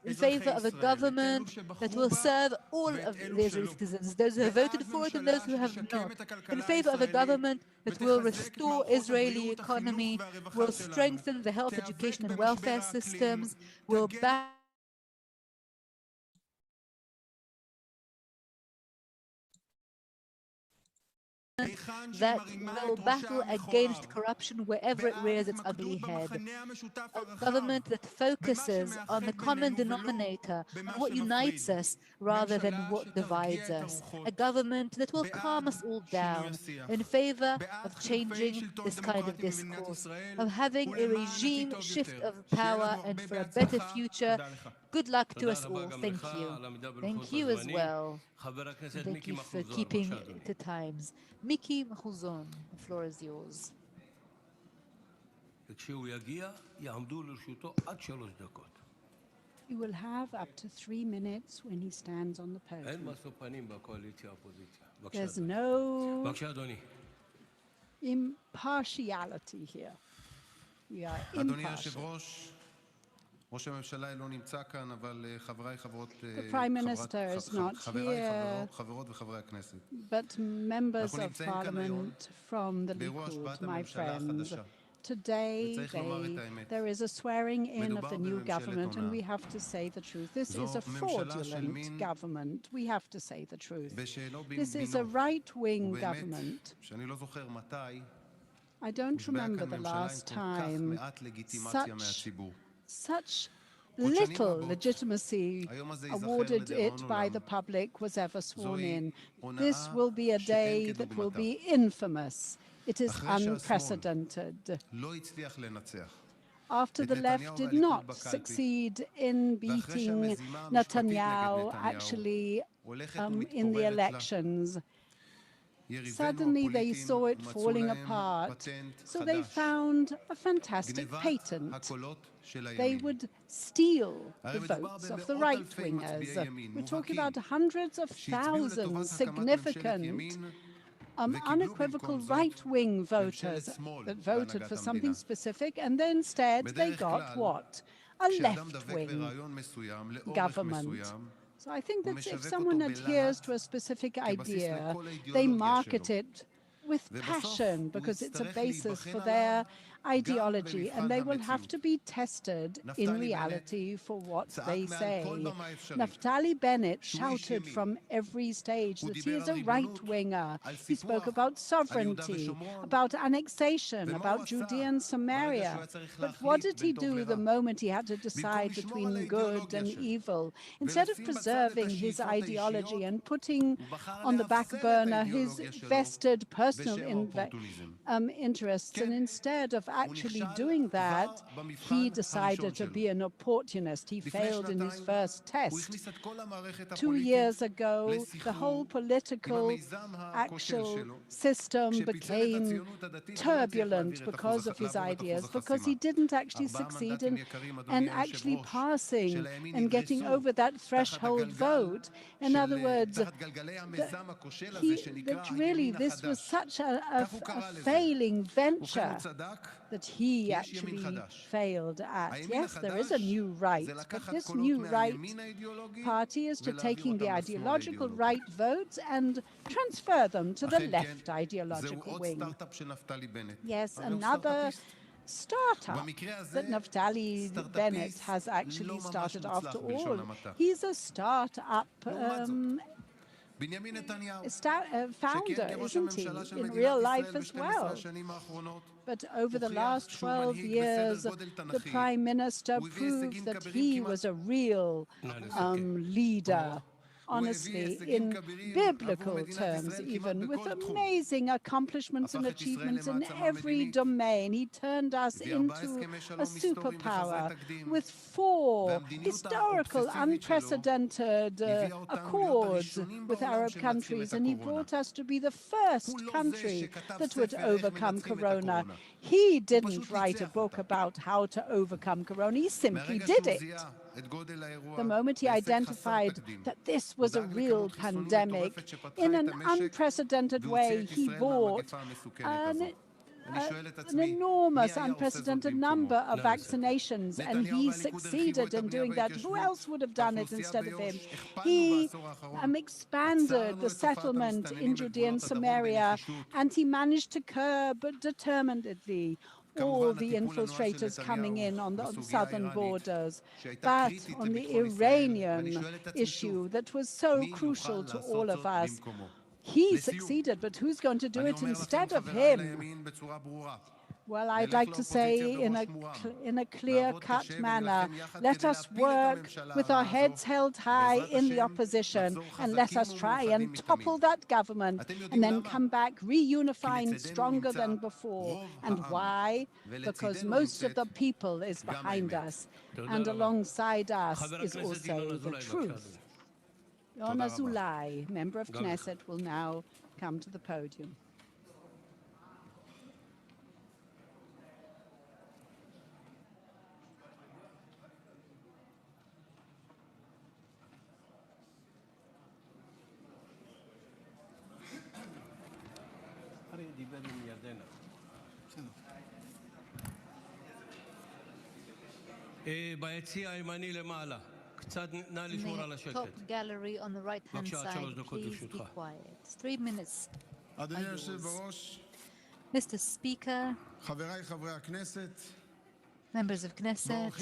in favor of a government that will serve all of the Israeli citizens, those who have voted for it and those who have not. In favor of a government that will restore Israeli economy, will strengthen the health, education, and welfare systems, will back that will battle against corruption wherever it rears its ugly head. A government that focuses on the common denominator, on what unites us rather than what divides us. A government that will calm us all down in favor of changing this kind of discourse, of having a regime shift of power and for a better future. Good luck to us all. Thank you. Thank you as well. Thank you for keeping to times. Miki Mahuzon, the floor is yours. You will have up to 3 minutes when he stands on the podium. There's no impartiality here. We are impartial. The Prime Minister is not here, but members of Parliament from the Likud, my friends. Today, there is a swearing in of the new government, and we have to say the truth. This is a fraudulent government. We have to say the truth. This is a right-wing government. I don't remember the last time such little legitimacy awarded it by the public was ever sworn in. This will be a day that will be infamous. It is unprecedented. After the left did not succeed in beating Netanyahu, actually, in the elections, suddenly they saw it falling apart. So they found a fantastic patent. They would steal the votes of the right-wingers. We're talking about hundreds of thousands, significant, unequivocal right-wing voters that voted for something specific, and then instead they got what? A left-wing government. So I think that if someone adheres to a specific idea, they market it with passion because it's a basis for their ideology, and they will have to be tested in reality for what they say. Naftali Bennett shouted from every stage that he is a right-winger. He spoke about sovereignty, about annexation, about Judea and Samaria. But what did he do the moment he had to decide between good and evil? Instead of preserving his ideology and putting on the back burner his vested personal interests, and instead of actually doing that, he decided to be an opportunist. He failed in his first test. 2 years ago, the whole political actual system became turbulent because of his ideas, because he didn't actually succeed in actually passing and getting over that threshold vote. In other words, that really this was such a failing venture that he actually failed at. Yes, there is a new right, but this new right party is to taking the ideological right votes and transfer them to the left ideological wing. Yes, another startup that Naftali Bennett has actually started after all. He's a startup founder, isn't he, in real life as well? But over the last 12 years, the Prime Minister proved that he was a real leader, honestly, in biblical terms even, with amazing accomplishments and achievements in every domain. He turned us into a superpower with 4 historical, unprecedented accords with Arab countries, and he brought us to be the first country that would overcome Corona. He didn't write a book about how to overcome Corona, he simply did it. The moment he identified that this was a real pandemic, in an unprecedented way, he bought an an enormous, unprecedented number of vaccinations, and he succeeded in doing that. Who else would have done it instead of him? He expanded the settlement in Judea and Samaria, and he managed to curb determinedly all the infiltrators coming in on the southern borders. But on the Iranian issue that was so crucial to all of us, he succeeded, but who's going to do it instead of him? Well, I'd like to say in a clear-cut manner, let us work with our heads held high in the opposition, and let us try and topple that government, and then come back reunifying stronger than before. And why? Because most of the people is behind us, and alongside us is also the truth. Yona Zulai, member of Knesset, will now come to the podium. In the top gallery on the right-hand side, please be quiet. 3 minutes are yours. Mr. Speaker, members of Knesset,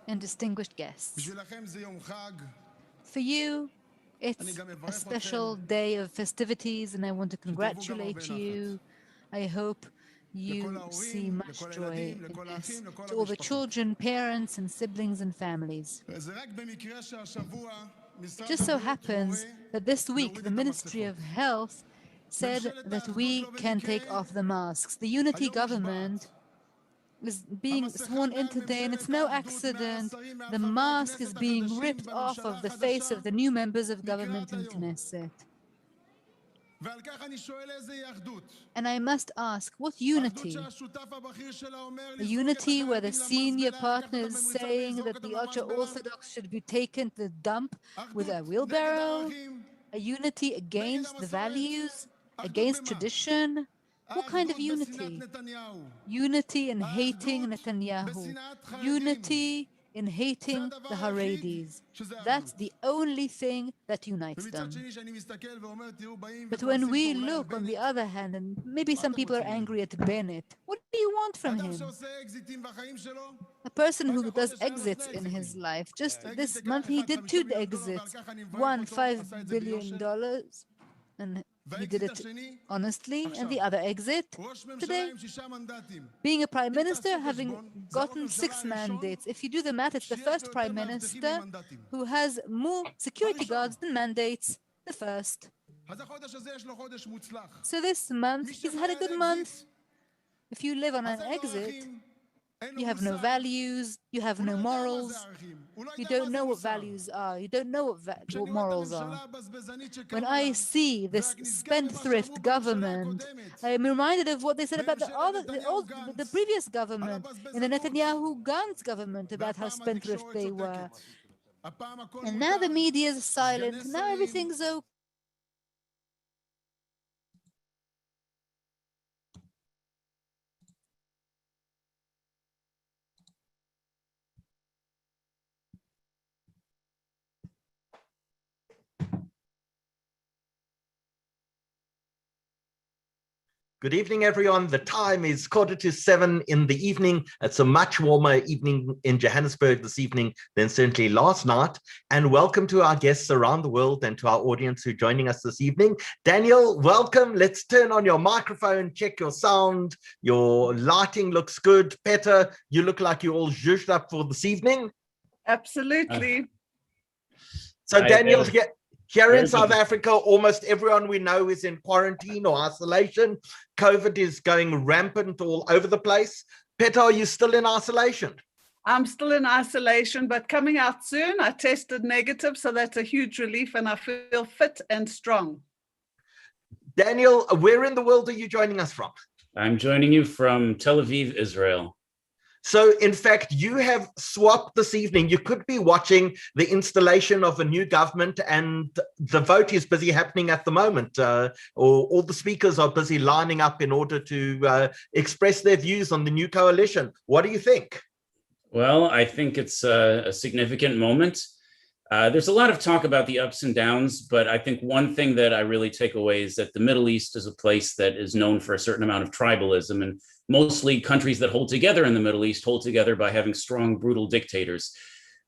and distinguished guests. For you, it's a special day of festivities, and I want to congratulate you. I hope you see much joy in this. To all the children, parents, and siblings and families. It just so happens that this week the Ministry of Health said that we can take off the masks. The unity government is being sworn in today, and it's no accident. The mask is being ripped off of the face of the new members of government in Knesset. And I must ask, what unity? A unity where the senior partner is saying that the ultra-Orthodox should be taken to the dump with a wheelbarrow? A unity against the values, against tradition? What kind of unity? Unity in hating Netanyahu. Unity in hating the Haredis. That's the only thing that unites them. But when we look on the other hand, and maybe some people are angry at Bennett, what do you want from him? A person who does exits in his life. Just this month he did 2 exits. One, $5 billion, and he did it honestly, and the other exit today, being a prime minister, having gotten 6 mandates. If you do the math, it's the first prime minister who has more security guards than mandates, the first. So this month, he's had a good month. If you live on an exit, you have no values, you have no morals, you don't know what values are, you don't know what morals are. When I see this spendthrift government, I am reminded of what they said about the previous government, in the Netanyahu-Gantz government, about how spendthrift they were. And now the media is silent, now everything's okay. Good evening, everyone. The time is 7:15 in the evening. It's a much warmer evening in Johannesburg this evening than certainly last night. And welcome to our guests around the world and to our audience who are joining us this evening. Daniel, welcome. Let's turn on your microphone, check your sound. Your lighting looks good. Peter, you look like you're all zhuzhed up for this evening. Absolutely. So Daniel, here in South Africa, almost everyone we know is in quarantine or isolation. COVID is going rampant all over the place. Peter, are you still in isolation? I'm still in isolation, but coming out soon. I tested negative, so that's a huge relief, and I feel fit and strong. Daniel, where in the world are you joining us from? I'm joining you from Tel Aviv, Israel. So, in fact, you have swapped this evening. You could be watching the installation of a new government, and the vote is busy happening at the moment. Or all the speakers are busy lining up in order to express their views on the new coalition. What do you think? Well, I think it's a significant moment. There's a lot of talk about the ups and downs, but I think one thing that I really take away is that the Middle East is a place that is known for a certain amount of tribalism, and mostly countries that hold together in the Middle East hold together by having strong, brutal dictators.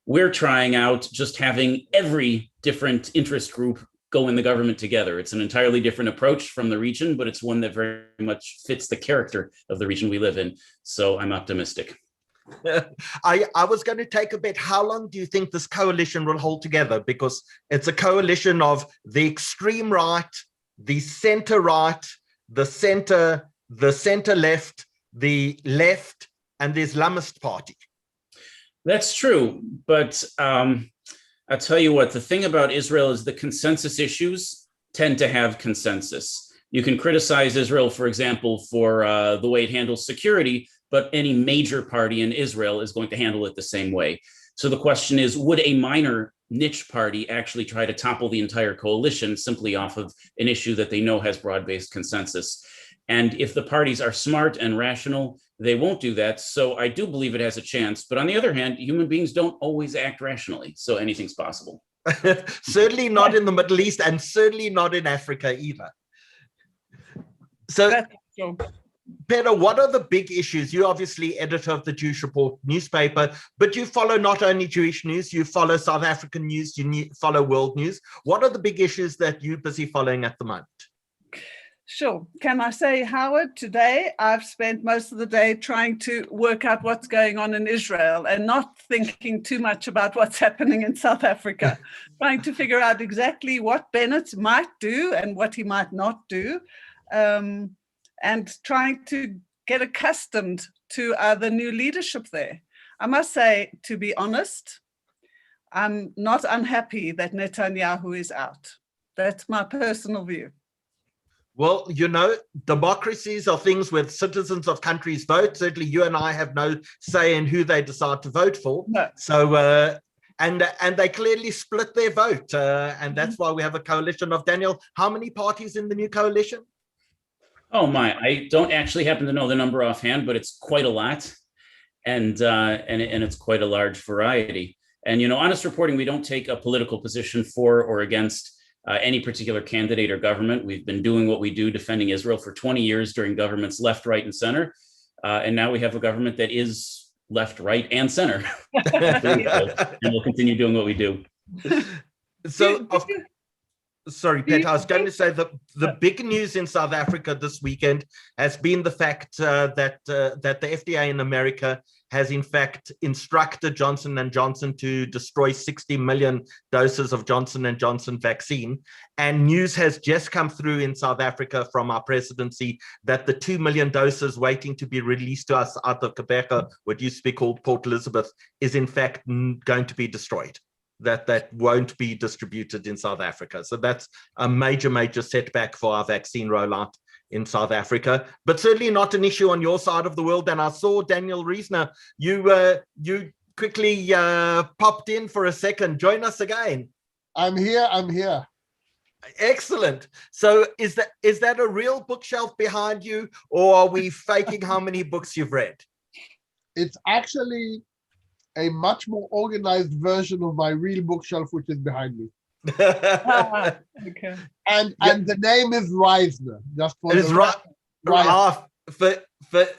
We're trying out just having every different interest group go in the government together. It's an entirely different approach from the region, but it's one that very much fits the character of the region we live in. So I'm optimistic. I was going to take a bet. How long do you think this coalition will hold together? Because it's a coalition of the extreme right, the center right, the center left, the left, and the Islamist party. That's true. But I'll tell you what, the thing about Israel is the consensus issues tend to have consensus. You can criticize Israel, for example, for the way it handles security, but any major party in Israel is going to handle it the same way. So the question is, would a minor niche party actually try to topple the entire coalition simply off of an issue that they know has broad-based consensus? And if the parties are smart and rational, they won't do that. So I do believe it has a chance. But on the other hand, human beings don't always act rationally. So anything's possible. Certainly not in the Middle East, and certainly not in Africa either. So, Peter, what are the big issues? You're obviously editor of the Jewish Report newspaper, but you follow not only Jewish news, you follow South African news, you follow world news. What are the big issues that you're busy following at the moment? Sure. Can I say, Howard, today I've spent most of the day trying to work out what's going on in Israel and not thinking too much about what's happening in South Africa, trying to figure out exactly what Bennett might do and what he might not do, and trying to get accustomed to the new leadership there. I must say, to be honest, I'm not unhappy that Netanyahu is out. That's my personal view. Well, you know, democracies are things where citizens of countries vote. Certainly you and I have no say in who they decide to vote for. No. So, and they clearly split their vote. And that's why we have a coalition of, Daniel, how many parties in the new coalition? Oh my, I don't actually happen to know the number offhand, but it's quite a lot. And it's quite a large variety. And, you know, honest reporting, we don't take a political position for or against any particular candidate or government. We've been doing what we do, defending Israel for 20 years during governments left, right, and center. And now we have a government that is left, right, and center. And we'll continue doing what we do. So, sorry, Pet, I was going to say that the big news in South Africa this weekend has been the fact that the FDA in America has in fact instructed Johnson & Johnson to destroy 60 million doses of Johnson & Johnson vaccine. And news has just come through in South Africa from our presidency that the 2 million doses waiting to be released to us out of Quebec, what used to be called Port Elizabeth, is in fact going to be destroyed. That won't be distributed in South Africa. So that's a major setback for our vaccine rollout in South Africa, but certainly not an issue on your side of the world. And I saw Daniel Reisner, you quickly popped in for a second. Join us again. I'm here. Excellent. So is that a real bookshelf behind you, or are we faking how many books you've read? It's actually a much more organized version of my real bookshelf, which is behind me. Okay. And the name is Reisner. Just for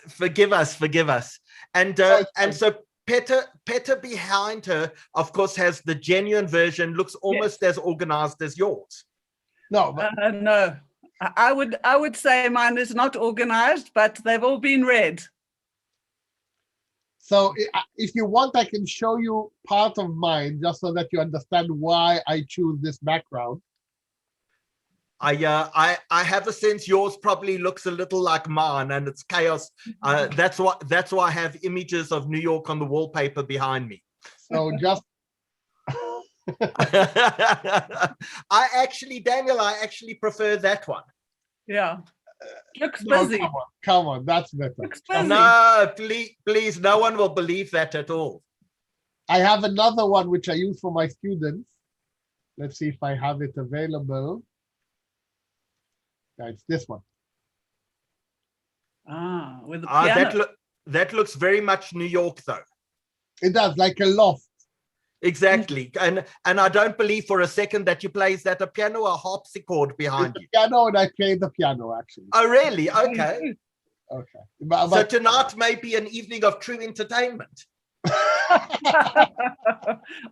forgive us. And so Peter behind her, of course, has the genuine version. Looks almost as organized as yours. No, no. I would say mine is not organized, but they've all been read. So if you want, I can show you part of mine just so that you understand why I choose this background. I have a sense yours probably looks a little like mine, and it's chaos. That's why I have images of New York on the wallpaper behind me. So just Daniel, I actually prefer that one. Yeah. Looks No, busy. come on, that's better. Looks busy. No, please, no one will believe that at all. I have another one which I use for my students. Let's see if I have it available. Yeah, it's this one. With the piano. That looks very much New York, though. It does, like a loft. Exactly. And I don't believe for a second that you play, is that a piano or a harpsichord behind you? Piano, and I play the piano, actually. Oh, really? Okay. Okay. So tonight may be an evening of true entertainment.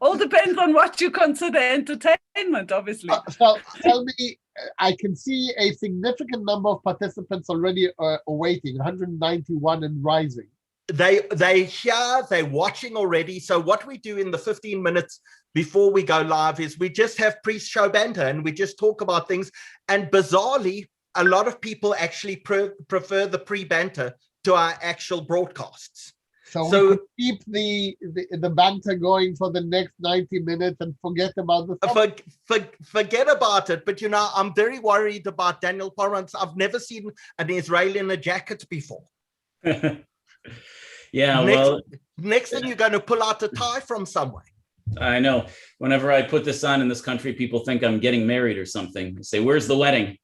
All depends on what you consider entertainment, obviously. So tell me, I can see a significant number of participants already waiting, 191 and rising. They're here, they're watching already. So what we do in the 15 minutes before we go live is we just have pre-show banter and we just talk about things. And bizarrely, a lot of people actually prefer the pre-banter to our actual broadcasts. So we could keep the banter going for the next 90 minutes and forget about the forget about it. But, you know, I'm very worried about Daniel Pomerantz. I've never seen an Israeli in a jacket before. Yeah, next thing you're going to pull out a tie from somewhere. I know. Whenever I put this on in this country, people think I'm getting married or something. They say, "Where's the wedding?"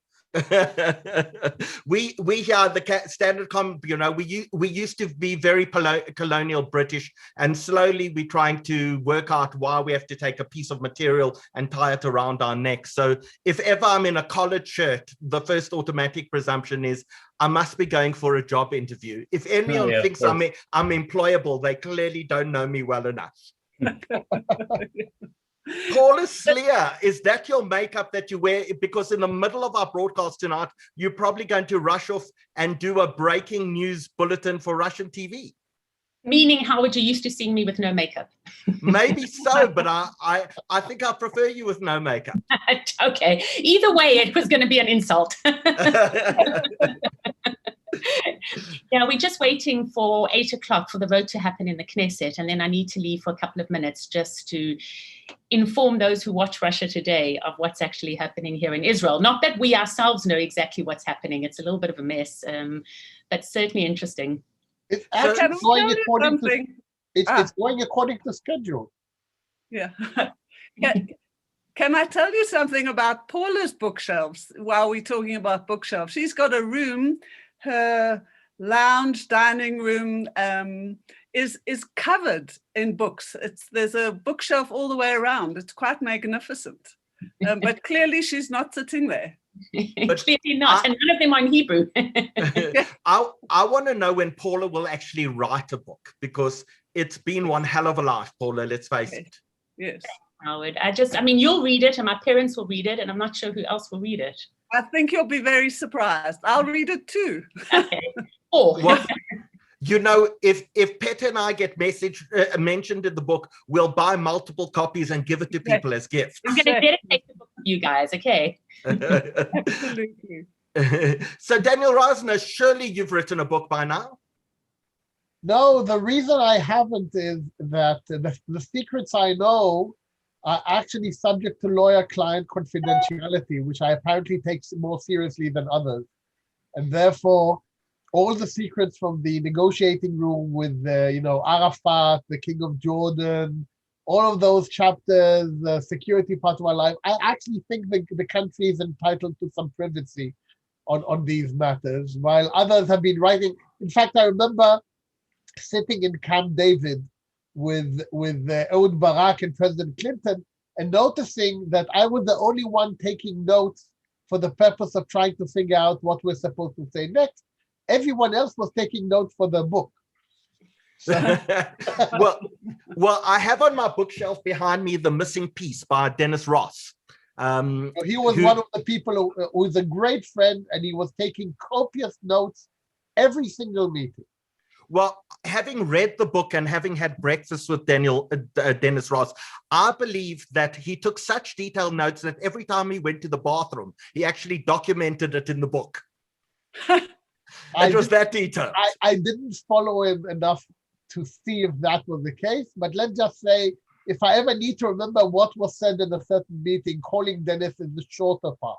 we here the standard you know, we used to be very colonial British, and slowly we're trying to work out why we have to take a piece of material and tie it around our neck. So if ever I'm in a collared shirt, the first automatic presumption is I must be going for a job interview. If anyone thinks I'm employable, they clearly don't know me well enough. Paula, Slier, is that your makeup that you wear? Because in the middle of our broadcast tonight, you're probably going to rush off and do a breaking news bulletin for Russian TV. Meaning, how would you used to see me with no makeup? Maybe so, but I think I prefer you with no makeup. Okay. Either way, it was going to be an insult. Yeah, we're just waiting for 8 o'clock for the vote to happen in the Knesset, and then I need to leave for a couple of minutes just to inform those who watch Russia Today of what's actually happening here in Israel. Not that we ourselves know exactly what's happening. It's a little bit of a mess, but certainly interesting. It's actually going according to, it's going according to schedule. Yeah. Can I tell you something about Paula's bookshelves while we're talking about bookshelves? She's got a room, her lounge dining room is covered in books. There's a bookshelf all the way around. It's quite magnificent. But clearly she's not sitting there. But clearly not, and none of them are in Hebrew. I want to know when Paula will actually write a book, because it's been one hell of a life, Paula, let's face it. Yes. Howard, I mean, you'll read it and my parents will read it, and I'm not sure who else will read it. I think you'll be very surprised. I'll read it too. Okay. Well, you know, if Peter and I get mentioned in the book, we'll buy multiple copies and give it to people as gifts. I'm going to dedicate the book to you guys, okay? Absolutely. So Daniel Reisner, surely you've written a book by now? No, the reason I haven't is that the secrets I know are actually subject to lawyer-client confidentiality, which I apparently take more seriously than others. And therefore, all the secrets from the negotiating room with, Arafat, the King of Jordan, all of those chapters, the security part of my life, I actually think the country is entitled to some privacy on these matters, while others have been writing. In fact, I remember sitting in Camp David with Ehud Barak and President Clinton, and noticing that I was the only one taking notes for the purpose of trying to figure out what we're supposed to say next. Everyone else was taking notes for the book. So. well, I have on my bookshelf behind me The Missing Piece by Dennis Ross. He was one of the people who was a great friend, and he was taking copious notes every single meeting. Well, having read the book and having had breakfast with Dennis Ross, I believe that he took such detailed notes that every time he went to the bathroom, he actually documented it in the book. It was that detailed. I didn't follow him enough to see if that was the case, but let's just say, if I ever need to remember what was said in a certain meeting, calling Dennis is the shorter part.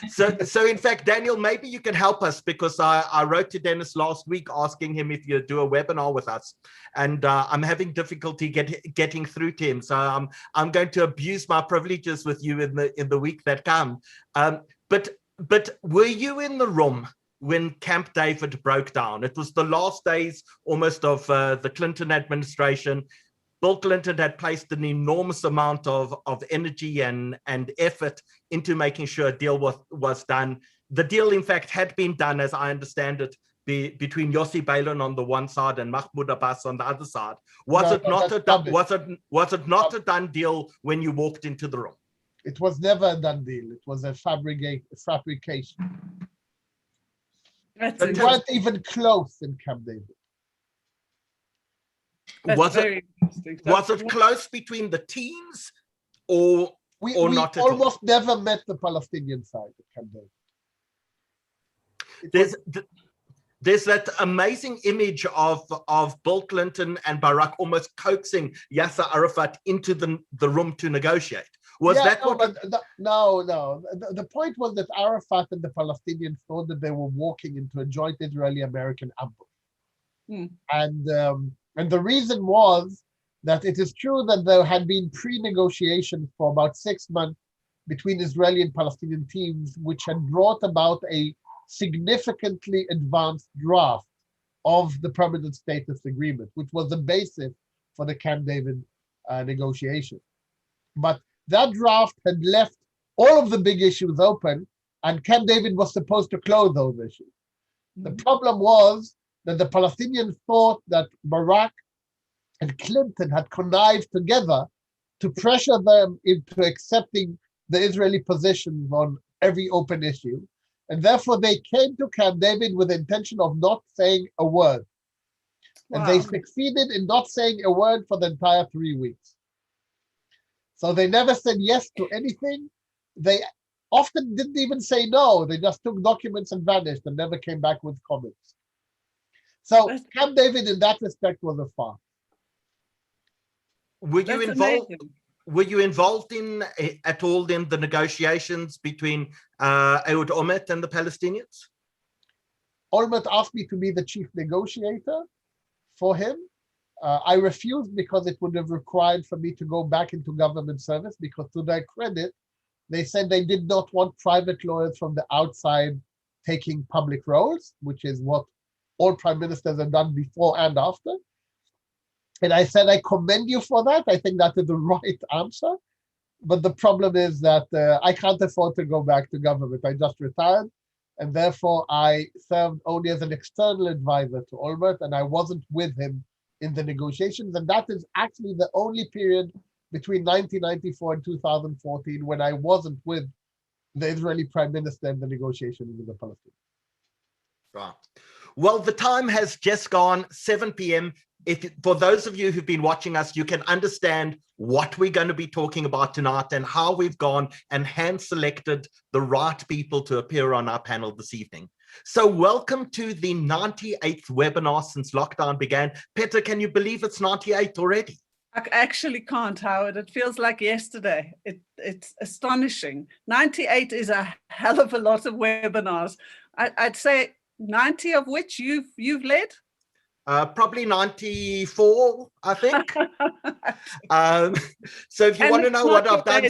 So in fact, Daniel, maybe you can help us, because I wrote to Dennis last week asking him if you'd do a webinar with us, and I'm having difficulty getting through to him. So I'm going to abuse my privileges with you in the week that come. But were you in the room when Camp David broke down? It was the last days almost of the Clinton administration. Bill Clinton had placed an enormous amount of energy and effort into making sure a deal was done. The deal, in fact, had been done, as I understand it, between Yossi Beilin on the one side and Mahmoud Abbas on the other side. Was it not a done deal when you walked into the room? It was never a done deal. It was a fabrication. We weren't even close in Camp David. Was it close between the teams, or we not at all? Almost never met the Palestinian side of Camp David. There's that amazing image of Bill Clinton and Barack almost coaxing Yasser Arafat into the room to negotiate. No. The point was that Arafat and the Palestinians thought that they were walking into a joint Israeli-American ambush. And the reason was that it is true that there had been pre-negotiations for about 6 months between Israeli and Palestinian teams, which had brought about a significantly advanced draft of the permanent status agreement, which was the basis for the Camp David negotiation. But that draft had left all of the big issues open, and Camp David was supposed to close those issues. The problem was that the Palestinians thought that Barack and Clinton had connived together to pressure them into accepting the Israeli positions on every open issue. And therefore, they came to Camp David with the intention of not saying a word. Wow. And they succeeded in not saying a word for the entire 3 weeks. So they never said yes to anything. They often didn't even say no. They just took documents and vanished and never came back with comments. So Camp David in that respect was a farce. Were you involved at all in the negotiations between Ehud Olmert and the Palestinians? Olmert asked me to be the chief negotiator for him. I refused because it would have required for me to go back into government service, because to their credit, they said they did not want private lawyers from the outside taking public roles, which is what all prime ministers have done before and after. And I said, I commend you for that. I think that is the right answer. But the problem is that I can't afford to go back to government. I just retired. And therefore, I served only as an external advisor to Olmert, and I wasn't with him in the negotiations. And that is actually the only period between 1994 and 2014 when I wasn't with the Israeli prime minister in the negotiations with the Palestinians. Right. Well, the time has just gone, 7 p.m. For those of you who've been watching us, you can understand what we're going to be talking about tonight and how we've gone and hand-selected the right people to appear on our panel this evening. So welcome to the 98th webinar since lockdown began. Peter, can you believe it's 98 already? I actually can't, Howard. It feels like yesterday. It's astonishing. 98 is a hell of a lot of webinars. I'd say 90 of which you've led? Probably 94, I think. So if you want to know what I've done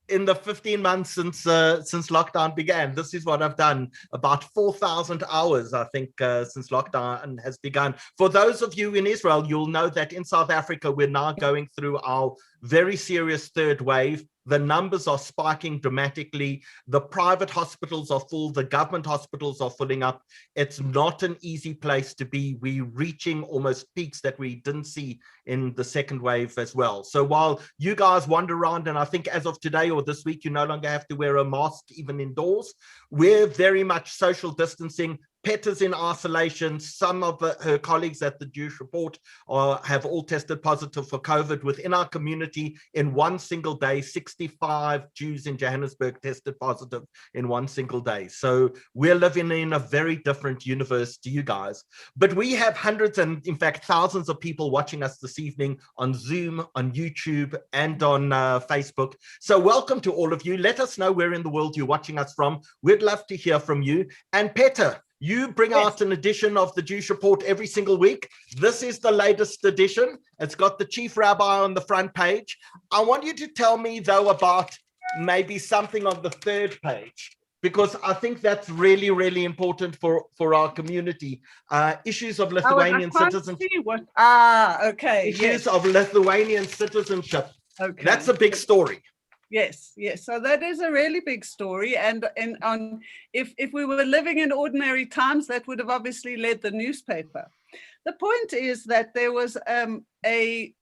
in the 15 months since lockdown began, this is what I've done. About 4,000 hours, I think, since lockdown has begun. For those of you in Israel, you'll know that in South Africa, we're now going through our very serious third wave. The numbers are spiking dramatically. The private hospitals are full. The government hospitals are filling up. It's not an easy place to be. We're reaching almost peaks that we didn't see in the second wave as well. So while you guys wander around, and I think as of today or this week, you no longer have to wear a mask even indoors, we're very much social distancing. Petter's in isolation. Some of her colleagues at the Jewish Report have all tested positive for COVID. Within our community, in one single day, 65 Jews in Johannesburg tested positive in one single day. So we're living in a very different universe to you guys. But we have hundreds and, in fact, thousands of people watching us this evening on Zoom, on YouTube, and on Facebook. So welcome to all of you. Let us know where in the world you're watching us from. We'd love to hear from you. And Petter, you bring out an edition of the Jewish Report every single week. This is the latest edition. It's got the chief rabbi on the front page. I want you to tell me, though, about maybe something on the third page, because I think that's really, really important for our community. Issues of Lithuanian citizenship. Okay. Issues of Lithuanian citizenship. Okay. That's a big story. Yes, yes. So that is a really big story. And if we were living in ordinary times, that would have obviously led the newspaper. The point is that there was a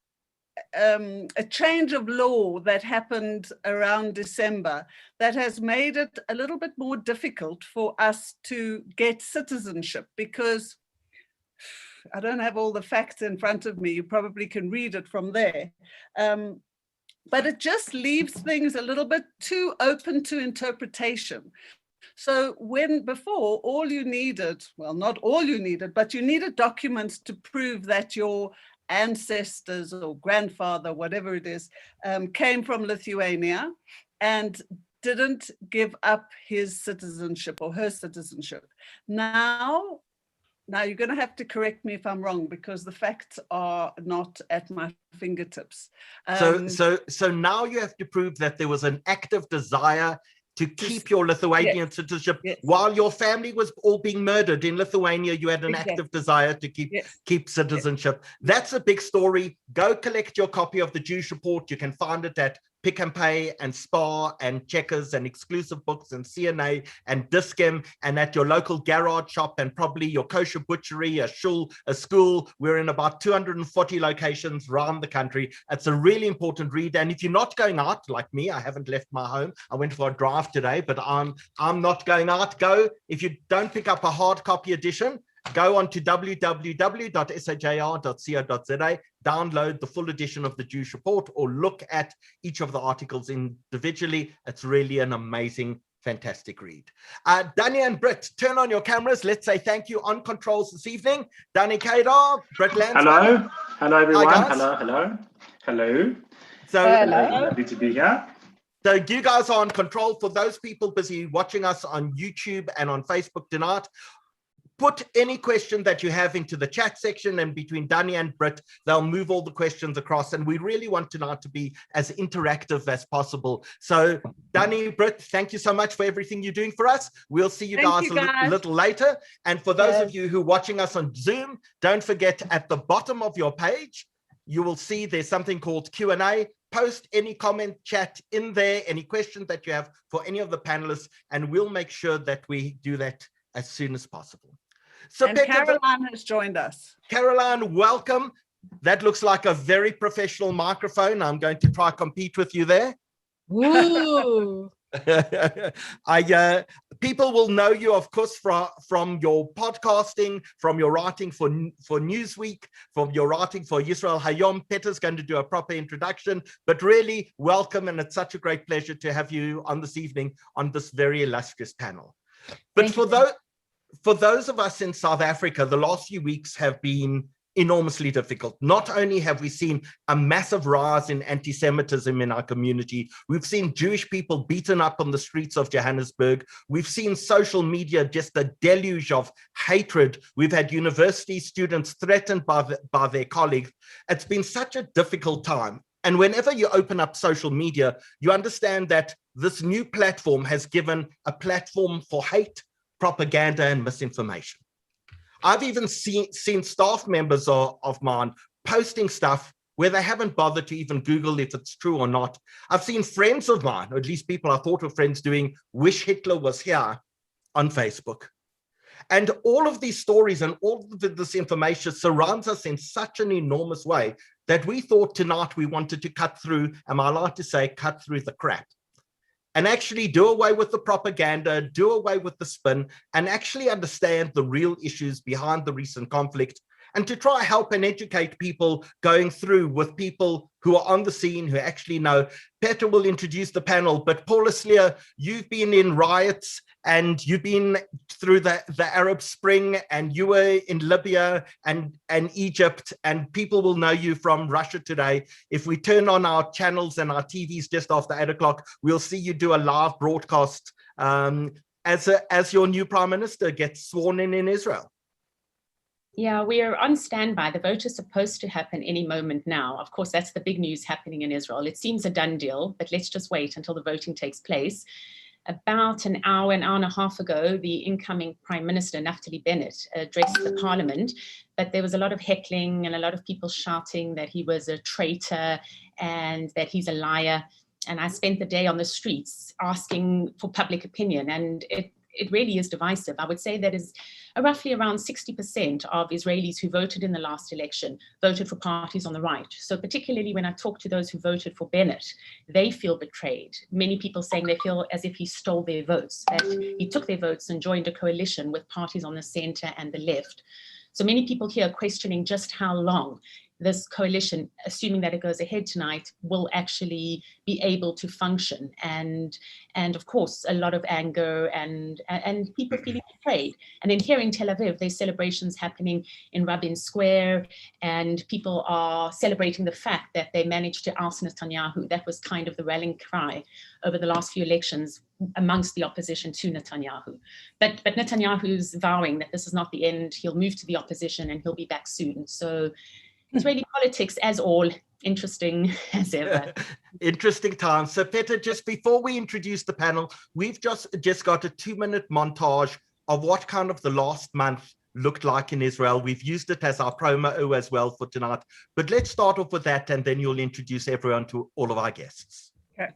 change of law that happened around December that has made it a little bit more difficult for us to get citizenship, because I don't have all the facts in front of me. You probably can read it from there. But it just leaves things a little bit too open to interpretation. So when before, all you needed, well, not all you needed, but you needed documents to prove that your ancestors or grandfather, whatever it is, came from Lithuania and didn't give up his citizenship or her citizenship. Now you're going to have to correct me if I'm wrong, because the facts are not at my fingertips. So now you have to prove that there was an active desire to keep your Lithuanian citizenship while your family was all being murdered in Lithuania. You had an active desire to keep citizenship. That's a big story. Go collect your copy of the Jewish Report. You can find it at Pick and Pay and Spar and Checkers and Exclusive Books and CNA and Discam, and at your local garage shop and probably your kosher butchery, a shul, a school. We're in about 240 locations around the country. It's a really important read. And if you're not going out like me, I haven't left my home. I went for a drive today, but I'm not going out. Go, if you don't pick up a hard copy edition, go on to www.sajr.co.za, download the full edition of the Jewish Report, or look at each of the articles individually. It's really an amazing, fantastic read. Danny and Britt, turn on your cameras. Let's say thank you on controls this evening. Danny Kadar, Britt Lansman. Hello everyone. Hi, hello. So, Lovely to be here. So you guys are on control. For those people busy watching us on YouTube and on Facebook tonight, put any question that you have into the chat section, and between Danny and Britt, they'll move all the questions across. And we really want tonight to be as interactive as possible. So Danny, Britt, thank you so much for everything you're doing for us. We'll see you guys a little later. And for those of you who are watching us on Zoom, don't forget at the bottom of your page, you will see there's something called Q&A. Post any comment, chat in there, any questions that you have for any of the panelists, and we'll make sure that we do that as soon as possible. So and Caroline has joined us. Caroline, welcome. That looks like a very professional microphone. I'm going to try compete with you there. Woo! People will know you, of course, from your podcasting, from your writing for Newsweek, from your writing for Israel Hayom. Petter's going to do a proper introduction, but really welcome, and it's such a great pleasure to have you on this evening on this very illustrious panel. But for those of us in South Africa, the last few weeks have been enormously difficult. Not only have we seen a massive rise in anti-Semitism in our community, we've seen Jewish people beaten up on the streets of Johannesburg. We've seen social media, just a deluge of hatred. We've had university students threatened by their colleagues. It's been such a difficult time. And whenever you open up social media, you understand that this new platform has given a platform for hate, propaganda, and misinformation. I've even seen staff members of mine posting stuff where they haven't bothered to even Google if it's true or not. I've seen friends of mine, or at least people I thought were friends, doing "Wish Hitler was here" on Facebook. And all of these stories and all of this information surrounds us in such an enormous way that we thought tonight we wanted to cut through, am I allowed to say, cut through the crap, and actually do away with the propaganda, do away with the spin, and actually understand the real issues behind the recent conflict, and to try help and educate people going through with people who are on the scene, who actually know. Peter will introduce the panel, but Paula, Slier, you've been in riots and you've been through the Arab Spring, and you were in Libya and Egypt, and people will know you from Russia Today. If we turn on our channels and our TVs just after 8 o'clock, we'll see you do a live broadcast as your new Prime Minister gets sworn in Israel. Yeah, we are on standby. The vote is supposed to happen any moment now. Of course, that's the big news happening in Israel. It seems a done deal, but let's just wait until the voting takes place. About an hour and a half ago, the incoming Prime Minister, Naftali Bennett, addressed the Parliament, but there was a lot of heckling and a lot of people shouting that he was a traitor and that he's a liar. And I spent the day on the streets asking for public opinion, and it really is divisive. I would say that is roughly around 60% of Israelis who voted in the last election voted for parties on the right. So particularly when I talk to those who voted for Bennett, they feel betrayed. Many people saying they feel as if he stole their votes, that he took their votes and joined a coalition with parties on the center and the left. So many people here are questioning just how long this coalition, assuming that it goes ahead tonight, will actually be able to function. And of course, a lot of anger and people feeling betrayed. And then here in Tel Aviv, there's celebrations happening in Rabin Square, and people are celebrating the fact that they managed to oust Netanyahu. That was kind of the rallying cry over the last few elections amongst the opposition to Netanyahu. But Netanyahu's vowing that this is not the end. He'll move to the opposition and he'll be back soon. So Israeli politics, as all, interesting as ever. Interesting time. So Peter, just before we introduce the panel, we've just got a 2-minute montage of what kind of the last month looked like in Israel. We've used it as our promo as well for tonight. But let's start off with that, and then you'll introduce everyone to all of our guests. Okay.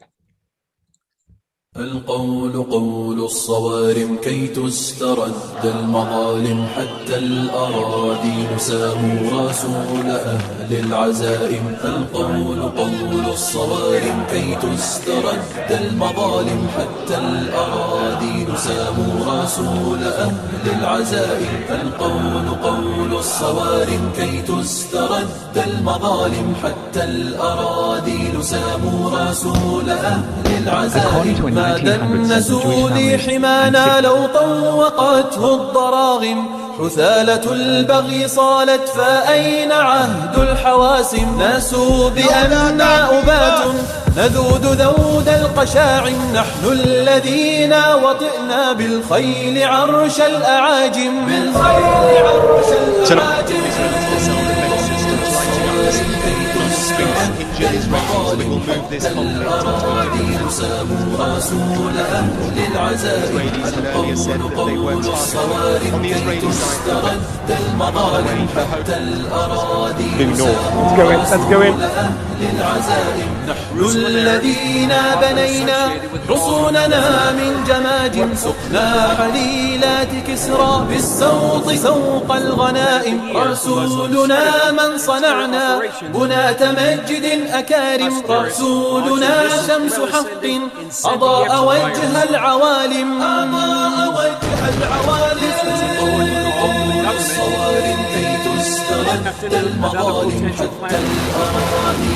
القول قول الصوارم كي تسترد المظالم حتى الأراضي نسام رسول أهل العزائم القول قول الصوارم كي تسترد المظالم حتى الأراضي نسام رسول أهل العزائم القول قول الصوارم كي تسترد المظالم حتى الأراضي نسام رسول أهل العزائم ما دنسوا لي حمانا لو طوقته الضراغم حثالة البغي صالت فأين عهد الحواسم ناسوا بأننا أبات نذود ذود القشاعم نحن الذين وطئنا بالخيل عرش الأعاجم بالخيل عرش الأعاجم We will move this conflict رسول أهل العزائم earlier said that they were targeted on the Israeli side. المظالم حتى الأراضي Let's go in. نحن الذين بنينا حصوننا من جماجم سقنا حليلات كسرى بالسوط سوق الغنائم رسولنا من صنعنا بنات مجد أكارم رسولنا شمس حق أضاء وجه العوالم أضاء وجه العوالم الصوارم كي تسترد المظالم حتى الأراضي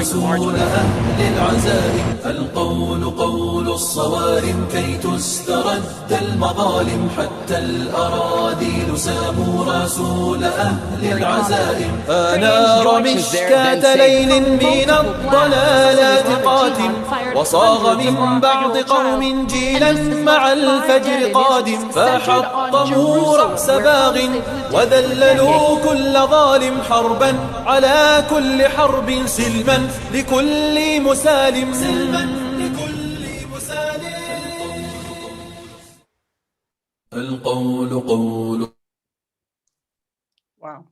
رسول أهل العزائم القول قول الصوارم كي تسترد المظالم حتى الأراضي نسام رسول أهل العزائم أنار مشكاة ليل من الضلالات قاتم وصاغ من بعض قوم جيلا مع الفجر قادم فحطموا رأس باغ وذللوا كل ظالم حربا على كل حرب سلما لكل مسالم القول قول. Wow.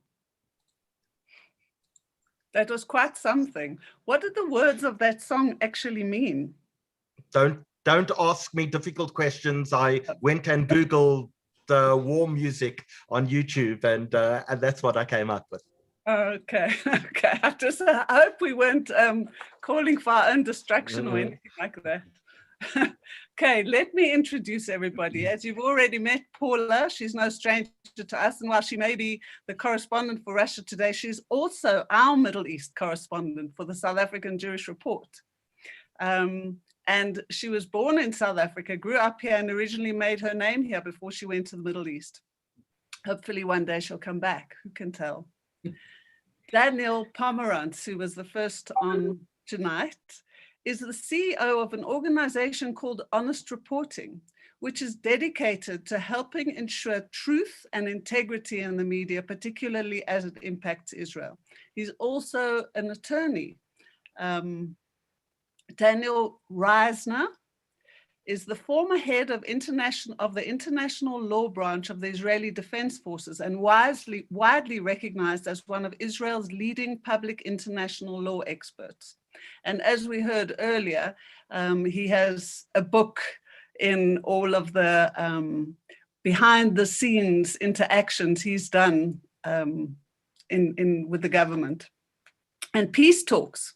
That was quite something. What did the words of that song actually mean? Don't ask me difficult questions. I went and Googled the war music on YouTube, and that's what I came up with. Okay. I hope we weren't calling for our own distraction or anything like that. Okay, let me introduce everybody. As you've already met Paula, she's no stranger to us, and while she may be the correspondent for Russia Today, she's also our Middle East correspondent for the South African Jewish Report. And she was born in South Africa, grew up here, and originally made her name here before she went to the Middle East. Hopefully one day she'll come back, who can tell. Daniel Pomerantz, who was the first on tonight, is the CEO of an organization called Honest Reporting, which is dedicated to helping ensure truth and integrity in the media, particularly as it impacts Israel. He's also an attorney. Daniel Reisner is the former head of the International Law Branch of the Israeli Defense Forces and widely recognized as one of Israel's leading public international law experts. And as we heard earlier, he has a book in all of the behind the scenes interactions he's done with the government. And peace talks.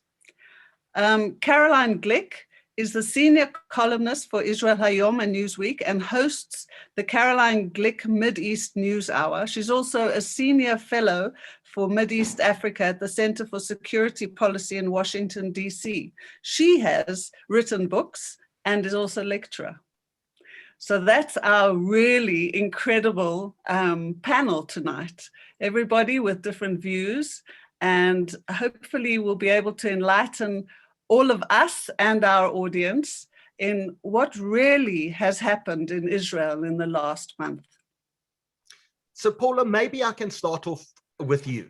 Caroline Glick is the senior columnist for Israel Hayom and Newsweek and hosts the Caroline Glick Mid-East News Hour. She's also a senior fellow for Mid-East Africa at the Center for Security Policy in Washington, DC. She has written books and is also a lecturer. So that's our really incredible panel tonight. Everybody with different views, and hopefully we'll be able to enlighten all of us and our audience in what really has happened in Israel in the last month. So Paula, maybe I can start off with you.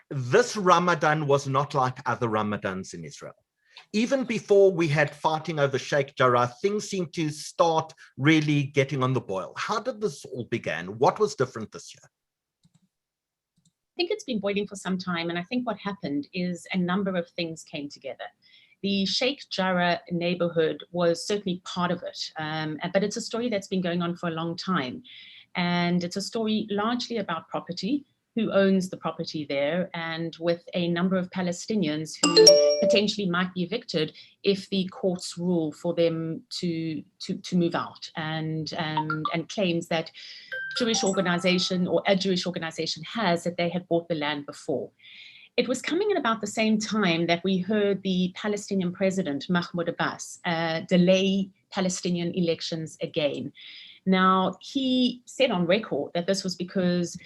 This Ramadan was not like other Ramadans in Israel. Even before we had fighting over Sheikh Jarrah, things seemed to start really getting on the boil. How did this all begin? What was different this year? I think it's been boiling for some time, and I think what happened is a number of things came together. The Sheikh Jarrah neighborhood was certainly part of it, but it's a story that's been going on for a long time. And it's a story largely about property, who owns the property there, and with a number of Palestinians who potentially might be evicted if the courts rule for them to move out, and claims that Jewish organization or a Jewish organization has that they had bought the land before. It was coming at about the same time that we heard the Palestinian president, Mahmoud Abbas, delay Palestinian elections again. Now, he said on record that this was because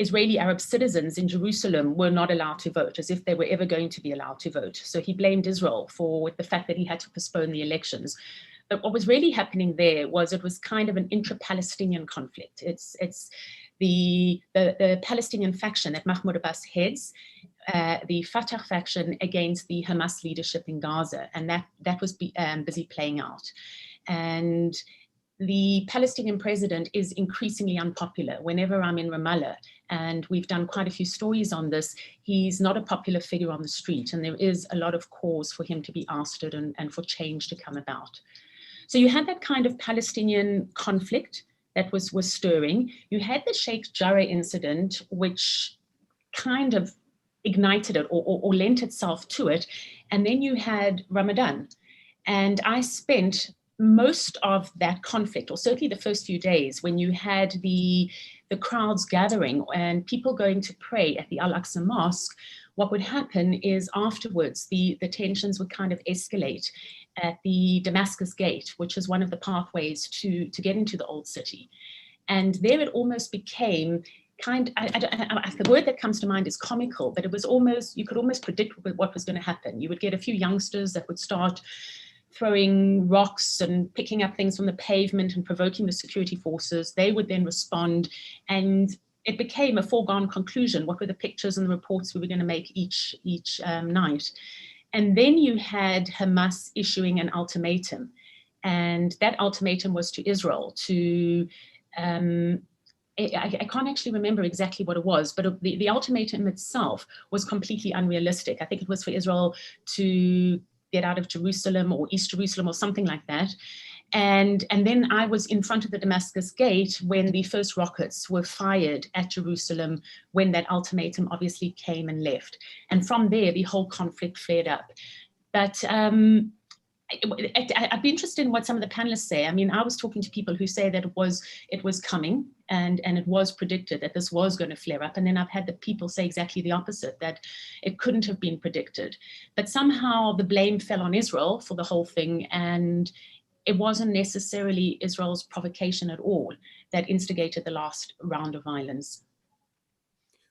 Israeli Arab citizens in Jerusalem were not allowed to vote, as if they were ever going to be allowed to vote. So he blamed Israel for the fact that he had to postpone the elections. But what was really happening there was it was kind of an intra-Palestinian conflict. It's the Palestinian faction that Mahmoud Abbas heads, the Fatah faction against the Hamas leadership in Gaza, and that was busy playing out. And the Palestinian president is increasingly unpopular. Whenever I'm in Ramallah, and we've done quite a few stories on this, he's not a popular figure on the street, and there is a lot of cause for him to be ousted and for change to come about. So you had that kind of Palestinian conflict that was stirring. You had the Sheikh Jarrah incident, which kind of ignited it or lent itself to it. And then you had Ramadan. And I spent most of that conflict, or certainly the first few days, when you had the crowds gathering and people going to pray at the Al-Aqsa Mosque, what would happen is afterwards the tensions would kind of escalate at the Damascus Gate, which is one of the pathways to get into the old city. And there it almost became the word that comes to mind is comical, but it was almost, you could almost predict what was going to happen. You would get a few youngsters that would start throwing rocks and picking up things from the pavement and provoking the security forces. They would then respond, and it became a foregone conclusion. What were the pictures and the reports we were going to make each night? And then you had Hamas issuing an ultimatum, and that ultimatum was to Israel to, I can't actually remember exactly what it was, but the ultimatum itself was completely unrealistic. I think it was for Israel to get out of Jerusalem or East Jerusalem or something like that. And then I was in front of the Damascus Gate when the first rockets were fired at Jerusalem, when that ultimatum obviously came and left. And from there, the whole conflict flared up. But I'd be interested in what some of the panelists say. I mean, I was talking to people who say that it was coming and it was predicted that this was going to flare up. And then I've had the people say exactly the opposite, that it couldn't have been predicted. But somehow the blame fell on Israel for the whole thing. And it wasn't necessarily Israel's provocation at all that instigated the last round of violence.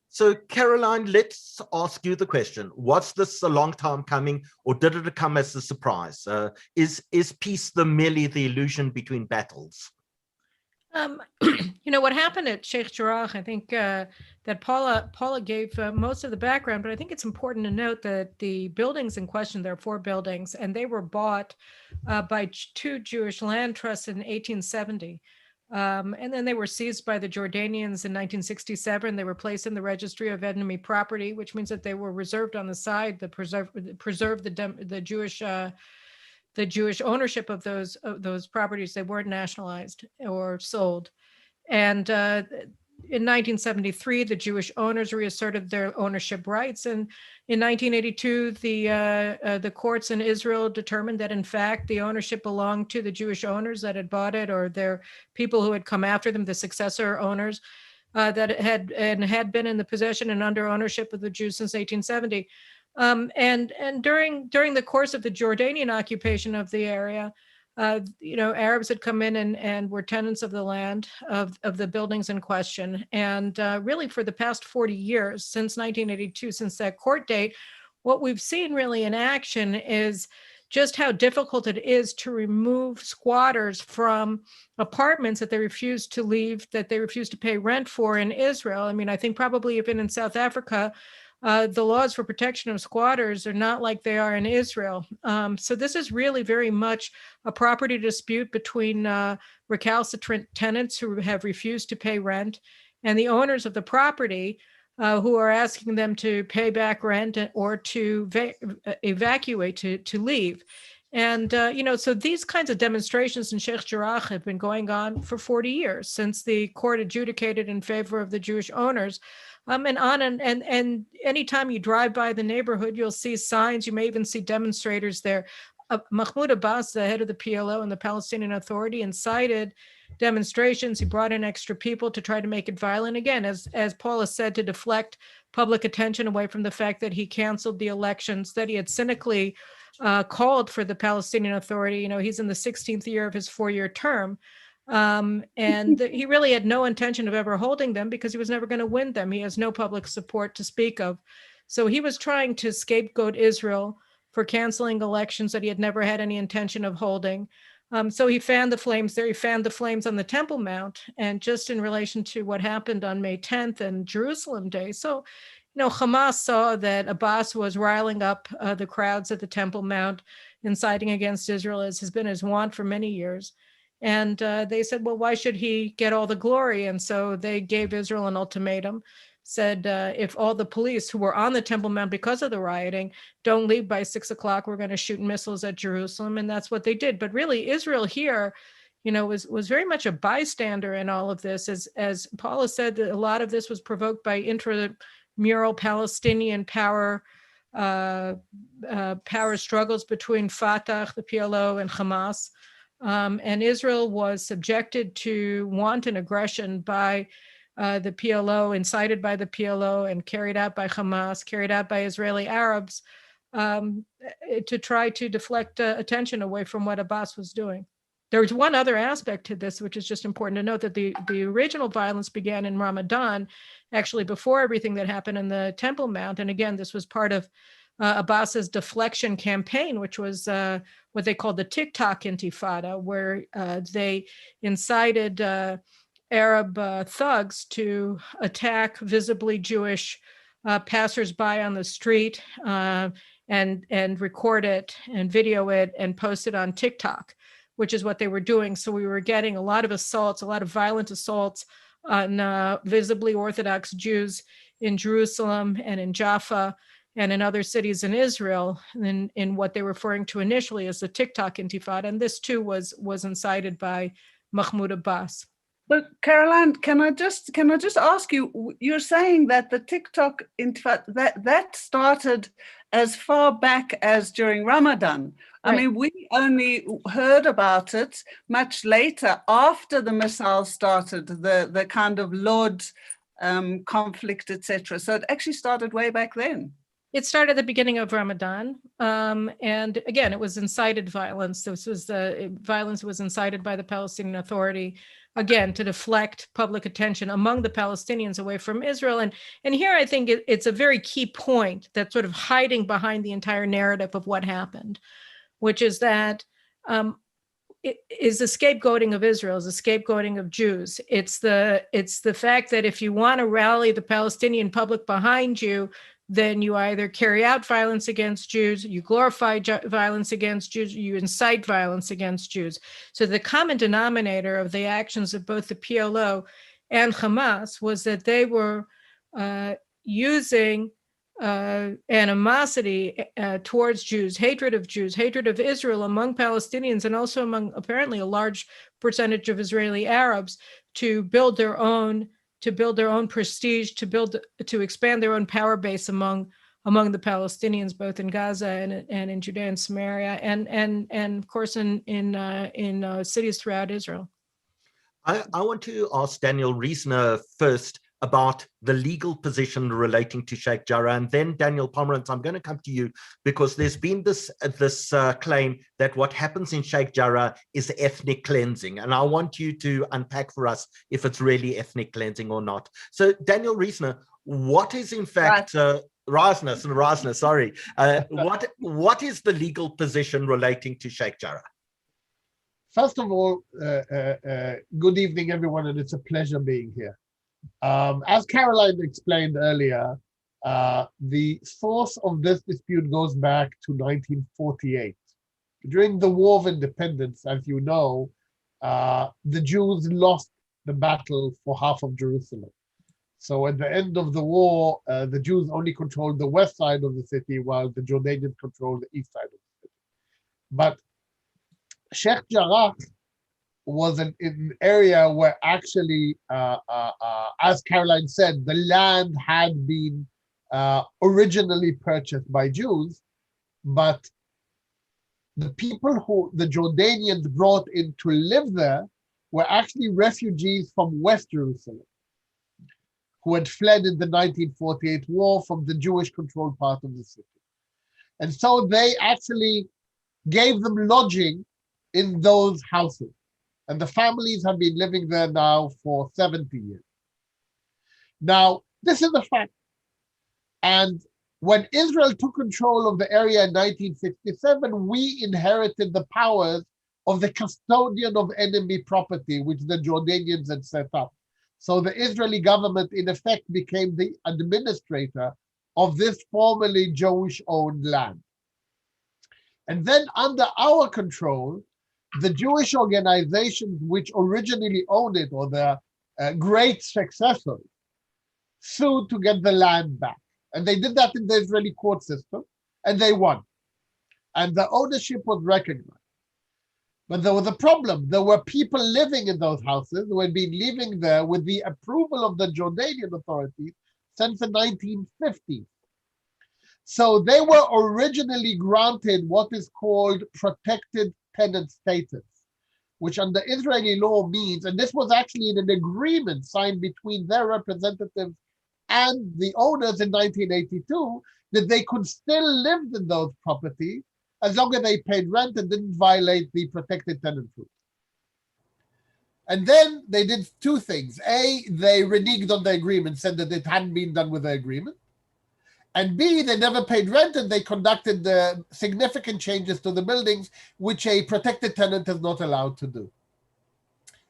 So, Caroline, let's ask you the question. Was this a long time coming, or did it come as a surprise? Is peace merely the illusion between battles? You know, what happened at Sheikh Jarrah, I think that Paula gave most of the background, but I think it's important to note that the buildings in question, there are 4 buildings, and they were bought by 2 Jewish land trusts in 1870. And then they were seized by the Jordanians in 1967. They were placed in the registry of enemy property, which means that they were reserved on the side that preserve the Jewish ownership of those properties. They weren't nationalized or sold. And in 1973, the Jewish owners reasserted their ownership rights. And in 1982, the courts in Israel determined that, in fact, the ownership belonged to the Jewish owners that had bought it, or their people who had come after them, the successor owners that had been in the possession and under ownership of the Jews since 1870. And during the course of the Jordanian occupation of the area, Arabs had come in and were tenants of the land of the buildings in question. And really for the past 40 years, since 1982, since that court date, what we've seen really in action is just how difficult it is to remove squatters from apartments that they refuse to leave, that they refuse to pay rent for in Israel. I mean, I think probably even in South Africa, the laws for protection of squatters are not like they are in Israel. So this is really very much a property dispute between recalcitrant tenants who have refused to pay rent and the owners of the property who are asking them to pay back rent or to evacuate, to leave. And, so these kinds of demonstrations in Sheikh Jarrah have been going on for 40 years since the court adjudicated in favor of the Jewish owners. And anytime you drive by the neighborhood, you'll see signs. You may even see demonstrators there. Mahmoud Abbas, the head of the PLO and the Palestinian Authority, incited demonstrations. He brought in extra people to try to make it violent. Again, as Paula said, to deflect public attention away from the fact that he canceled the elections, that he had cynically called for the Palestinian Authority. He's in the 16th year of his 4-year term. And he really had no intention of ever holding them because he was never going to win them. He has no public support to speak of. So he was trying to scapegoat Israel for canceling elections that he had never had any intention of holding. So he fanned the flames there. He fanned the flames on the Temple Mount. And just in relation to what happened on May 10th and Jerusalem Day. So, Hamas saw that Abbas was riling up the crowds at the Temple Mount, inciting against Israel, as has been his wont for many years. And they said, well, why should he get all the glory? And so they gave Israel an ultimatum, said, if all the police who were on the Temple Mount because of the rioting don't leave by 6 o'clock, we're going to shoot missiles at Jerusalem. And that's what they did. But really, Israel here, was very much a bystander in all of this. As Paula said, a lot of this was provoked by intramural Palestinian power struggles between Fatah, the PLO, and Hamas. And Israel was subjected to wanton aggression by the PLO, incited by the PLO and carried out by Hamas, carried out by Israeli Arabs to try to deflect attention away from what Abbas was doing. There's one other aspect to this, which is just important to note, that the original violence began in Ramadan, actually before everything that happened in the Temple Mount. And again, this was part of Abbas's deflection campaign, which was what they called the TikTok Intifada, where they incited Arab thugs to attack visibly Jewish passersby on the street and record it and video it and post it on TikTok, which is what they were doing. So we were getting a lot of assaults, a lot of violent assaults on visibly Orthodox Jews in Jerusalem and in Jaffa and in other cities in Israel, in what they were referring to initially as the TikTok Intifada. And this too was incited by Mahmoud Abbas. But Caroline, can I just ask you, you're saying that the TikTok Intifada, that started as far back as during Ramadan. I mean, we only heard about it much later, after the missiles started, the kind of Lord conflict, etc. So it actually started way back then. It started at the beginning of Ramadan. And again, it was incited violence. This was violence was incited by the Palestinian Authority, again, to deflect public attention among the Palestinians away from Israel. And here I think it's a very key point that's sort of hiding behind the entire narrative of what happened, which is that it is the scapegoating of Israel, is the scapegoating of Jews. It's the fact that if you want to rally the Palestinian public behind you, then you either carry out violence against Jews, you glorify violence against Jews, you incite violence against Jews. So the common denominator of the actions of both the PLO and Hamas was that they were using animosity towards Jews, hatred of Israel among Palestinians, and also among apparently a large percentage of Israeli Arabs, to build their own prestige, to expand their own power base among the Palestinians, both in Gaza and in Judea and Samaria, and of course in cities throughout Israel. I want to ask Daniel Reisner first about the legal position relating to Sheikh Jarrah, and then Daniel Pomerantz, I'm going to come to you because there's been this claim that what happens in Sheikh Jarrah is ethnic cleansing, and I want you to unpack for us if it's really ethnic cleansing or not. So Daniel Reisner, what is in fact Reisner, sorry, what is the legal position relating to Sheikh Jarrah? First of all, good evening, everyone, and it's a pleasure being here. As Caroline explained earlier, the source of this dispute goes back to 1948. During the War of Independence, as you know, the Jews lost the battle for half of Jerusalem. So at the end of the war, the Jews only controlled the west side of the city, while the Jordanians controlled the east side of the city. But Sheikh Jarrah was an area where actually, as Caroline said, the land had been originally purchased by Jews, but the people who the Jordanians brought in to live there were actually refugees from West Jerusalem, who had fled in the 1948 war from the Jewish-controlled part of the city. And so they actually gave them lodging in those houses. And the families have been living there now for 70 years. Now, this is a fact. And when Israel took control of the area in 1967, we inherited the powers of the custodian of enemy property, which the Jordanians had set up. So the Israeli government, in effect, became the administrator of this formerly Jewish-owned land. And then under our control, the Jewish organizations which originally owned it, or the great successors, sued to get the land back. And they did that in the Israeli court system, and they won. And the ownership was recognized. But there was a problem. There were people living in those houses who had been living there with the approval of the Jordanian authorities since the 1950s. So they were originally granted what is called protected tenant status, which under Israeli law means, and this was actually in an agreement signed between their representatives and the owners in 1982, that they could still live in those properties as long as they paid rent and didn't violate the protected tenant rules. And then they did two things. A, they reneged on the agreement, said that it hadn't been done with the agreement. And B, they never paid rent, and they conducted the significant changes to the buildings, which a protected tenant is not allowed to do.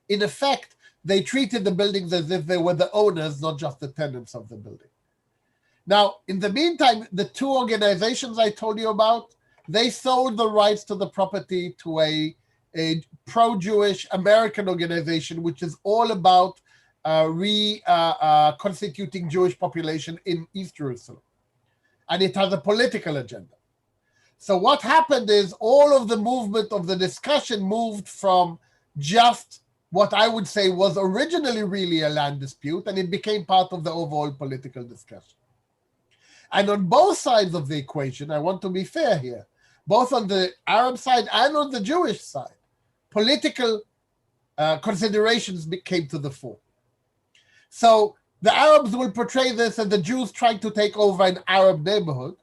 In effect, they treated the buildings as if they were the owners, not just the tenants of the building. Now, in the meantime, the two organizations I told you about, they sold the rights to the property to a pro-Jewish American organization, which is all about reconstituting Jewish population in East Jerusalem. And it has a political agenda. So what happened is all of the movement of the discussion moved from just what I would say was originally really a land dispute, and it became part of the overall political discussion. And on both sides of the equation, I want to be fair here, both on the Arab side and on the Jewish side, political considerations came to the fore. So the Arabs will portray this as the Jews trying to take over an Arab neighborhood,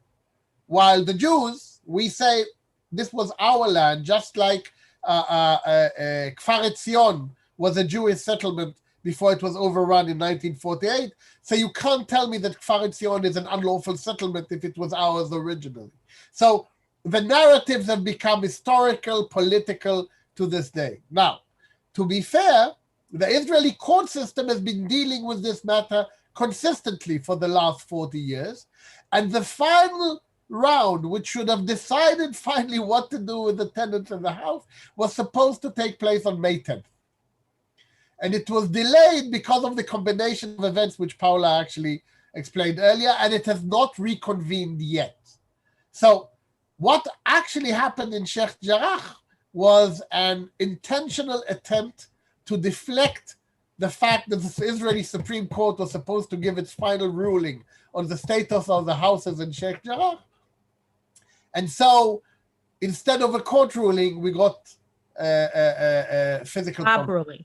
while the Jews, we say this was our land, just like Kfar Etzion was a Jewish settlement before it was overrun in 1948. So you can't tell me that Kfar Etzion is an unlawful settlement if it was ours originally. So the narratives have become historical, political to this day. Now, to be fair, the Israeli court system has been dealing with this matter consistently for the last 40 years. And the final round, which should have decided finally what to do with the tenants in the house, was supposed to take place on May 10th. And it was delayed because of the combination of events which Paula actually explained earlier, and it has not reconvened yet. So what actually happened in Sheikh Jarrah was an intentional attempt to deflect the fact that the Israeli Supreme Court was supposed to give its final ruling on the status of the houses in Sheikh Jarrah. And so instead of a court ruling, we got a physical ruling.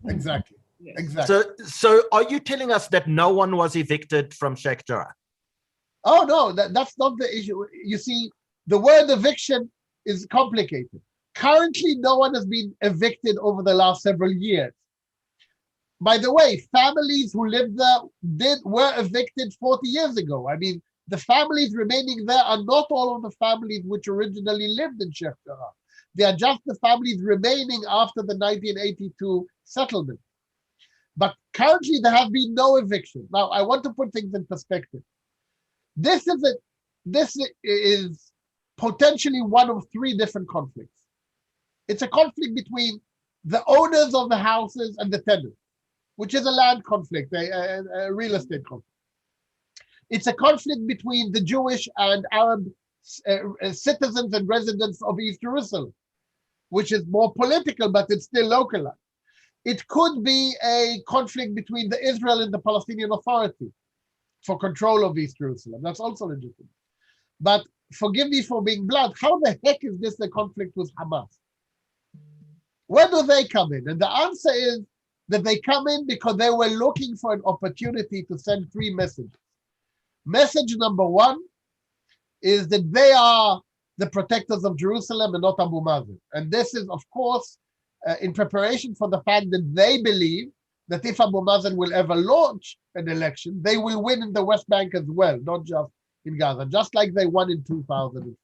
Exactly. Yes. Exactly. So are you telling us that no one was evicted from Sheikh Jarrah? Oh, no, that's not the issue. You see, the word eviction is complicated. Currently, no one has been evicted over the last several years. By the way, families who lived there were evicted 40 years ago. I mean, the families remaining there are not all of the families which originally lived in Sheikh Jarrah. They are just the families remaining after the 1982 settlement. But currently, there have been no eviction. Now, I want to put things in perspective. This is potentially one of three different conflicts. It's a conflict between the owners of the houses and the tenants, which is a land conflict, a real estate conflict. It's a conflict between the Jewish and Arab citizens and residents of East Jerusalem, which is more political, but it's still localized. It could be a conflict between the Israel and the Palestinian Authority for control of East Jerusalem. That's also legitimate. But forgive me for being blunt, how the heck is this a conflict with Hamas? Where do they come in? And the answer is that they come in because they were looking for an opportunity to send three messages. Message number one is that they are the protectors of Jerusalem and not Abu Mazen. And this is, of course, in preparation for the fact that they believe that if Abu Mazen will ever launch an election, they will win in the West Bank as well, not just in Gaza, just like they won in 2005.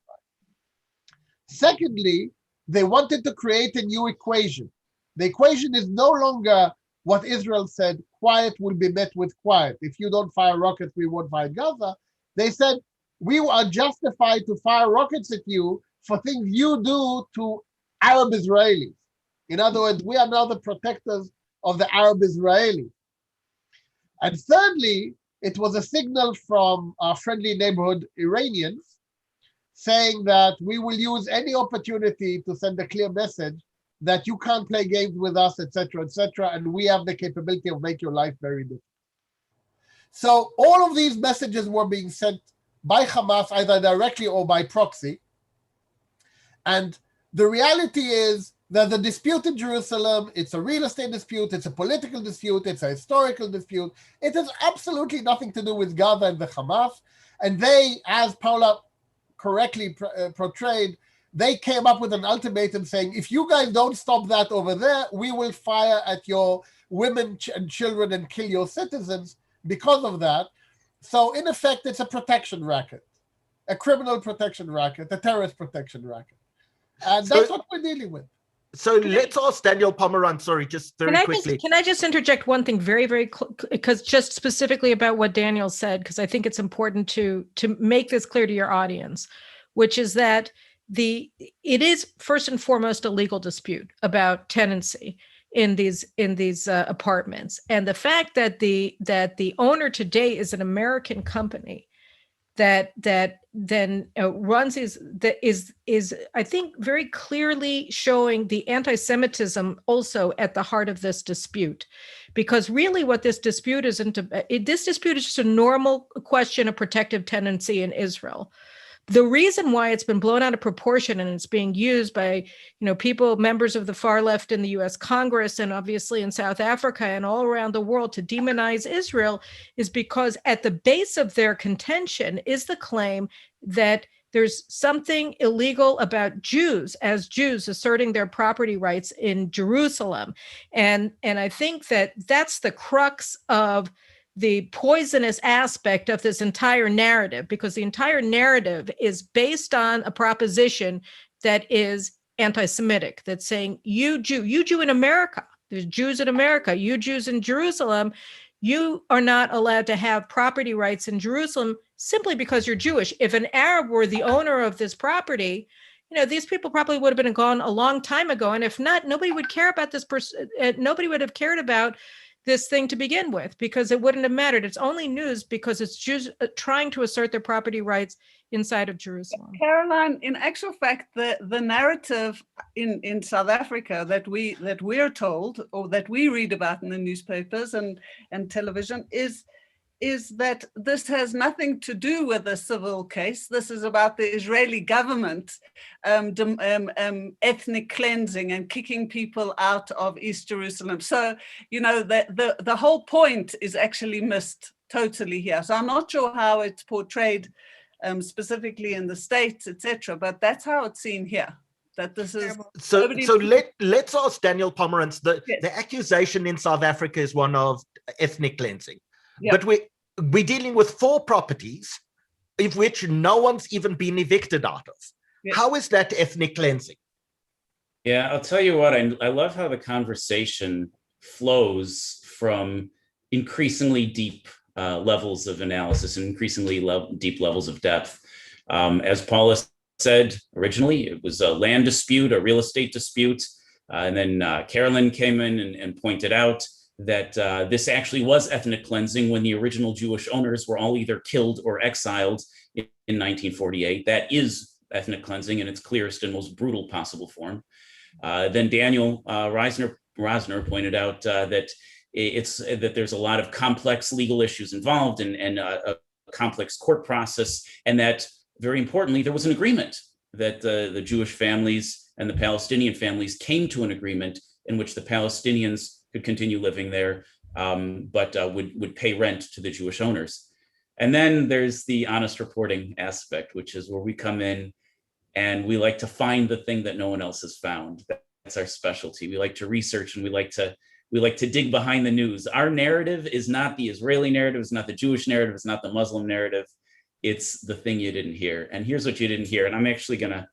Secondly, they wanted to create a new equation. The equation is no longer what Israel said, quiet will be met with quiet. If you don't fire rockets, we won't fire Gaza. They said, we are justified to fire rockets at you for things you do to Arab Israelis. In other words, we are now the protectors of the Arab Israelis. And thirdly, it was a signal from our friendly neighborhood Iranians saying that we will use any opportunity to send a clear message that you can't play games with us, etc., and we have the capability of making your life very difficult. So all of these messages were being sent by Hamas, either directly or by proxy. And the reality is that the dispute in Jerusalem, it's a real estate dispute, it's a political dispute, it's a historical dispute. It has absolutely nothing to do with Gaza and the Hamas. And they, as Paula correctly portrayed, they came up with an ultimatum saying, if you guys don't stop that over there, we will fire at your women and children and kill your citizens because of that. So in effect, it's a protection racket, a criminal protection racket, a terrorist protection racket. And that's what we're dealing with. So let's ask Daniel Pomerantz, sorry, just very quickly. Can I just interject one thing very because just specifically about what Daniel said, because I think it's important to make this clear to your audience, which is that it is first and foremost a legal dispute about tenancy in these apartments, and the fact that the owner today is an American company that then runs is I think very clearly showing the anti-Semitism also at the heart of this dispute, because really what this dispute is just a normal question of protective tenancy in Israel. The reason why it's been blown out of proportion and it's being used by, people, members of the far left in the US Congress and obviously in South Africa and all around the world to demonize Israel is because at the base of their contention is the claim that there's something illegal about Jews as Jews asserting their property rights in Jerusalem. And I think that that's the crux of the poisonous aspect of this entire narrative, because the entire narrative is based on a proposition that is anti-Semitic, that's saying you Jew in America, there's Jews in America, you Jews in Jerusalem, you are not allowed to have property rights in Jerusalem simply because you're Jewish. If an Arab were the owner of this property, these people probably would have been gone a long time ago. And if not, nobody would care about this person. Nobody would have cared about this thing to begin with, because it wouldn't have mattered. It's only news because it's Jews trying to assert their property rights inside of Jerusalem. Caroline, in actual fact, the narrative in South Africa that we are told, or that we read about in the newspapers and television, is that this has nothing to do with a civil case. This is about the Israeli government ethnic cleansing and kicking people out of East Jerusalem. So, the whole point is actually missed totally here. So I'm not sure how it's portrayed specifically in the States, etc., but that's how it's seen here. That this is let's ask Daniel Pomerantz. The accusation in South Africa is one of ethnic cleansing, but we're dealing with 4 properties, of which no one's even been evicted out of. How is that ethnic cleansing? Yeah, I'll tell you what, I love how the conversation flows from increasingly deep levels of analysis and increasingly deep levels of depth. As Paula said originally, it was a land dispute, a real estate dispute. And then Carolyn came in and pointed out that this actually was ethnic cleansing when the original Jewish owners were all either killed or exiled in 1948. That is ethnic cleansing in its clearest and most brutal possible form. Then Daniel Reisner pointed out that there's a lot of complex legal issues involved and a complex court process, and that very importantly, there was an agreement that the Jewish families and the Palestinian families came to an agreement in which the Palestinians could continue living there, but would pay rent to the Jewish owners. And then there's the honest reporting aspect, which is where we come in and we like to find the thing that no one else has found. That's our specialty. We like to research and we like to dig behind the news. Our narrative is not the Israeli narrative, it's not the Jewish narrative, it's not the Muslim narrative. It's the thing you didn't hear. And here's what you didn't hear. And I'm actually gonna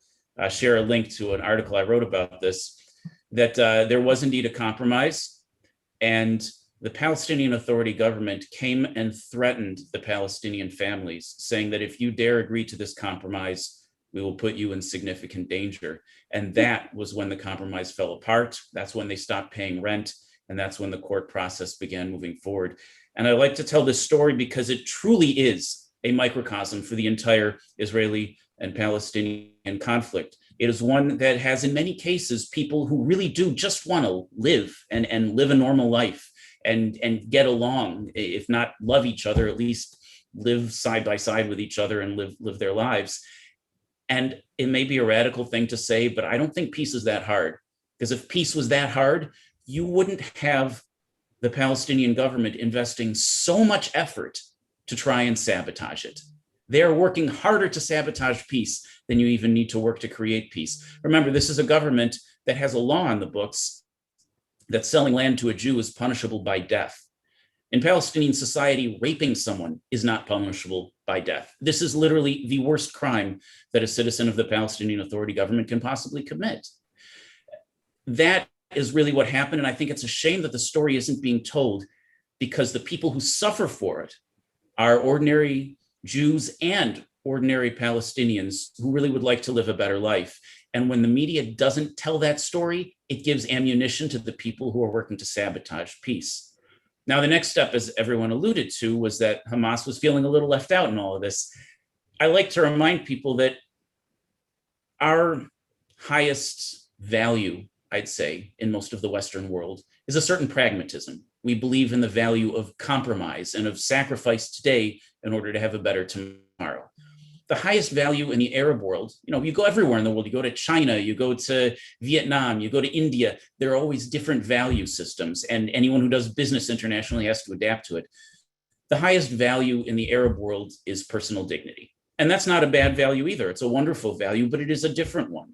share a link to an article I wrote about this, that there was indeed a compromise. And the Palestinian Authority government came and threatened the Palestinian families, saying that if you dare agree to this compromise, we will put you in significant danger. And that was when the compromise fell apart. That's when they stopped paying rent. And that's when the court process began moving forward. And I like to tell this story because it truly is a microcosm for the entire Israeli and Palestinian conflict. It is one that has, in many cases, people who really do just want to live and live a normal life and get along, if not love each other, at least live side by side with each other and live their lives. And it may be a radical thing to say, but I don't think peace is that hard. Because if peace was that hard, you wouldn't have the Palestinian government investing so much effort to try and sabotage it. They are working harder to sabotage peace than you even need to work to create peace. Remember, this is a government that has a law on the books that selling land to a Jew is punishable by death. In Palestinian society, raping someone is not punishable by death. This is literally the worst crime that a citizen of the Palestinian Authority government can possibly commit. That is really what happened. And I think it's a shame that the story isn't being told, because the people who suffer for it are ordinary Jews and ordinary Palestinians who really would like to live a better life. And when the media doesn't tell that story, it gives ammunition to the people who are working to sabotage peace. Now, the next step, as everyone alluded to, was that Hamas was feeling a little left out in all of this. I like to remind people that our highest value, I'd say, in most of the Western world is a certain pragmatism. We believe in the value of compromise and of sacrifice today in order to have a better tomorrow. the highest value in the Arab world, you go everywhere in the world, you go to China, you go to Vietnam, you go to India, there are always different value systems, and anyone who does business internationally has to adapt to it. The highest value in the Arab world is personal dignity. And that's not a bad value either. It's a wonderful value, but it is a different one.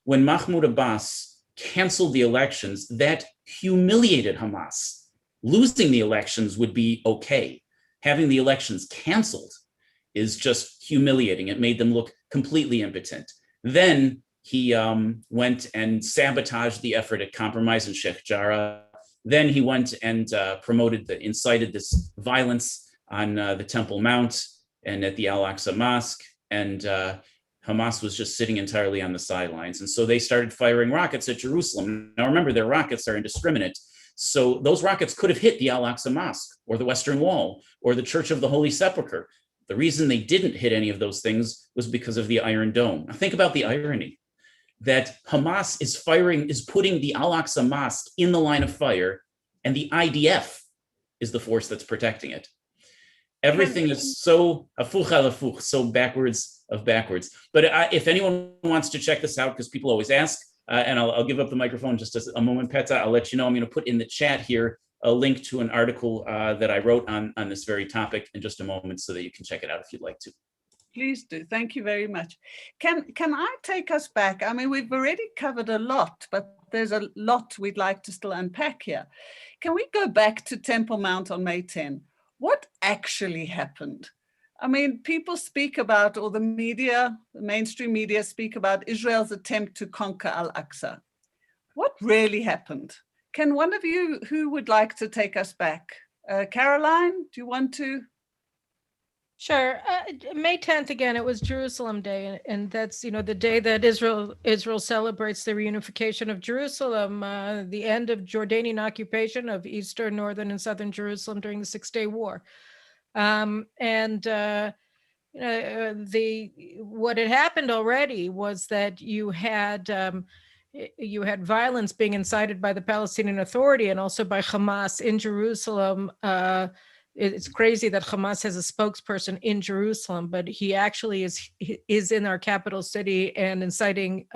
When Mahmoud Abbas canceled the elections, that humiliated Hamas. Losing the elections would be okay. Having the elections canceled is just humiliating. It made them look completely impotent. Then he went and sabotaged the effort at compromise in Sheikh Jarrah. Then he went and incited this violence on the Temple Mount and at the Al-Aqsa Mosque. And Hamas was just sitting entirely on the sidelines. And so they started firing rockets at Jerusalem. Now remember, their rockets are indiscriminate. So those rockets could have hit the Al-Aqsa Mosque or the Western Wall or the Church of the Holy Sepulchre. The reason they didn't hit any of those things was because of the Iron Dome. Now think about the irony that Hamas is putting the Al-Aqsa Mosque in the line of fire, and the IDF is the force that's protecting it. Everything is so afuch al afuch, so backwards of backwards. But if anyone wants to check this out, because people always ask, and I'll give up the microphone just a moment, Peta, I'll let you know. I'm going to put in the chat here a link to an article that I wrote on this very topic in just a moment so that you can check it out if you'd like to. Please do. Thank you very much. Can I take us back? I mean, we've already covered a lot, but there's a lot we'd like to still unpack here. Can we go back to Temple Mount on May 10? What actually happened? I mean, people speak about, or the media, the mainstream media speak about Israel's attempt to conquer Al-Aqsa. What really happened? Can one of you, who would like to take us back? Caroline, do you want to? Sure. May 10th, again, it was Jerusalem Day, and that's, the day that Israel celebrates the reunification of Jerusalem, the end of Jordanian occupation of eastern, northern, and southern Jerusalem during the Six-Day War. What had happened already was that you had violence being incited by the Palestinian Authority and also by Hamas in Jerusalem. It's crazy that Hamas has a spokesperson in Jerusalem, but he actually is in our capital city and inciting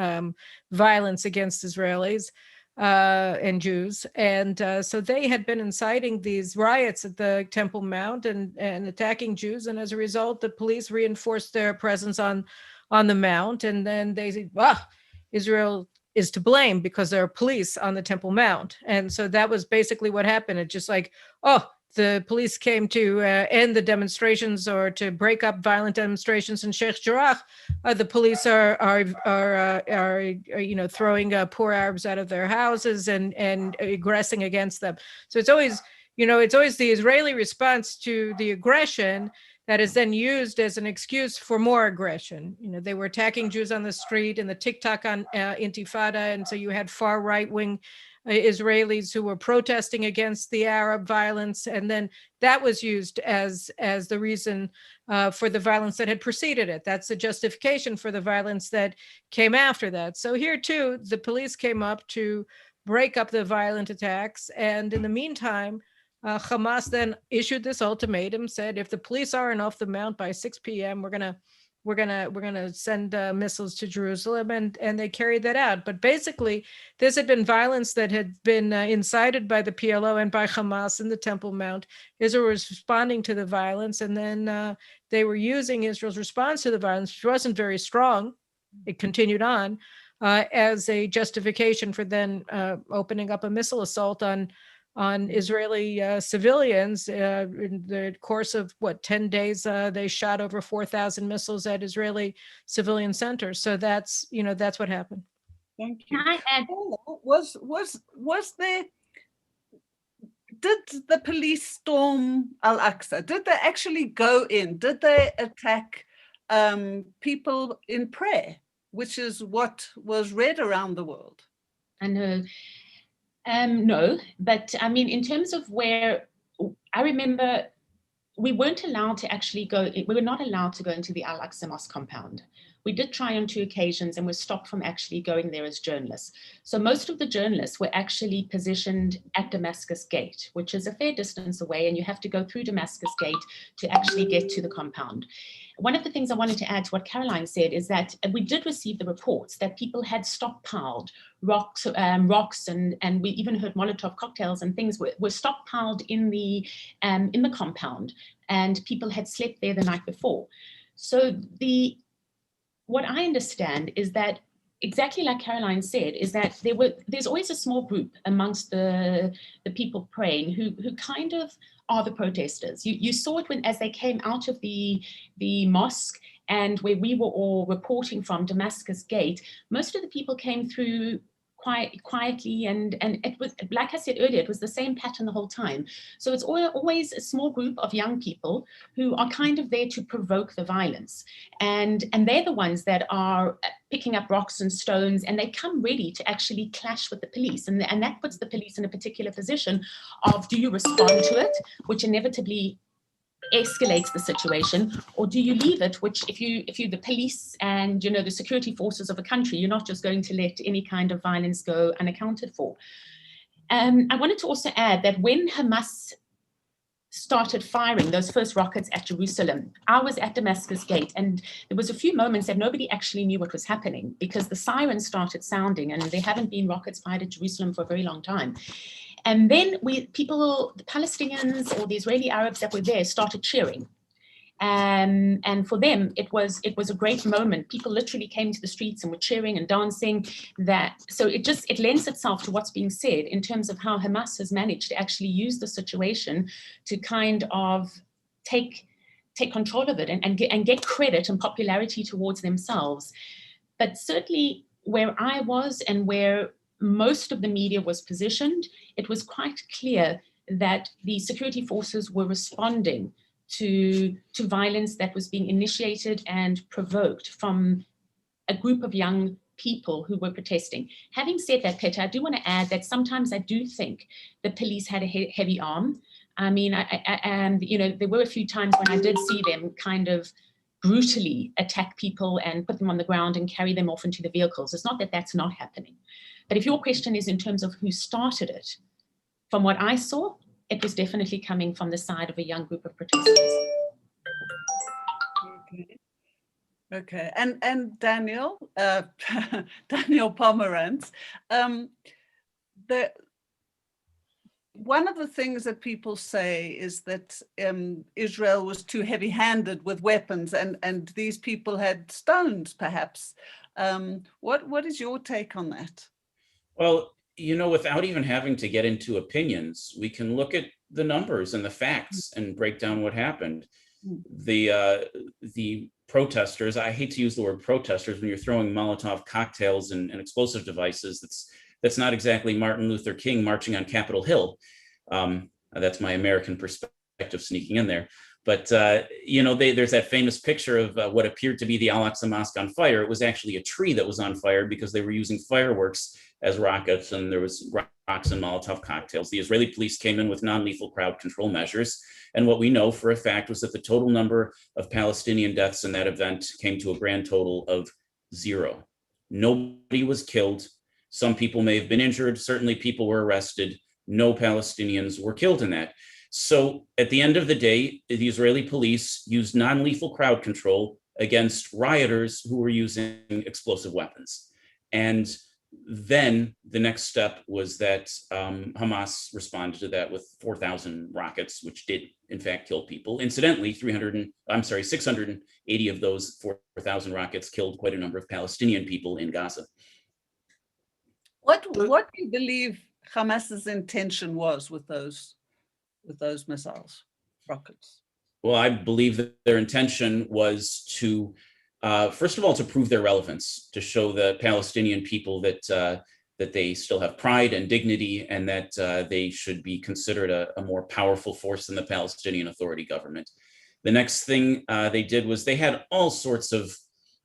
violence against Israelis and Jews. And so they had been inciting these riots at the Temple Mount and attacking Jews. And as a result, the police reinforced their presence on the Mount. And then they said, Israel is to blame because there are police on the Temple Mount. And so that was basically what happened. It's just like, the police came to end the demonstrations or to break up violent demonstrations in Sheikh Jarrah. The police are throwing poor Arabs out of their houses and aggressing against them. So it's always the Israeli response to the aggression that is then used as an excuse for more aggression. They were attacking Jews on the street in the TikTok on Intifada, and so you had far right-wing Israelis who were protesting against the Arab violence, and then that was used as the reason for the violence that had preceded it. That's the justification for the violence that came after that. So here too, the police came up to break up the violent attacks, and in the meantime, Hamas then issued this ultimatum, said if the police aren't off the Mount by 6 p.m., we're gonna send missiles to Jerusalem, and they carried that out. But basically, this had been violence that had been incited by the PLO and by Hamas in the Temple Mount. Israel was responding to the violence, and then they were using Israel's response to the violence, which wasn't very strong. It continued on as a justification for then opening up a missile assault on Israeli civilians. In the course of 10 days, they shot over 4,000 missiles at Israeli civilian centers. So that's what happened. Thank you. Can I add? Was there? Did the police storm Al-Aqsa? Did they actually go in? Did they attack people in prayer, which is what was read around the world? I know. No, but I mean, in terms of where, I remember we weren't allowed to actually go, we were not allowed to go into the Al-Aqsa Mosque compound. we did try on 2 occasions and were stopped from actually going there as journalists. So most of the journalists were actually positioned at Damascus Gate, which is a fair distance away, and you have to go through Damascus Gate to actually get to the compound. One of the things I wanted to add to what Caroline said is that we did receive the reports that people had stockpiled rocks, and we even heard Molotov cocktails and things were stockpiled in the compound, and people had slept there the night before. So what I understand is that, exactly like Caroline said, is that there's always a small group amongst the people praying who kind of are the protesters. You saw it as they came out of the mosque, and where we were all reporting from Damascus Gate, most of the people came through quietly, and it was, like I said earlier, it was the same pattern the whole time. So it's always a small group of young people who are kind of there to provoke the violence, and they're the ones that are picking up rocks and stones, and they come ready to actually clash with the police, and that puts the police in a particular position of, do you respond to it, which inevitably escalates the situation, or do you leave it, which if you're the police and the security forces of a country, you're not just going to let any kind of violence go unaccounted for. I wanted to also add that when Hamas started firing those first rockets at Jerusalem, I was at Damascus Gate, and there was a few moments that nobody actually knew what was happening, because the sirens started sounding, and there haven't been rockets fired at Jerusalem for a very long time. And then the Palestinians or the Israeli Arabs that were there started cheering. And for them, it was a great moment. People literally came to the streets and were cheering and dancing. So it lends itself to what's being said in terms of how Hamas has managed to actually use the situation to kind of take control of it and get credit and popularity towards themselves. But certainly where I was and where most of the media was positioned, it was quite clear that the security forces were responding to violence that was being initiated and provoked from a group of young people who were protesting. Having said that, Peter, I do want to add that sometimes I do think the police had a heavy arm. I mean, there were a few times when I did see them kind of brutally attack people and put them on the ground and carry them off into the vehicles. It's not that that's not happening. But if your question is in terms of who started it, from what I saw, it was definitely coming from the side of a young group of protesters. Okay. And Daniel, Daniel Pomerantz, one of the things that people say is that Israel was too heavy-handed with weapons, and these people had stones, perhaps. What is your take on that? Well, without even having to get into opinions, we can look at the numbers and the facts and break down what happened. The protesters, I hate to use the word protesters when you're throwing Molotov cocktails and explosive devices. That's not exactly Martin Luther King marching on Capitol Hill. That's my American perspective sneaking in there. But, there's that famous picture of what appeared to be the Al-Aqsa Mosque on fire. It was actually a tree that was on fire because they were using fireworks as rockets, and there was rocks and Molotov cocktails. The Israeli police came in with non-lethal crowd control measures. And what we know for a fact was that the total number of Palestinian deaths in that event came to a grand total of 0. Nobody was killed. Some people may have been injured. Certainly people were arrested. No Palestinians were killed in that. So at the end of the day, the Israeli police used non-lethal crowd control against rioters who were using explosive weapons. And then the next step was that Hamas responded to that with 4,000 rockets, which did in fact kill people. Incidentally, 680 of those 4,000 rockets killed quite a number of Palestinian people in Gaza. What do you believe Hamas's intention was with those missiles, rockets? Well, I believe that their intention was to, first of all, to prove their relevance, to show the Palestinian people that they still have pride and dignity, and that they should be considered a more powerful force than the Palestinian Authority government. The next thing they did was they had all sorts of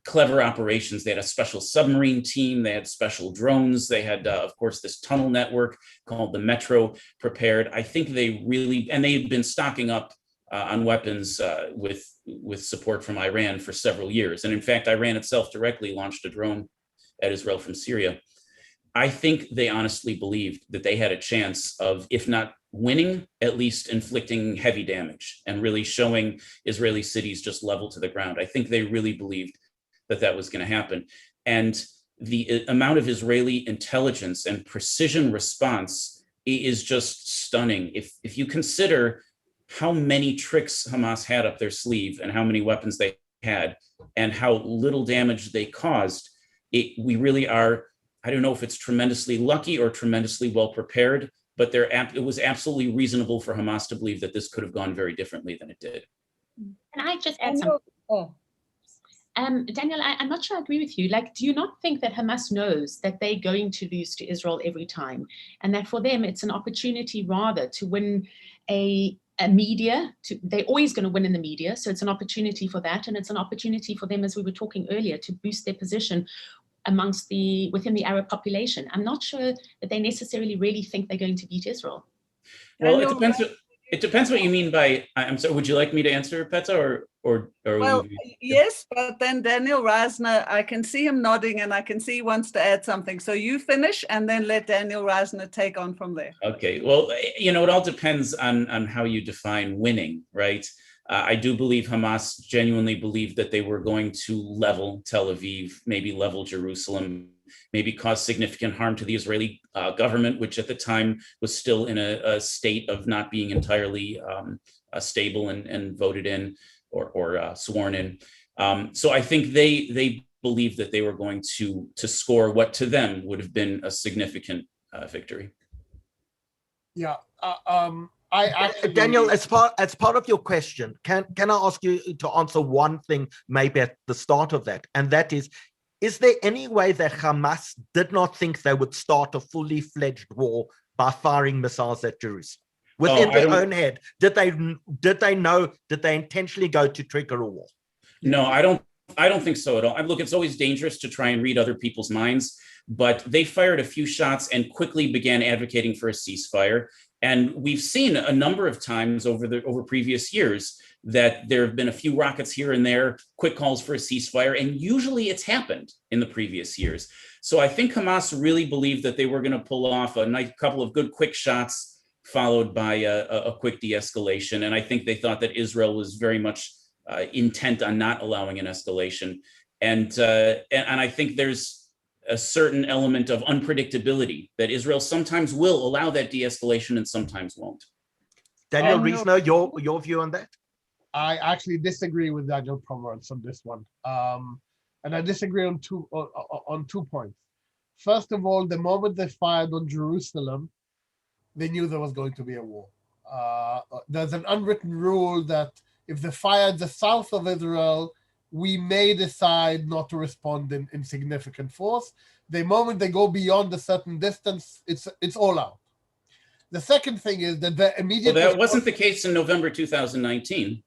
clever operations. They had a special submarine team. They had special drones. They had, of course, this tunnel network called the Metro prepared. I think they had been stocking up on weapons with support from Iran for several years. And in fact, Iran itself directly launched a drone at Israel from Syria. I think they honestly believed that they had a chance of, if not winning, at least inflicting heavy damage and really showing Israeli cities just level to the ground. I think they really believed that that was going to happen. And the amount of Israeli intelligence and precision response is just stunning. If you consider how many tricks Hamas had up their sleeve and how many weapons they had and how little damage they caused, we really are, I don't know if it's tremendously lucky or tremendously well prepared, but it was absolutely reasonable for Hamas to believe that this could have gone very differently than it did. Can I just add something? Daniel, I'm not sure I agree with you. Like, do you not think that Hamas knows that they're going to lose to Israel every time? And that for them, it's an opportunity rather to win a media, they're always going to win in the media. So it's an opportunity for that. And it's an opportunity for them, as we were talking earlier, to boost their position within the Arab population. I'm not sure that they necessarily really think they're going to beat Israel. Well, it depends what you mean by, I'm sorry, would you like me to answer, Peta, or well, yes, but then Daniel Reisner, I can see him nodding and I can see he wants to add something. So you finish and then let Daniel Reisner take on from there. Okay, well, it all depends on how you define winning, right? I do believe Hamas genuinely believed that they were going to level Tel Aviv, maybe level Jerusalem, maybe cause significant harm to the Israeli government, which at the time was still in a state of not being entirely stable and voted in or sworn in. So I think they believed that they were going to score what to them would have been a significant victory. Yeah. I actually, Daniel, as part of your question, can I ask you to answer one thing maybe at the start of that, and that is there any way that Hamas did not think they would start a fully fledged war by firing missiles at Jerusalem within their own head? Did they know? Did they intentionally go to trigger a war? No, I don't think so at all. Look, it's always dangerous to try and read other people's minds, but they fired a few shots and quickly began advocating for a ceasefire. And we've seen a number of times over previous years that there have been a few rockets here and there, quick calls for a ceasefire, and usually it's happened in the previous years. So I think Hamas really believed that they were going to pull off a nice couple of good quick shots followed by a quick de-escalation. And I think they thought that Israel was very much intent on not allowing an escalation. And I think there's a certain element of unpredictability that Israel sometimes will allow that de-escalation and sometimes won't. Daniel Reisner, your view on that? I actually disagree with Daniel Pomerantz on this one. And I disagree on two points. First of all, the moment they fired on Jerusalem, they knew there was going to be a war. There's an unwritten rule that if they fired the south of Israel, we may decide not to respond in significant force. The moment they go beyond a certain distance, it's all out. The second thing is that the immediate... Well, that wasn't the case in November 2019.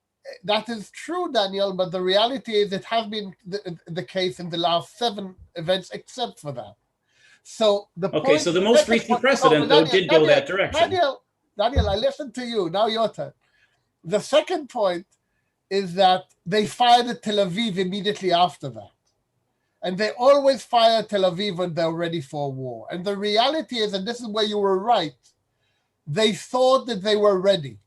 That is true, Daniel, but the reality is it has been the case in the last 7 events except for that. So so the most recent precedent, did go that direction. Daniel, I listened to you. Now your turn. The second point is that they fired at Tel Aviv immediately after that. And they always fire Tel Aviv when they're ready for a war. And the reality is, and this is where you were right, they thought that they were ready.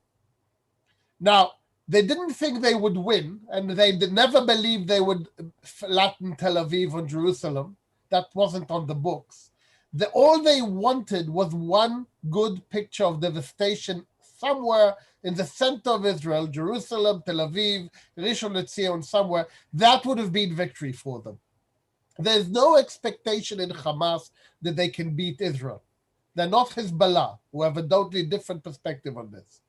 Now, they didn't think they would win, and they never believed they would flatten Tel Aviv or Jerusalem. That wasn't on the books. All they wanted was one good picture of devastation somewhere in the center of Israel, Jerusalem, Tel Aviv, Rishon LeZion, somewhere. That would have been victory for them. There's no expectation in Hamas that they can beat Israel. They're not Hezbollah, who have a totally different perspective on this.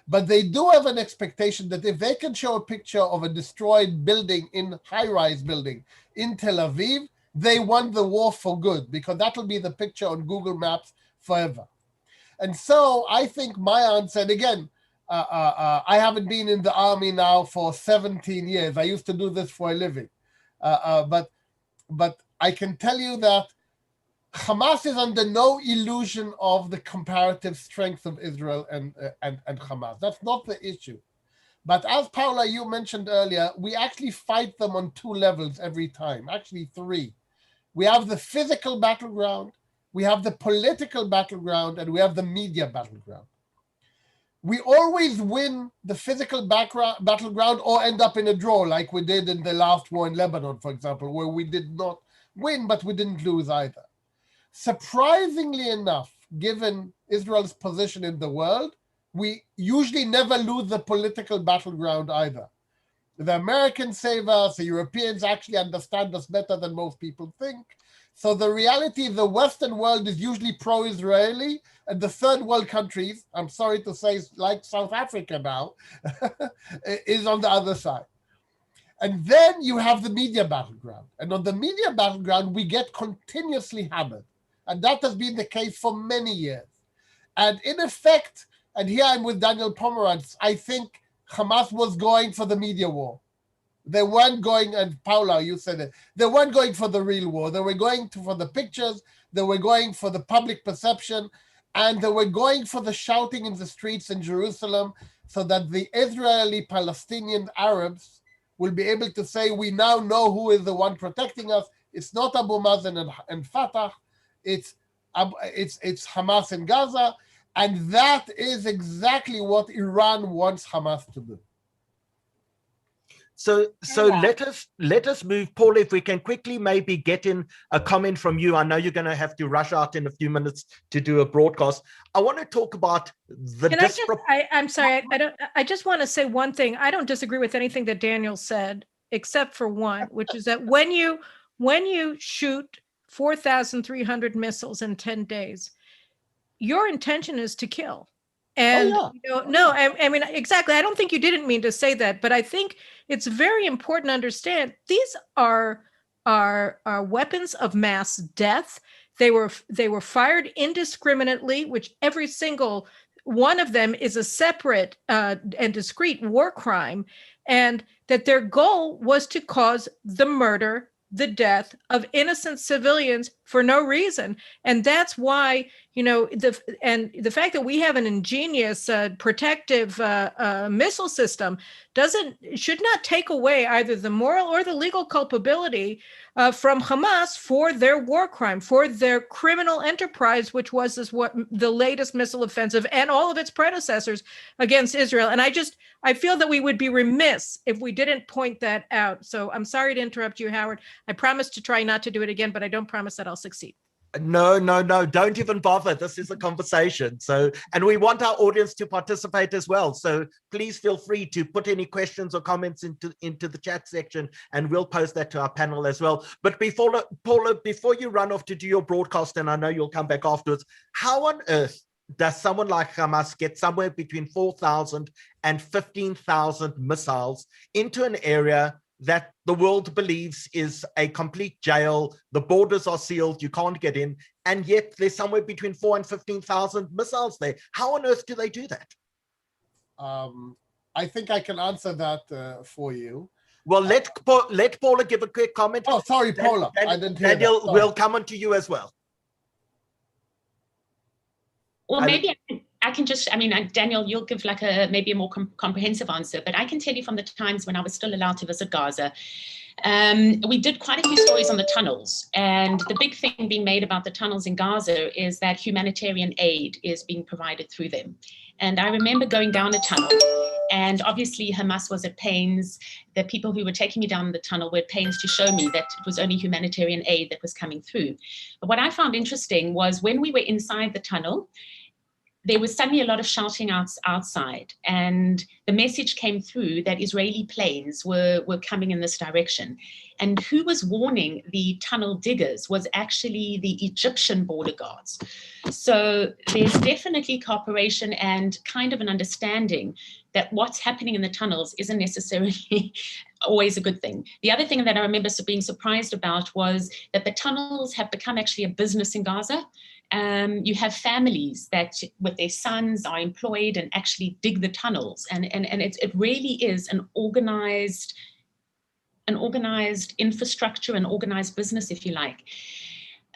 But they do have an expectation that if they can show a picture of a destroyed building, high-rise building in Tel Aviv, they won the war for good, because that'll be the picture on Google Maps forever. And so I think my answer, and again, I haven't been in the army now for 17 years. I used to do this for a living. But I can tell you that Hamas is under no illusion of the comparative strength of Israel and Hamas. That's not the issue. But as Paula, you mentioned earlier, we actually fight them on 2 levels every time, actually 3. We have the physical battleground, we have the political battleground, and we have the media battleground. We always win the physical battleground or end up in a draw, like we did in the last war in Lebanon, for example, where we did not win, but we didn't lose either. Surprisingly enough, given Israel's position in the world, we usually never lose the political battleground either. The Americans save us, the Europeans actually understand us better than most people think. So the reality, the Western world is usually pro-Israeli, and the third world countries, I'm sorry to say, like South Africa now, is on the other side. And then you have the media battleground. And on the media battleground, we get continuously hammered. And that has been the case for many years. And in effect, and here I'm with Daniel Pomerantz, I think Hamas was going for the media war. They weren't going, and Paula, you said it, they weren't going for the real war. They were going for the pictures, they were going for the public perception, and they were going for the shouting in the streets in Jerusalem so that the Israeli Palestinian Arabs will be able to say, we now know who is the one protecting us. It's not Abu Mazen and Fatah, it's Hamas in Gaza. And that is exactly what Iran wants Hamas to do. So let us move, Paula, if we can quickly maybe get in a comment from you. I know you're going to have to rush out in a few minutes to do a broadcast. I want to talk about the I'm sorry, I just want to say one thing. I don't disagree with anything that Daniel said, except for one, which is that when you shoot 4,300 missiles in 10 days, your intention is to kill. And I mean, exactly. I don't think you didn't mean to say that, but I think it's very important to understand these are weapons of mass death. They were fired indiscriminately, which every single one of them is a separate and discrete war crime, and that their goal was to cause the murder, the death of innocent civilians for no reason. And that's why, the fact that we have an ingenious protective missile system should not take away either the moral or the legal culpability from Hamas for their war crime, for their criminal enterprise, which was the latest missile offensive and all of its predecessors against Israel. And I feel that we would be remiss if we didn't point that out. So I'm sorry to interrupt you, Howard. I promise to try not to do it again, but I don't promise that I'll succeed. No, don't even bother. This is a conversation. And we want our audience to participate as well. So please feel free to put any questions or comments into the chat section, and we'll post that to our panel as well. But Paula, before you run off to do your broadcast, and I know you'll come back afterwards, how on earth does someone like Hamas get somewhere between 4,000 and 15,000 missiles into an area that the world believes is a complete jail? The borders are sealed, you can't get in, and yet there's somewhere between 4,000 and 15,000 missiles there. How on earth do they do that? I think I can answer that for you. Well, let Paula give a quick comment. Oh, sorry, Paula. I didn't hear Daniel, that. we'll come on to you as well. Well, maybe I can just, Daniel, you'll give maybe a more comprehensive answer, but I can tell you from the times when I was still allowed to visit Gaza, we did quite a few stories on the tunnels. And the big thing being made about the tunnels in Gaza is that humanitarian aid is being provided through them. And I remember going down a tunnel, and obviously Hamas was at pains. The people who were taking me down the tunnel were at pains to show me that it was only humanitarian aid that was coming through. But what I found interesting was when we were inside the tunnel, there was suddenly a lot of shouting outside, and the message came through that Israeli planes were coming in this direction. And who was warning the tunnel diggers was actually the Egyptian border guards. So there's definitely cooperation and kind of an understanding that what's happening in the tunnels isn't necessarily always a good thing. The other thing that I remember being surprised about was that the tunnels have become actually a business in Gaza. You have families that with their sons are employed and actually dig the tunnels. And it really is an organized infrastructure, an organized business, if you like.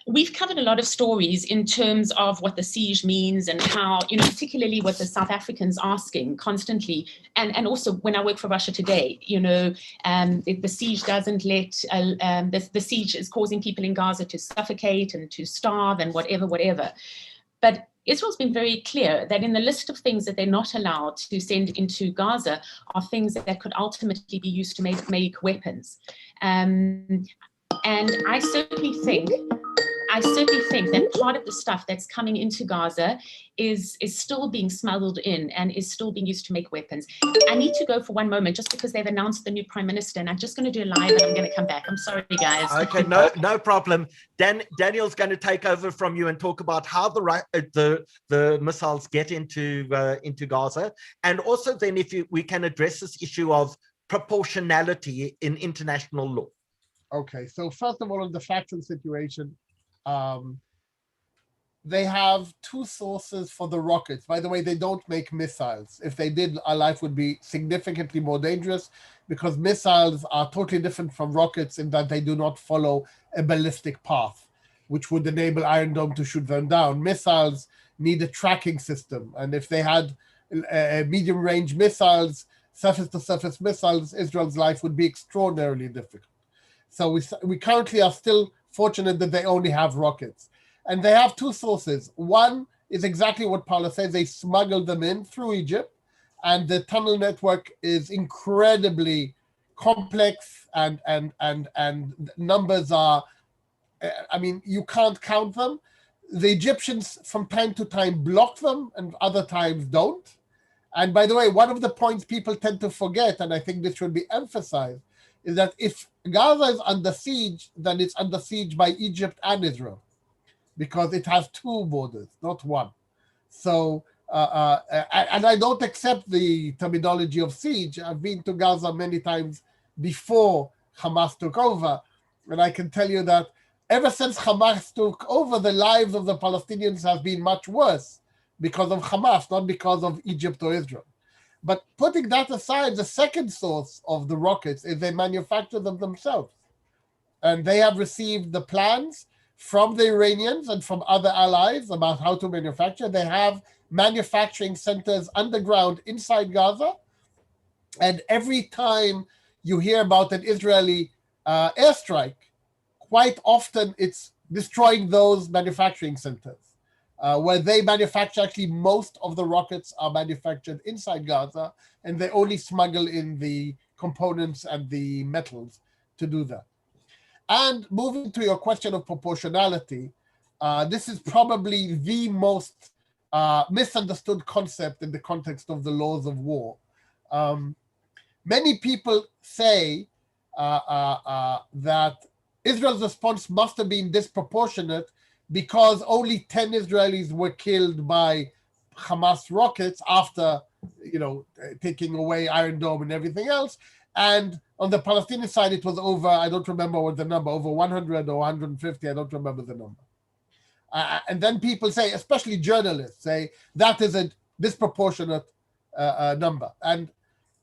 we've covered a lot of stories in terms of what the siege means and how, particularly what the South Africans asking constantly. And also when I work for Russia Today, the siege doesn't let, the siege is causing people in Gaza to suffocate and to starve and whatever. But Israel's been very clear that in the list of things that they're not allowed to send into Gaza are things that could ultimately be used to make weapons. And I certainly think that part of the stuff that's coming into Gaza is still being smuggled in and is still being used to make weapons. I need to go for one moment just because they've announced the new prime minister, and I'm just going to do a live and I'm going to come back. I'm sorry, guys. Okay, no problem. Daniel's going to take over from you and talk about how the missiles get into Gaza, and also then if we can address this issue of proportionality in international law. Okay, so first of all, on the facts and situation, they have two sources for the rockets. By the way, they don't make missiles. If they did, our life would be significantly more dangerous because missiles are totally different from rockets in that they do not follow a ballistic path, which would enable Iron Dome to shoot them down. Missiles need a tracking system. And if they had medium-range missiles, surface-to-surface missiles, Israel's life would be extraordinarily difficult. So we currently are still fortunate that they only have rockets. And they have two sources. One is exactly what Paula says. They smuggle them in through Egypt. And the tunnel network is incredibly complex and numbers are, you can't count them. The Egyptians from time to time block them and other times don't. And by the way, one of the points people tend to forget, and I think this should be emphasized, is that if Gaza is under siege, then it's under siege by Egypt and Israel, because it has two borders, not one. So, and I don't accept the terminology of siege. I've been to Gaza many times before Hamas took over, and I can tell you that ever since Hamas took over, the lives of the Palestinians have been much worse because of Hamas, not because of Egypt or Israel. But putting that aside, the second source of the rockets is they manufacture them themselves. And they have received the plans from the Iranians and from other allies about how to manufacture. They have manufacturing centers underground inside Gaza. And every time you hear about an Israeli airstrike, quite often it's destroying those manufacturing centers. Where they manufacture, actually most of the rockets are manufactured inside Gaza, and they only smuggle in the components and the metals to do that. And moving to your question of proportionality, this is probably the most misunderstood concept in the context of the laws of war. Many people say that Israel's response must have been disproportionate because only 10 Israelis were killed by Hamas rockets after, taking away Iron Dome and everything else. And on the Palestinian side, it was over, I don't remember what the number, over 100 or 150, I don't remember the number. And then people say, especially journalists, say that is a disproportionate number. And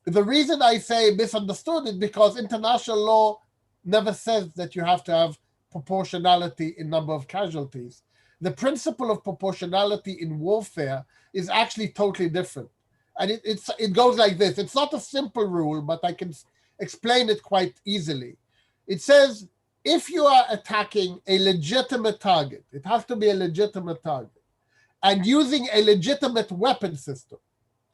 the reason I say misunderstood is because international law never says that you have to have proportionality in number of casualties. The principle of proportionality in warfare is actually totally different. And it goes like this. It's not a simple rule, but I can explain it quite easily. It says, if you are attacking a legitimate target, it has to be a legitimate target, and using a legitimate weapon system.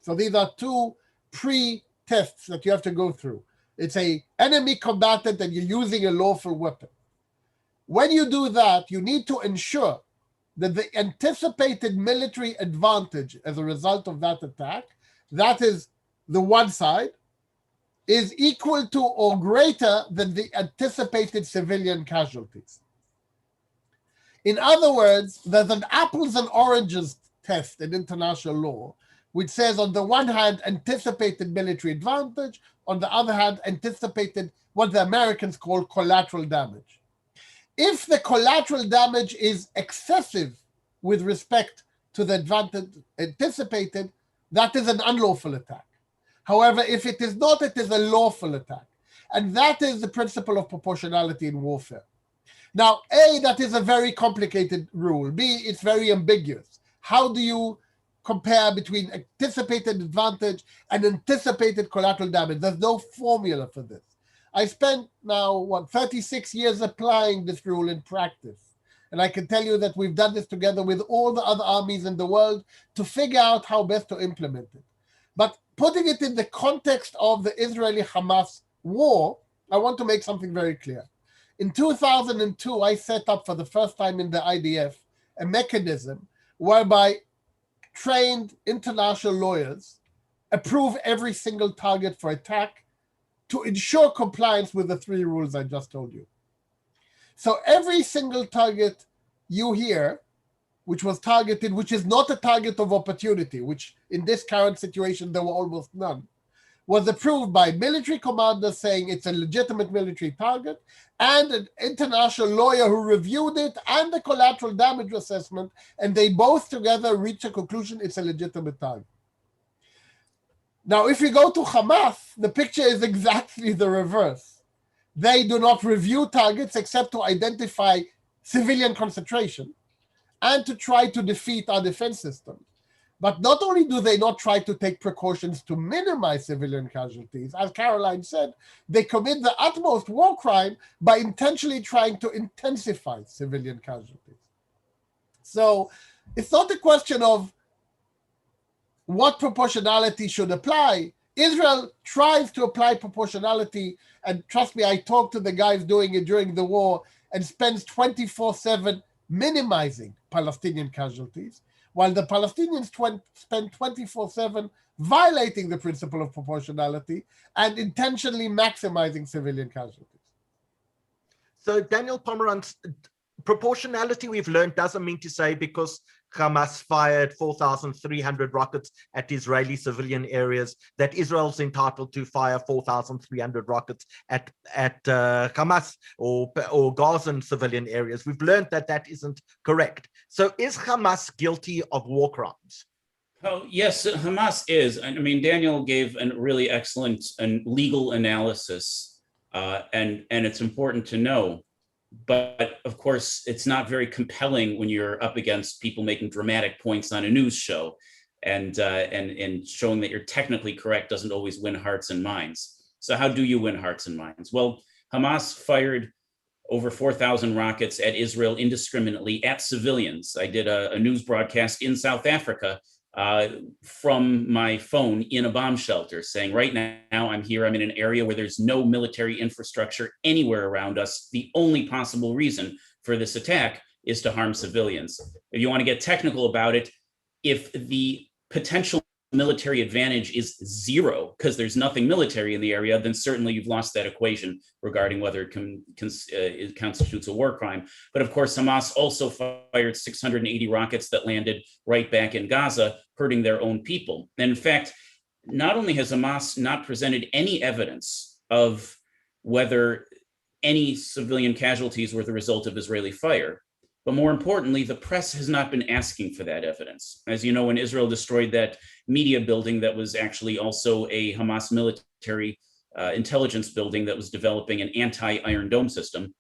So these are two pre-tests that you have to go through. It's an enemy combatant and you're using a lawful weapon. When you do that, you need to ensure that the anticipated military advantage as a result of that attack, that is the one side, is equal to or greater than the anticipated civilian casualties. In other words, there's an apples and oranges test in international law, which says on the one hand, anticipated military advantage, on the other hand, anticipated what the Americans call collateral damage. If the collateral damage is excessive with respect to the advantage anticipated, that is an unlawful attack. However, if it is not, it is a lawful attack. And that is the principle of proportionality in warfare. Now, A, that is a very complicated rule. B, it's very ambiguous. How do you compare between anticipated advantage and anticipated collateral damage? There's no formula for this. I spent now, 36 years applying this rule in practice. And I can tell you that we've done this together with all the other armies in the world to figure out how best to implement it. But putting it in the context of the Israeli-Hamas war, I want to make something very clear. In 2002, I set up for the first time in the IDF a mechanism whereby trained international lawyers approve every single target for attack to ensure compliance with the 3 rules I just told you. So every single target you hear, which was targeted, which is not a target of opportunity, which in this current situation, there were almost none, was approved by military commanders saying it's a legitimate military target, and an international lawyer who reviewed it and the collateral damage assessment, and they both together reached a conclusion it's a legitimate target. Now, if you go to Hamas, the picture is exactly the reverse. They do not review targets except to identify civilian concentration and to try to defeat our defense system. But not only do they not try to take precautions to minimize civilian casualties, as Caroline said, they commit the utmost war crime by intentionally trying to intensify civilian casualties. So it's not a question of what proportionality should apply. Israel tries to apply proportionality, and trust me, I talked to the guys doing it during the war, and spends 24/7 minimizing Palestinian casualties, while the Palestinians spend 24/7 violating the principle of proportionality and intentionally maximizing civilian casualties. So Daniel Pomerantz, proportionality, we've learned, doesn't mean to say because Hamas fired 4,300 rockets at Israeli civilian areas that Israel's entitled to fire 4,300 rockets at Hamas or Gazan civilian areas. We've learned that that isn't correct. So is Hamas guilty of war crimes? Oh, yes, Hamas is. I mean, Daniel gave a really excellent and legal analysis, and it's important to know. But of course, it's not very compelling when you're up against people making dramatic points on a news show, and showing that you're technically correct doesn't always win hearts and minds. So how do you win hearts and minds? Well, Hamas fired over 4,000 rockets at Israel indiscriminately at civilians. I did a news broadcast in South Africa from my phone in a bomb shelter, saying right now I'm here, I'm in an area where there's no military infrastructure anywhere around us. The only possible reason for this attack is to harm civilians. If you want to get technical about it, if the potential military advantage is 0 because there's nothing military in the area, then certainly you've lost that equation regarding whether it constitutes a war crime. But of course, Hamas also fired 680 rockets that landed right back in Gaza, hurting their own people. And in fact, not only has Hamas not presented any evidence of whether any civilian casualties were the result of Israeli fire, but more importantly, the press has not been asking for that evidence. As you know, when Israel destroyed that media building that was actually also a Hamas military intelligence building that was developing an anti-Iron Dome system,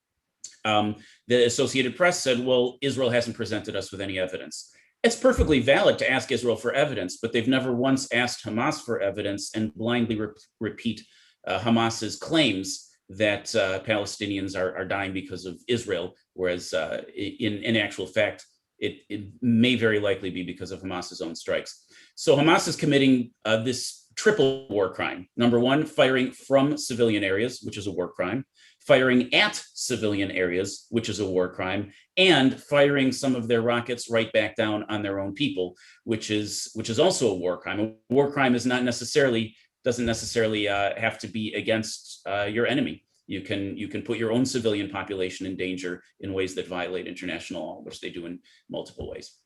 the Associated Press said, well, Israel hasn't presented us with any evidence. It's perfectly valid to ask Israel for evidence, but they've never once asked Hamas for evidence and blindly repeat Hamas's claims that Palestinians are dying because of Israel, whereas in actual fact, it may very likely be because of Hamas's own strikes. So Hamas is committing this triple war crime. Number one, firing from civilian areas, which is a war crime, firing at civilian areas, which is a war crime, and firing some of their rockets right back down on their own people, which is also a war crime. A war crime is doesn't necessarily have to be against your enemy. You can put your own civilian population in danger in ways that violate international law, which they do in multiple ways.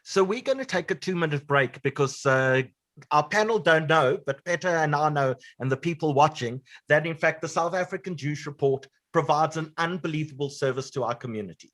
So we're going to take a 2-minute break because our panel don't know, but Peter and I know, and the people watching, that in fact the South African Jewish Report provides an unbelievable service to our community.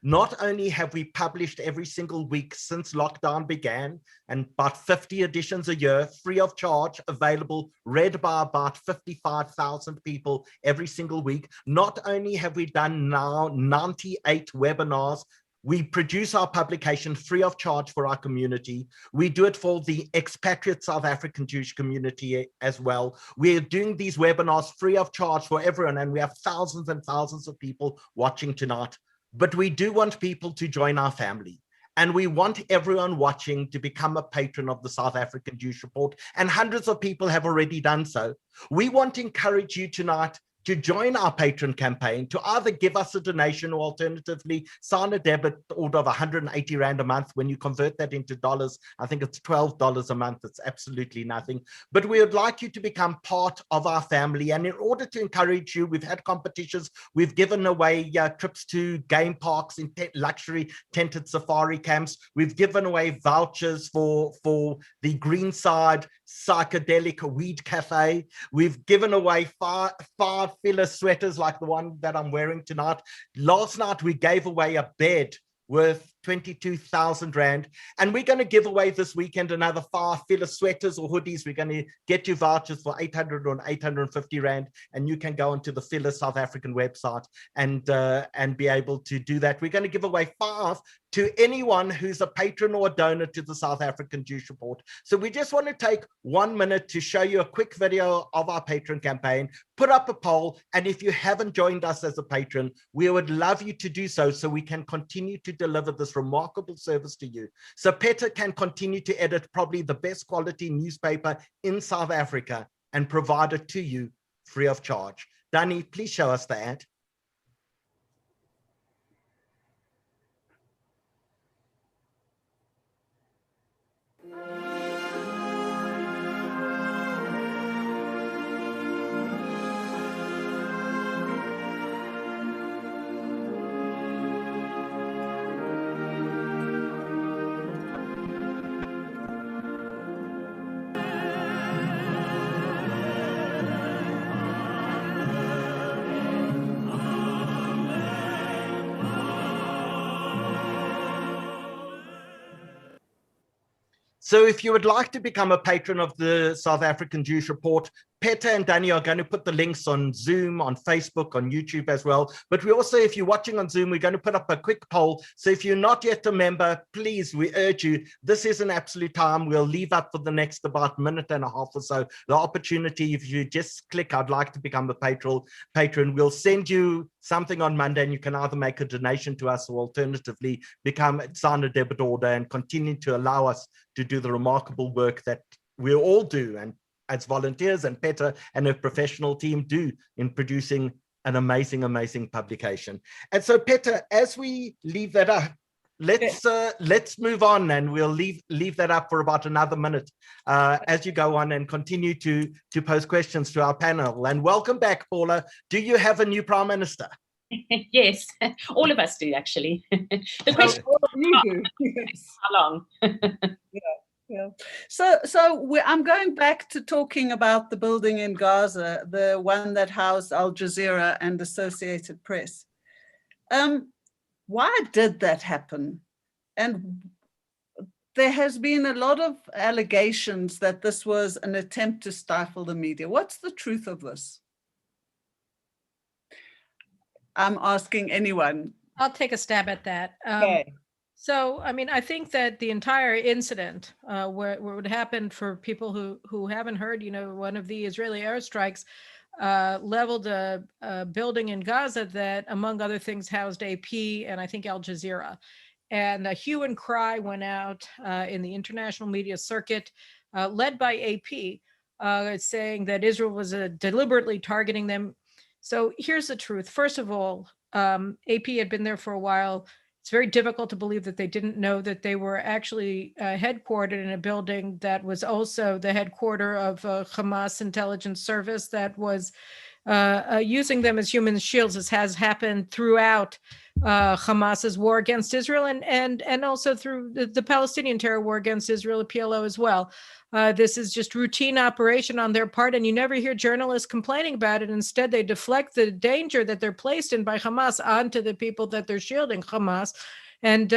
Not only have we published every single week since lockdown began, and about 50 editions a year, free of charge, available, read by about 55,000 people every single week. Not only have we done now 98 webinars, we produce our publication free of charge for our community. We do it for the expatriate South African Jewish community as well. We're doing these webinars free of charge for everyone, and we have thousands and thousands of people watching tonight. But we do want people to join our family. And we want everyone watching to become a patron of the South African Jewish Report. And hundreds of people have already done so. We want to encourage you tonight to join our patron campaign, to either give us a donation or alternatively sign a debit order of 180 Rand a month. When you convert that into dollars, I think it's $12 a month. It's absolutely nothing. But we would like you to become part of our family. And in order to encourage you, we've had competitions. We've given away trips to game parks in luxury tented safari camps. We've given away vouchers for the Greenside psychedelic weed cafe. We've given away five filler sweaters like the one that I'm wearing tonight. Last night we gave away a bed worth 22,000 Rand. And we're going to give away this weekend another 5 filler sweaters or hoodies. We're going to get you vouchers for 800 or 850 Rand. And you can go onto the Filler South African website and be able to do that. We're going to give away 5 to anyone who's a patron or a donor to the South African Jewish Report. So we just want to take 1 minute to show you a quick video of our patron campaign, put up a poll, and if you haven't joined us as a patron, we would love you to do so we can continue to deliver this remarkable service to you. So Peter can continue to edit probably the best quality newspaper in South Africa and provide it to you free of charge. Danny, please show us the ad. So if you would like to become a patron of the South African Jewish Report, Peter and Danny are going to put the links on Zoom, on Facebook, on YouTube as well. But we also, if you're watching on Zoom, we're going to put up a quick poll. So if you're not yet a member, please, we urge you, this is an absolute time. We'll leave up for the next about minute and a half or so the opportunity. If you just click, I'd like to become a patron, we'll send you something on Monday, and you can either make a donation to us or alternatively sign a debit order and continue to allow us to do the remarkable work that we all do, and as volunteers and Peter and a professional team do in producing an amazing, amazing publication. And so Peter, as we leave that up, let's move on, and we'll leave that up for about another minute as you go on and continue to pose questions to our panel. And welcome back, Paula. Do you have a new Prime Minister? Yes, all of us do, actually. The question you do. Yes. How long? Yeah. So I'm going back to talking about the building in Gaza, the one that housed Al Jazeera and Associated Press. Why did that happen? And there has been a lot of allegations that this was an attempt to stifle the media. What's the truth of this? I'm asking anyone. I'll take a stab at that. Okay. So, I mean, I think that the entire incident, where it would happen for people who haven't heard, one of the Israeli airstrikes leveled a building in Gaza that, among other things, housed AP and I think Al Jazeera. And a hue and cry went out in the international media circuit, led by AP, saying that Israel was deliberately targeting them. So here's the truth. First of all, AP had been there for a while. It's very difficult to believe that they didn't know that they were actually headquartered in a building that was also the headquarter of Hamas intelligence service that was using them as human shields, as has happened throughout Hamas's war against Israel and also through the Palestinian terror war against Israel, the PLO as well. This is just routine operation on their part, and you never hear journalists complaining about it. Instead, they deflect the danger that they're placed in by Hamas onto the people that they're shielding, Hamas, and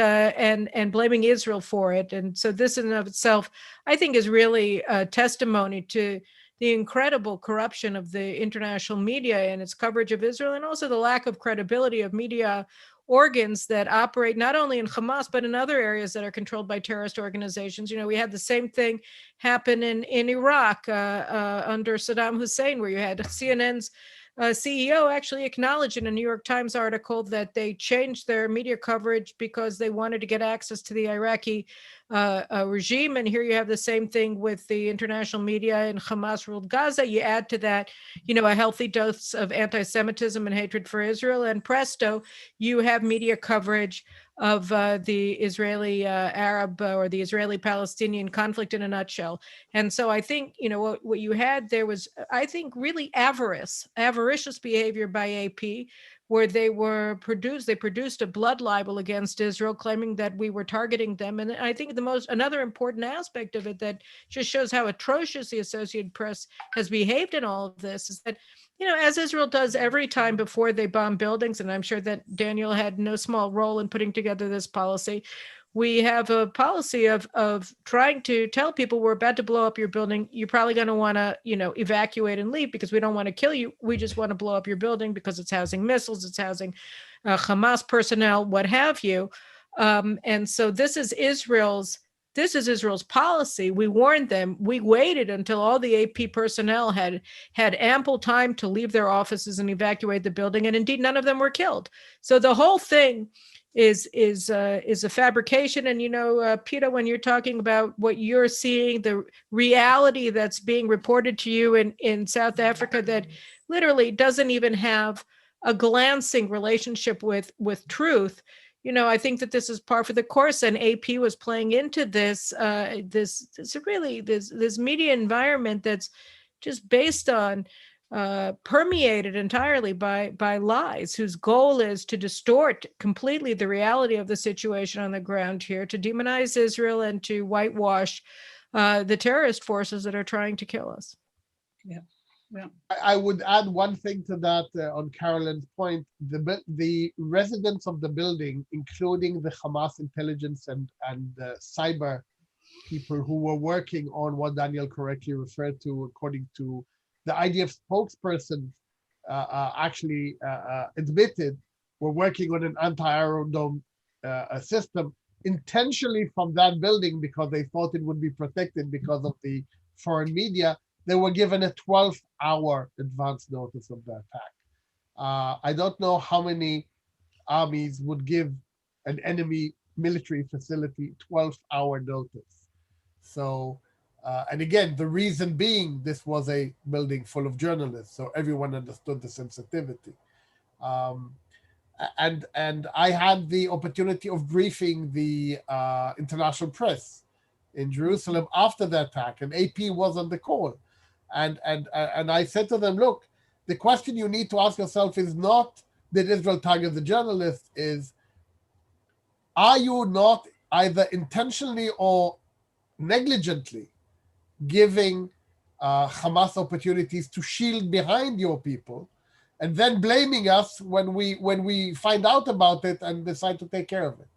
blaming Israel for it. And so this in and of itself, I think, is really a testimony to the incredible corruption of the international media and its coverage of Israel, and also the lack of credibility of media organs that operate not only in Hamas, but in other areas that are controlled by terrorist organizations. You know, we had the same thing happen in Iraq under Saddam Hussein, where you had CNN's CEO actually acknowledged in a New York Times article that they changed their media coverage because they wanted to get access to the Iraqi regime. And here you have the same thing with the international media in Hamas-ruled Gaza. You add to that, you know, a healthy dose of anti-Semitism and hatred for Israel, and presto, you have media coverage of the Israeli Arab or the Israeli-Palestinian conflict in a nutshell. And so I think, you know, what you had there was, I think, really avaricious behavior by AP, where they produced a blood libel against Israel, claiming that we were targeting them. And I think another important aspect of it that just shows how atrocious the Associated Press has behaved in all of this is that, you know, as Israel does every time before they bomb buildings, and I'm sure that Daniel had no small role in putting together this policy, we have a policy of trying to tell people, we're about to blow up your building. You're probably going to want to, you know, evacuate and leave because we don't want to kill you. We just want to blow up your building because it's housing missiles, it's housing Hamas personnel, what have you. And so this is Israel's policy. We warned them. We waited until all the AP personnel had ample time to leave their offices and evacuate the building, and indeed none of them were killed. So the whole thing is a fabrication. And, you know, Peter, when you're talking about what you're seeing, the reality that's being reported to you in South Africa that literally doesn't even have a glancing relationship with truth, you know, I think that this is par for the course, and AP was playing into this media environment that's just based on permeated entirely by lies, whose goal is to distort completely the reality of the situation on the ground here, to demonize Israel and to whitewash the terrorist forces that are trying to kill us. Yeah. Yeah. I would add one thing to that on Carolyn's point. The residents of the building, including the Hamas intelligence and cyber people who were working on what Daniel correctly referred to, according to the IDF spokesperson, actually admitted, were working on an anti-Iron Dome system intentionally from that building because they thought it would be protected because of the foreign media. They were given a 12-hour advance notice of the attack. I don't know how many armies would give an enemy military facility 12-hour notice. So, and again, the reason being this was a building full of journalists, so everyone understood the sensitivity. And I had the opportunity of briefing the international press in Jerusalem after the attack, and AP was on the call. And I said to them, look, the question you need to ask yourself is not, did Israel target the journalist? Is, are you not either intentionally or negligently giving Hamas opportunities to shield behind your people, and then blaming us when we find out about it and decide to take care of it?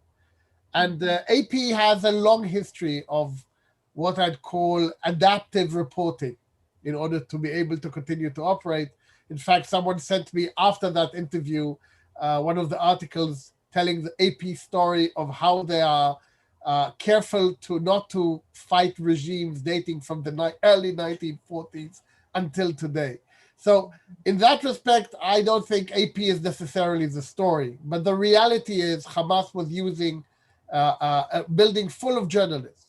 And AP has a long history of what I'd call adaptive reporting in order to be able to continue to operate. In fact, someone sent me after that interview one of the articles telling the AP story of how they are careful not to fight regimes dating from the early 1940s until today. So in that respect, I don't think AP is necessarily the story, but the reality is Hamas was using a building full of journalists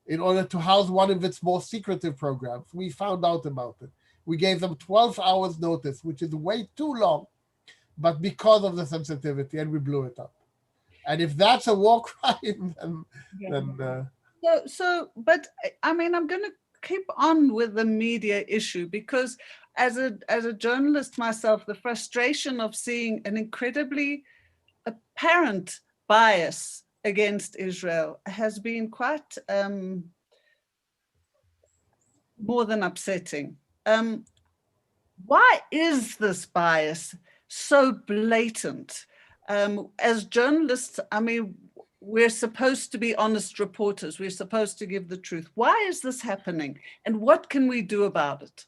in order to house one of its more secretive programs. We found out about it. We gave them 12 hours notice, which is way too long, but because of the sensitivity, and we blew it up. And if that's a war crime, then but I mean, I'm going to keep on with the media issue, because as a journalist myself, the frustration of seeing an incredibly apparent bias against Israel has been quite more than upsetting. Why is this bias so blatant? As journalists, I mean, we're supposed to be honest reporters. We're supposed to give the truth. Why is this happening? And what can we do about it?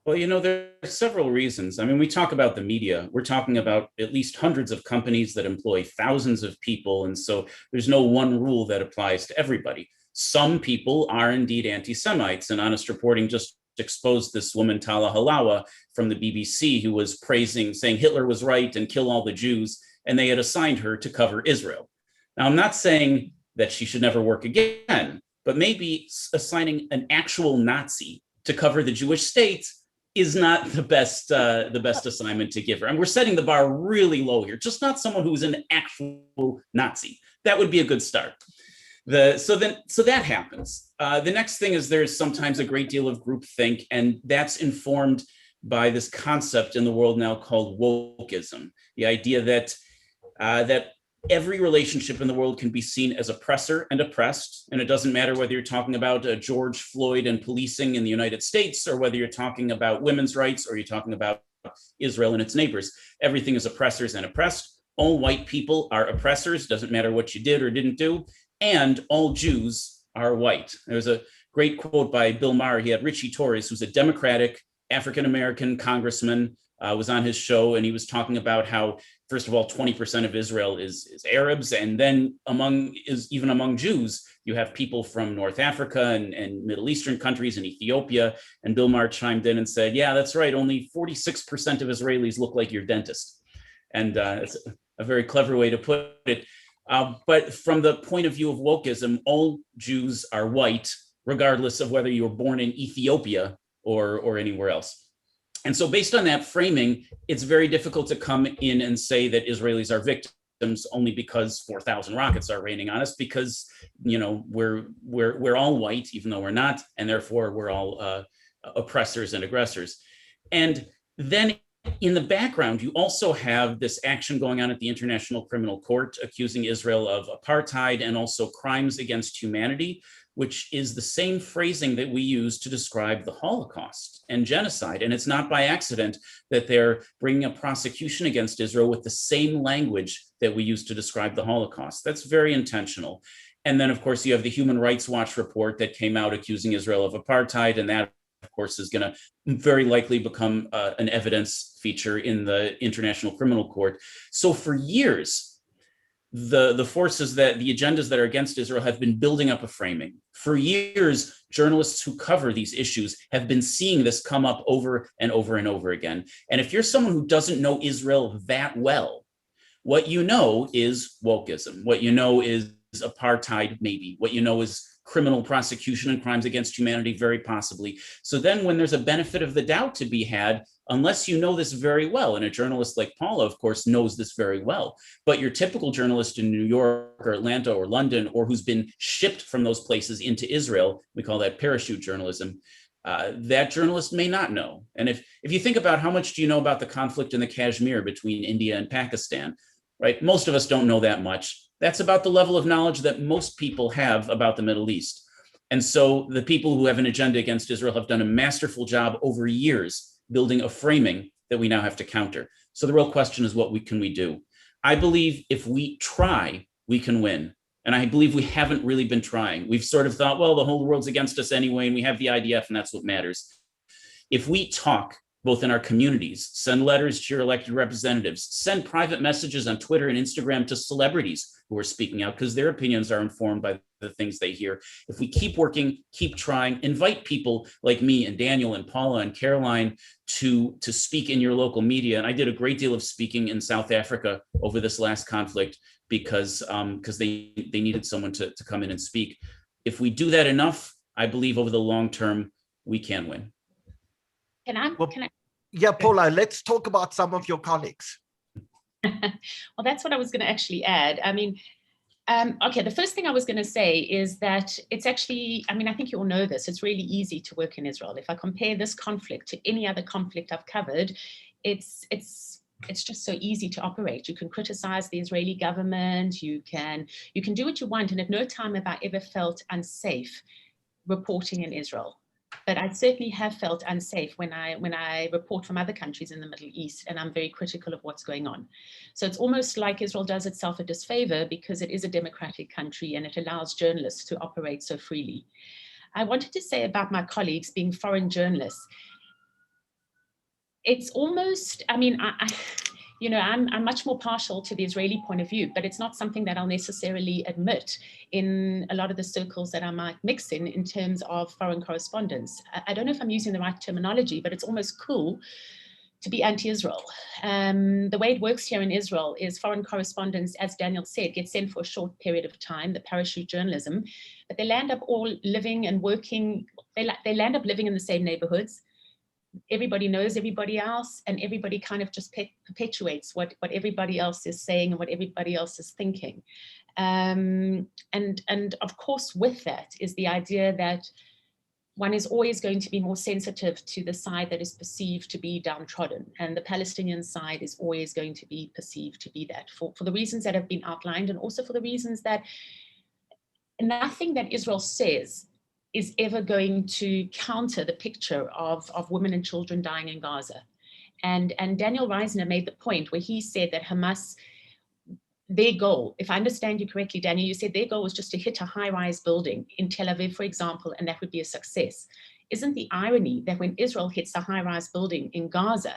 Well, you know, there are several reasons. I mean, we talk about the media. We're talking about at least hundreds of companies that employ thousands of people. And so there's no one rule that applies to everybody. Some people are indeed anti-Semites, and honest reporting just exposed this woman, Tala Halawa, from the BBC, who was saying Hitler was right and kill all the Jews, and they had assigned her to cover Israel. Now, I'm not saying that she should never work again, but maybe assigning an actual Nazi to cover the Jewish state is not the best assignment to give her. And we're setting the bar really low here, just not someone who's an actual Nazi. That would be a good start. So that happens. The next thing is there's sometimes a great deal of groupthink, and that's informed by this concept in the world now called wokeism. The idea that every relationship in the world can be seen as oppressor and oppressed. And it doesn't matter whether you're talking about George Floyd and policing in the United States, or whether you're talking about women's rights, or you're talking about Israel and its neighbors. Everything is oppressors and oppressed. All white people are oppressors, doesn't matter what you did or didn't do. And all Jews are white. There's a great quote by Bill Maher. He had Richie Torres, who's a Democratic African-American congressman, was on his show, and he was talking about how, first of all, 20% of Israel is Arabs, and then even among Jews, you have people from North Africa and Middle Eastern countries and Ethiopia. And Bill Maher chimed in and said, yeah, that's right, only 46% of Israelis look like your dentist. And it's a very clever way to put it. But from the point of view of wokeism, all Jews are white, regardless of whether you were born in Ethiopia or anywhere else. And so based on that framing, it's very difficult to come in and say that Israelis are victims only because 4,000 rockets are raining on us, because, you know, we're all white, even though we're not, and therefore we're all oppressors and aggressors. And then in the background, you also have this action going on at the International Criminal Court accusing Israel of apartheid and also crimes against humanity, which is the same phrasing that we use to describe the Holocaust and genocide. And it's not by accident that they're bringing a prosecution against Israel with the same language that we use to describe the Holocaust. That's very intentional. And then, of course, you have the Human Rights Watch report that came out accusing Israel of apartheid, and that, of course, is going to very likely become an evidence feature in the International Criminal Court. So for years, the forces the agendas that are against Israel have been building up a framing. For years, journalists who cover these issues have been seeing this come up over and over and over again. And if you're someone who doesn't know Israel that well, what you know is wokeism. What you know is apartheid, maybe. What you know is criminal prosecution and crimes against humanity, very possibly. So then when there's a benefit of the doubt to be had, unless you know this very well, and a journalist like Paula, of course, knows this very well, but your typical journalist in New York or Atlanta or London, or who's been shipped from those places into Israel, we call that parachute journalism, that journalist may not know. And if you think about how much do you know about the conflict in the Kashmir between India and Pakistan, right? Most of us don't know that much. That's about the level of knowledge that most people have about the Middle East. And so the people who have an agenda against Israel have done a masterful job over years building a framing that we now have to counter. So the real question is, what can we do? I believe if we try, we can win. And I believe we haven't really been trying. We've sort of thought, well, the whole world's against us anyway, and we have the IDF, and that's what matters. If we talk, both in our communities, send letters to your elected representatives, send private messages on Twitter and Instagram to celebrities who are speaking out, because their opinions are informed by the things they hear. If we keep working, keep trying, invite people like me and Daniel and Paula and Caroline to speak in your local media. And I did a great deal of speaking in South Africa over this last conflict because they needed someone to come in and speak. If we do that enough, I believe over the long term, we can win. Can I? Yeah, Paula, let's talk about some of your colleagues. Well, that's what I was going to actually add. I mean, Okay, the first thing I was going to say is that it's actually, I mean, I think you all know this, it's really easy to work in Israel. If I compare this conflict to any other conflict I've covered, it's just so easy to operate. You can criticize the Israeli government, you can do what you want, and at no time have I ever felt unsafe reporting in Israel. But I certainly have felt unsafe when I report from other countries in the Middle East, and I'm very critical of what's going on. So it's almost like Israel does itself a disfavor because it is a democratic country and it allows journalists to operate so freely. I wanted to say about my colleagues being foreign journalists, it's almost, I mean, I'm much more partial to the Israeli point of view, but it's not something that I'll necessarily admit in a lot of the circles that I might mix in terms of foreign correspondence. I don't know if I'm using the right terminology, but it's almost cool to be anti-Israel. The way it works here in Israel is foreign correspondents, as Daniel said, get sent for a short period of time, the parachute journalism, but they land up all living and working, they land up living in the same neighborhoods. Everybody knows everybody else, and everybody kind of just perpetuates what everybody else is saying and what everybody else is thinking. And of course, with that is the idea that one is always going to be more sensitive to the side that is perceived to be downtrodden. And the Palestinian side is always going to be perceived to be that for the reasons that have been outlined, and also for the reasons that nothing that Israel says is ever going to counter the picture of women and children dying in Gaza. And Daniel Reisner made the point where he said that Hamas, their goal, if I understand you correctly, Daniel, you said their goal was just to hit a high-rise building in Tel Aviv, for example, and that would be a success. Isn't the irony that when Israel hits a high-rise building in Gaza,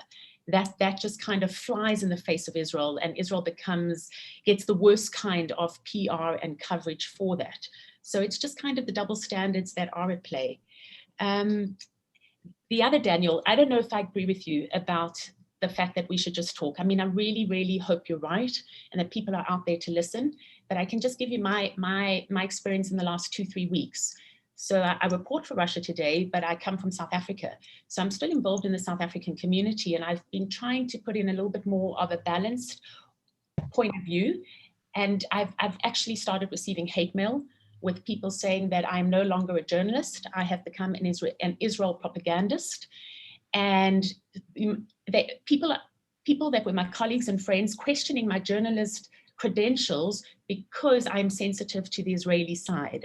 that just kind of flies in the face of Israel, and Israel gets the worst kind of PR and coverage for that. So it's just kind of the double standards that are at play. The other, Daniel, I don't know if I agree with you about the fact that we should just talk. I mean, I really, really hope you're right and that people are out there to listen, but I can just give you my experience in the last 2-3 weeks. So I report for Russia Today, but I come from South Africa. So I'm still involved in the South African community, and I've been trying to put in a little bit more of a balanced point of view. And I've actually started receiving hate mail with people saying that I'm no longer a journalist. I have become an Israel propagandist. And people that were my colleagues and friends questioning my journalist credentials because I'm sensitive to the Israeli side.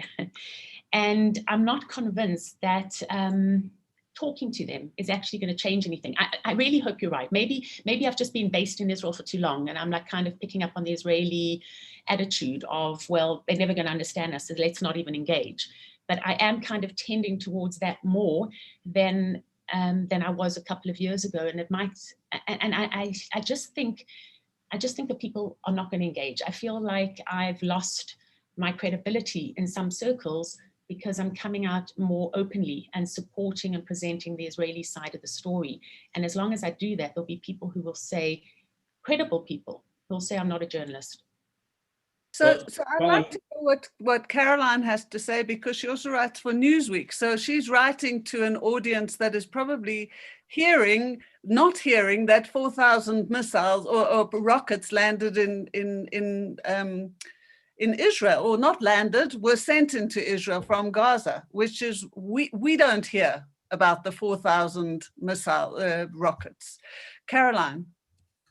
And I'm not convinced that talking to them is actually going to change anything. I really hope you're right. Maybe I've just been based in Israel for too long, and I'm like kind of picking up on the Israeli attitude of, well, they're never going to understand us, so let's not even engage. But I am kind of tending towards that more than I was a couple of years ago, and it might. And I just think that people are not going to engage. I feel like I've lost my credibility in some circles because I'm coming out more openly and supporting and presenting the Israeli side of the story. And as long as I do that, there'll be people who will say, credible people, who will say I'm not a journalist. So I'd like to know what Caroline has to say, because she also writes for Newsweek. So she's writing to an audience that is probably not hearing that 4,000 missiles or rockets landed in Israel, or not landed, were sent into Israel from Gaza, which is, we don't hear about the 4,000 missile rockets. Caroline.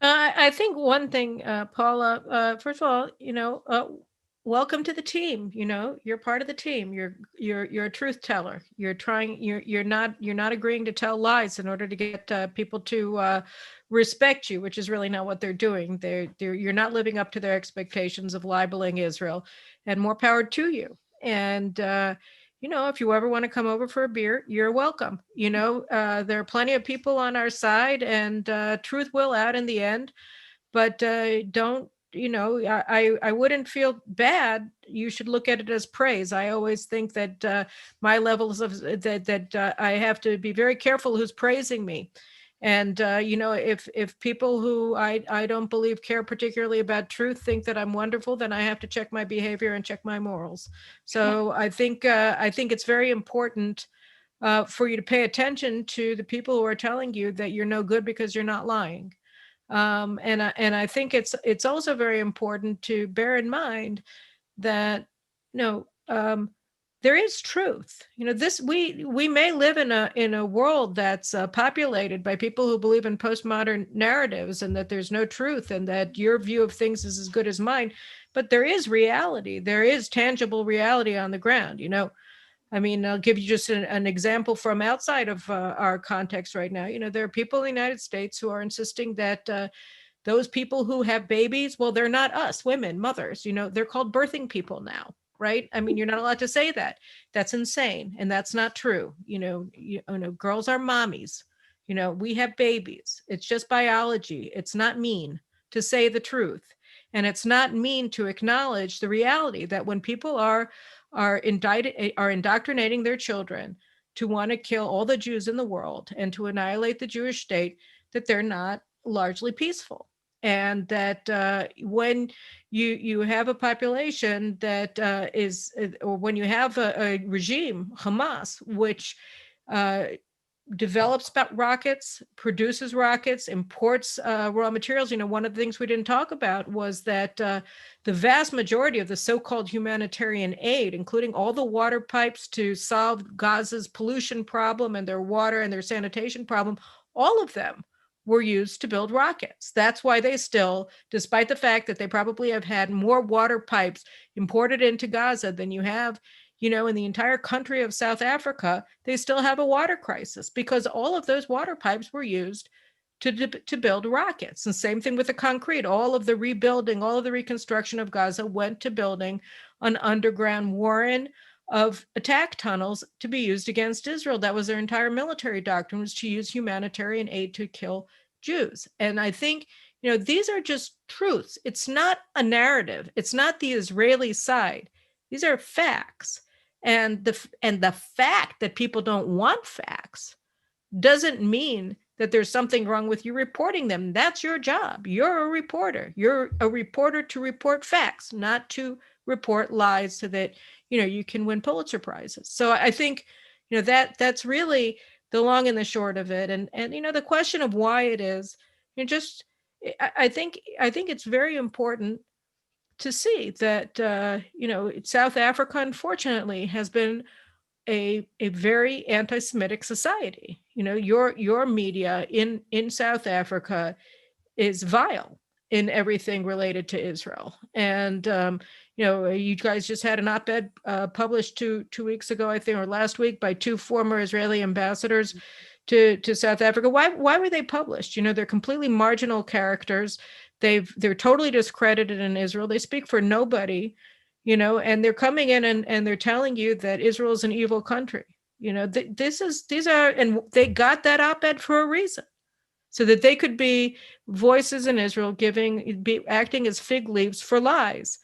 I think one thing, Paula, first of all, welcome to the team. You're part of the team. You're a truth teller. You're not agreeing to tell lies in order to get people to respect you, which is really not what they're doing. You're not living up to their expectations of libeling Israel, and more power to you. And if you ever want to come over for a beer, you're welcome. There are plenty of people on our side, and truth will out in the end. But don't, I wouldn't feel bad. You should look at it as praise. I always think that my levels of that I have to be very careful who's praising me. And, if people who I don't believe care particularly about truth think that I'm wonderful, then I have to check my behavior and check my morals. So I think it's very important for you to pay attention to the people who are telling you that you're no good because you're not lying. And I think it's also very important to bear in mind that, there is truth. This we may live in a world that's populated by people who believe in postmodern narratives and that there's no truth and that your view of things is as good as mine, but there is reality. There is tangible reality on the ground. I'll give you just an example from outside of our context right now. There are people in the United States who are insisting that those people who have babies, well, they're not us, women, mothers, they're called birthing people now, right? You're not allowed to say that. That's insane. And that's not true. Girls are mommies. We have babies. It's just biology. It's not mean to say the truth. And it's not mean to acknowledge the reality that when people are indoctrinating their children to want to kill all the Jews in the world and to annihilate the Jewish state, that they're not largely peaceful. And that when you have a population that or when you have a regime, Hamas, which develops rockets, produces rockets, imports raw materials. One of the things we didn't talk about was that the vast majority of the so-called humanitarian aid, including all the water pipes to solve Gaza's pollution problem and their water and their sanitation problem, all of them were used to build rockets. That's why they still, despite the fact that they probably have had more water pipes imported into Gaza than you have in the entire country of South Africa, they still have a water crisis because all of those water pipes were used to build rockets. And same thing with the concrete. All of the rebuilding, all of the reconstruction of Gaza went to building an underground warren of attack tunnels to be used against Israel. That was their entire military doctrine, was to use humanitarian aid to kill Jews. And I think, these are just truths. It's not a narrative. It's not the Israeli side. These are facts. And the fact that people don't want facts doesn't mean that there's something wrong with you reporting them. That's your job. You're a reporter. You're a reporter to report facts, not to report lies so that, you can win Pulitzer Prizes. So I think, that's really the long and the short of it. And the question of why it is, I think it's very important to see that, South Africa, unfortunately, has been a very anti-Semitic society. Your media in South Africa is vile in everything related to Israel. And, you guys just had an op-ed published two weeks ago, I think, or last week, by two former Israeli ambassadors to South Africa. Why were they published? They're completely marginal characters. They're totally discredited in Israel. They speak for nobody, and they're coming in and they're telling you that Israel is an evil country. And they got that op-ed for a reason, so that they could be voices in Israel acting as fig leaves for lies.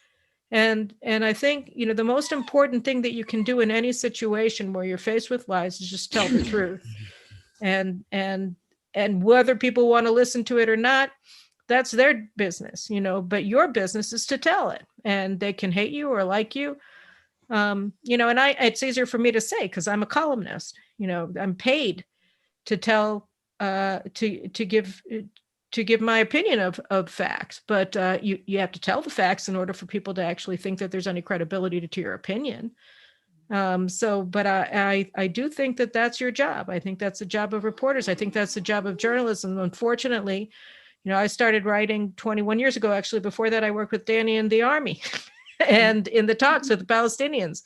And I think, the most important thing that you can do in any situation where you're faced with lies is just tell the truth. And whether people want to listen to it or not, that's their business, but your business is to tell it, and they can hate you or like you. And it's easier for me to say, because I'm a columnist, I'm paid to tell, to give my opinion of facts, but you have to tell the facts in order for people to actually think that there's any credibility to your opinion. But I do think that that's your job. I think that's the job of reporters. I think that's the job of journalism. Unfortunately, I started writing 21 years ago. Actually, before that, I worked with Danny in the army and in the talks with the Palestinians.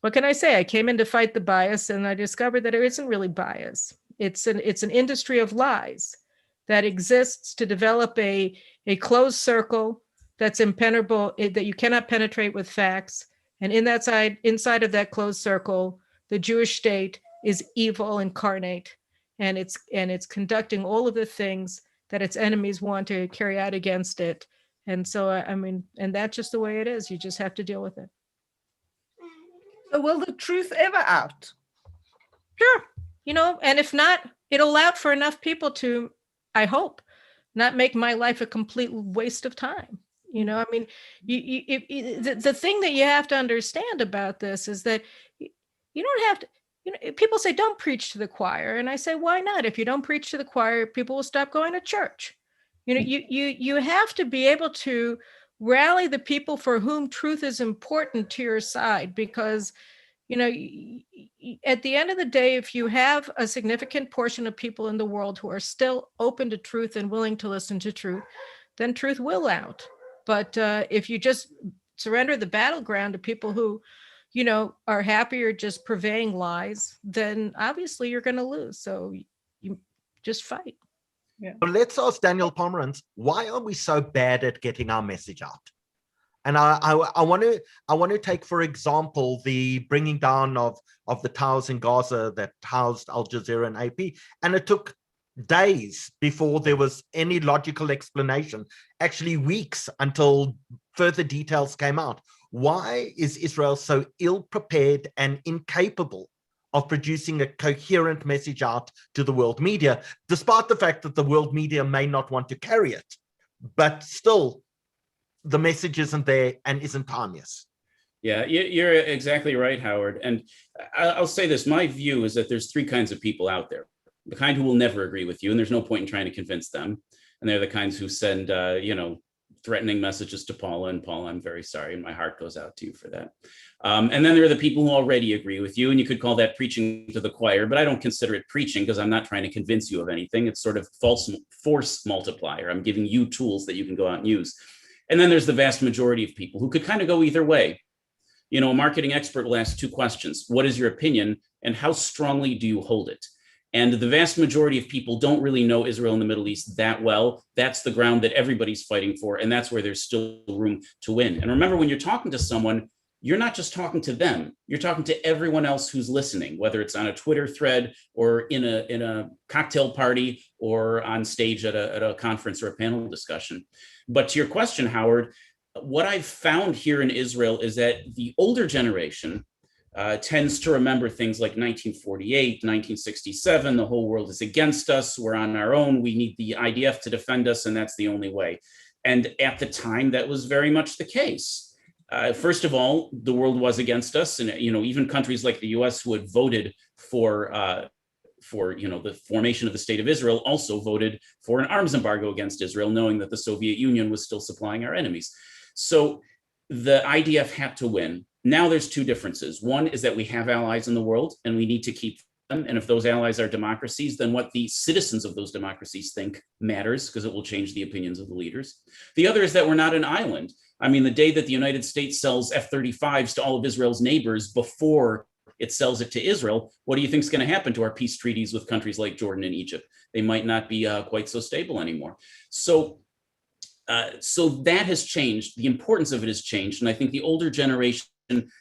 What can I say? I came in to fight the bias, and I discovered that it isn't really bias. It's an industry of lies that exists to develop a closed circle that's impenetrable, that you cannot penetrate with facts. And inside of that closed circle, the Jewish state is evil incarnate, and it's conducting all of the things that its enemies want to carry out against it. And so, and that's just the way it is. You just have to deal with it. So will the truth ever out? Sure. And if not, it'll out for enough people to, I hope, not make my life a complete waste of time. The thing that you have to understand about this is that you don't have to, people say, don't preach to the choir. And I say, why not? If you don't preach to the choir, people will stop going to church. You have to be able to rally the people for whom truth is important to your side, because at the end of the day, if you have a significant portion of people in the world who are still open to truth and willing to listen to truth, then truth will out. But if you just surrender the battleground to people who, are happier just purveying lies, then obviously you're going to lose. So you just fight. Yeah. Well, let's ask Daniel Pomerantz, why are we so bad at getting our message out? And I want to take, for example, the bringing down of the towers in Gaza that housed Al Jazeera and AP, and it took days before there was any logical explanation, actually weeks until further details came out. Why is Israel so ill-prepared and incapable of producing a coherent message out to the world media, despite the fact that the world media may not want to carry it, but still the message isn't there and isn't timeless? Yeah, you're exactly right, Howard. And I'll say this, my view is that there's three kinds of people out there. The kind who will never agree with you, and there's no point in trying to convince them. And they're the kinds who send, threatening messages to Paula, and Paula, I'm very sorry, and my heart goes out to you for that. And then there are the people who already agree with you, and you could call that preaching to the choir, but I don't consider it preaching because I'm not trying to convince you of anything. It's sort of force multiplier. I'm giving you tools that you can go out and use. And then there's the vast majority of people who could kind of go either way. A marketing expert will ask two questions. What is your opinion, and how strongly do you hold it? And the vast majority of people don't really know Israel and the Middle East that well. That's the ground that everybody's fighting for, and that's where there's still room to win. And remember, when you're talking to someone, you're not just talking to them, you're talking to everyone else who's listening, whether it's on a Twitter thread or in a cocktail party or on stage at a conference or a panel discussion. But to your question, Howard, what I've found here in Israel is that the older generation tends to remember things like 1948, 1967, the whole world is against us, we're on our own, we need the IDF to defend us, and that's the only way. And at the time, that was very much the case. First of all, the world was against us, and even countries like the US who had voted for the formation of the state of Israel also voted for an arms embargo against Israel, knowing that the Soviet Union was still supplying our enemies. So the IDF had to win. Now there's two differences. One is that we have allies in the world and we need to keep them. And if those allies are democracies, then what the citizens of those democracies think matters, because it will change the opinions of the leaders. The other is that we're not an island. I mean, the day that the United States sells F-35s to all of Israel's neighbors before it sells it to Israel, what do you think is going to happen to our peace treaties with countries like Jordan and Egypt? They might not be quite so stable anymore. So that has changed. The importance of it has changed. And I think the older generation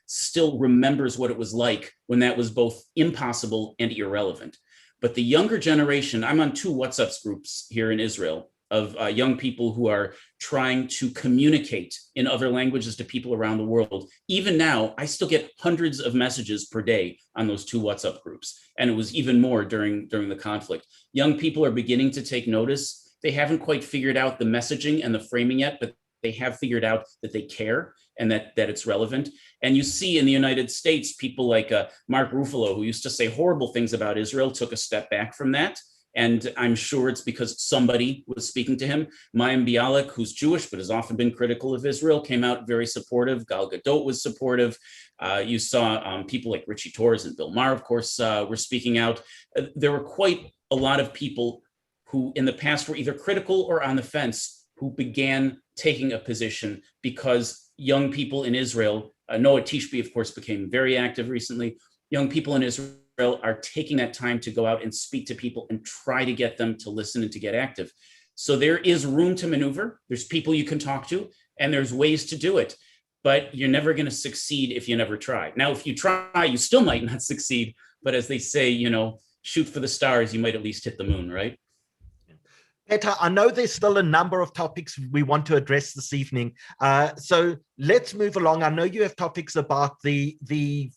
still remembers what it was like when that was both impossible and irrelevant. But the younger generation, I'm on 2 WhatsApp groups here in Israel of young people who are trying to communicate in other languages to people around the world. Even now, I still get hundreds of messages per day on those 2 WhatsApp groups. And it was even more during the conflict. Young people are beginning to take notice. They haven't quite figured out the messaging and the framing yet, but they have figured out that they care and that it's relevant. And you see in the United States, people like Mark Ruffalo, who used to say horrible things about Israel, took a step back from that. And I'm sure it's because somebody was speaking to him. Mayim Bialik, who's Jewish but has often been critical of Israel, came out very supportive. Gal Gadot was supportive. You saw people like Richie Torres and Bill Maher, of course, were speaking out. There were quite a lot of people who in the past were either critical or on the fence, who began taking a position because young people in Israel, Noah Tishby, of course, became very active recently. Young people in Israel are taking that time to go out and speak to people and try to get them to listen and to get active. So there is room to maneuver. There's people you can talk to, and there's ways to do it, but you're never going to succeed if you never try. Now, if you try, you still might not succeed, but as they say, shoot for the stars, you might at least hit the moon, right? Peter, I know there's still a number of topics we want to address this evening. So let's move along. I know you have topics about the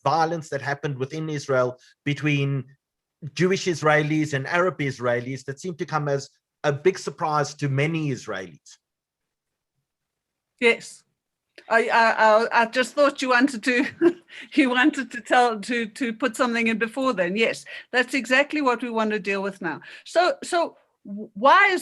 violence that happened within Israel between Jewish Israelis and Arab Israelis that seemed to come as a big surprise to many Israelis. Yes. I just thought you wanted to put something in before then. Yes, that's exactly what we want to deal with now. So why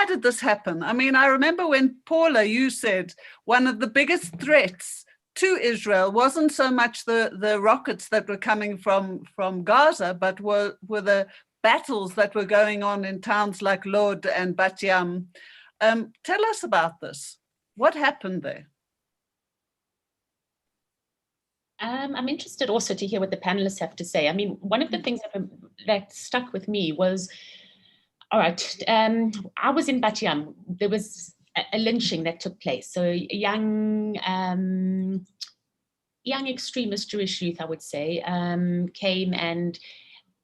did this happen? I mean, I remember when Paula, you said one of the biggest threats to Israel wasn't so much the rockets that were coming from Gaza, but were the battles that were going on in towns like Lod and Bat Yam. Tell us about this. What happened there? I'm interested also to hear what the panelists have to say. I mean, one of the things that stuck with me was, all right, I was in Bat Yam. There was a lynching that took place. So young extremist Jewish youth, I would say, came, and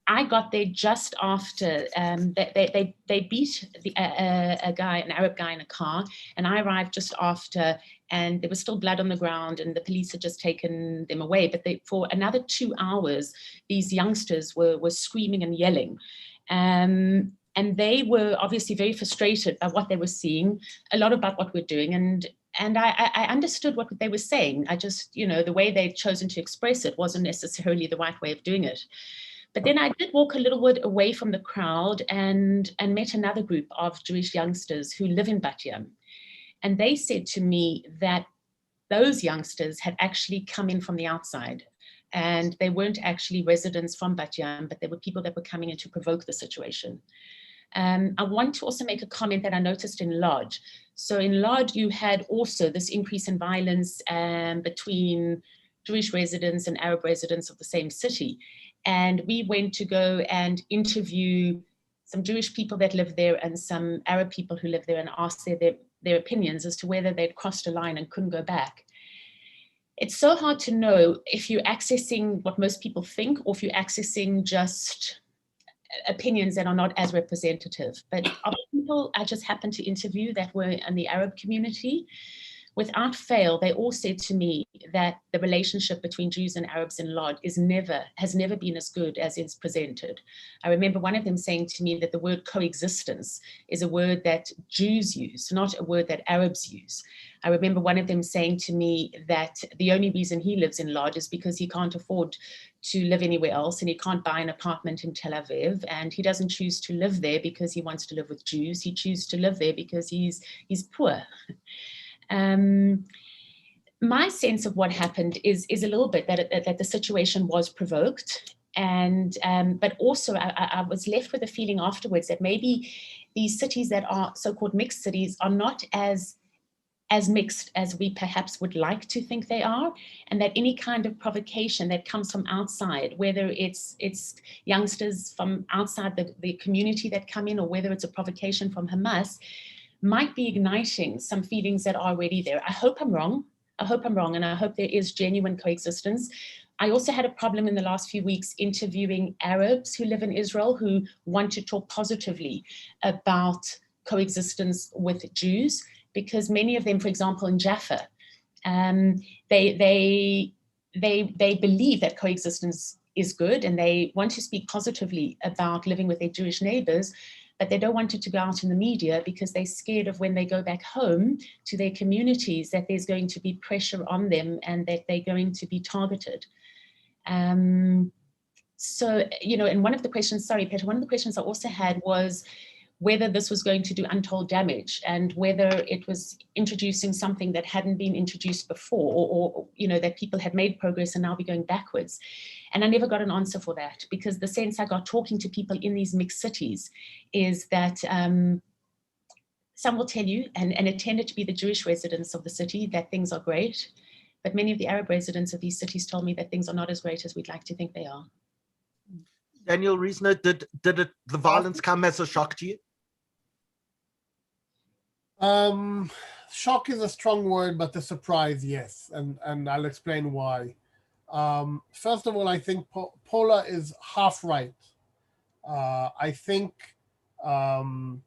I got there just after they beat an Arab guy in a car, and I arrived just after, and there was still blood on the ground, and the police had just taken them away. But for another 2 hours, these youngsters were screaming and yelling. And they were obviously very frustrated by what they were seeing, a lot about what we're doing. And I understood what they were saying. I just, the way they'd chosen to express it wasn't necessarily the right way of doing it. But then I did walk a little bit away from the crowd and met another group of Jewish youngsters who live in Bat Yam. And they said to me that those youngsters had actually come in from the outside. And they weren't actually residents from Bat Yam, but they were people that were coming in to provoke the situation. I want to also make a comment that I noticed in Lod. So in Lod, you had also this increase in violence between Jewish residents and Arab residents of the same city. And we went to go and interview some Jewish people that live there and some Arab people who live there and ask their opinions as to whether they'd crossed a line and couldn't go back. It's so hard to know if you're accessing what most people think or if you're accessing just opinions that are not as representative. But of people I just happened to interview that were in the Arab community, without fail, they all said to me that the relationship between Jews and Arabs in Lod has never been as good as it's presented. I remember one of them saying to me that the word coexistence is a word that Jews use, not a word that Arabs use. I remember one of them saying to me that the only reason he lives in Lod is because he can't afford to live anywhere else and he can't buy an apartment in Tel Aviv, and he doesn't choose to live there because he wants to live with Jews. He chooses to live there because he's poor. My sense of what happened is a little bit that the situation was provoked, and but also I was left with a feeling afterwards that maybe these cities that are so-called mixed cities are not as mixed as we perhaps would like to think they are, and that any kind of provocation that comes from outside, whether it's youngsters from outside the community that come in, or whether it's a provocation from Hamas, might be igniting some feelings that are already there. I hope I'm wrong. And I hope there is genuine coexistence. I also had a problem in the last few weeks interviewing Arabs who live in Israel who want to talk positively about coexistence with Jews, because many of them, for example, in Jaffa, they believe that coexistence is good and they want to speak positively about living with their Jewish neighbors, but they don't want it to go out in the media because they're scared of when they go back home to their communities that there's going to be pressure on them and that they're going to be targeted. So, and one of the questions, sorry, Peter, one of the questions I also had was whether this was going to do untold damage and whether it was introducing something that hadn't been introduced before, or that people had made progress and now be going backwards. And I never got an answer for that, because the sense I got talking to people in these mixed cities is that some will tell you, and it tended to be the Jewish residents of the city, that things are great. But many of the Arab residents of these cities told me that things are not as great as we'd like to think they are. Daniel Reisner, did the violence come as a shock to you? Shock is a strong word, but the surprise, yes. And I'll explain why. First of all, I think Paula is half right. I think the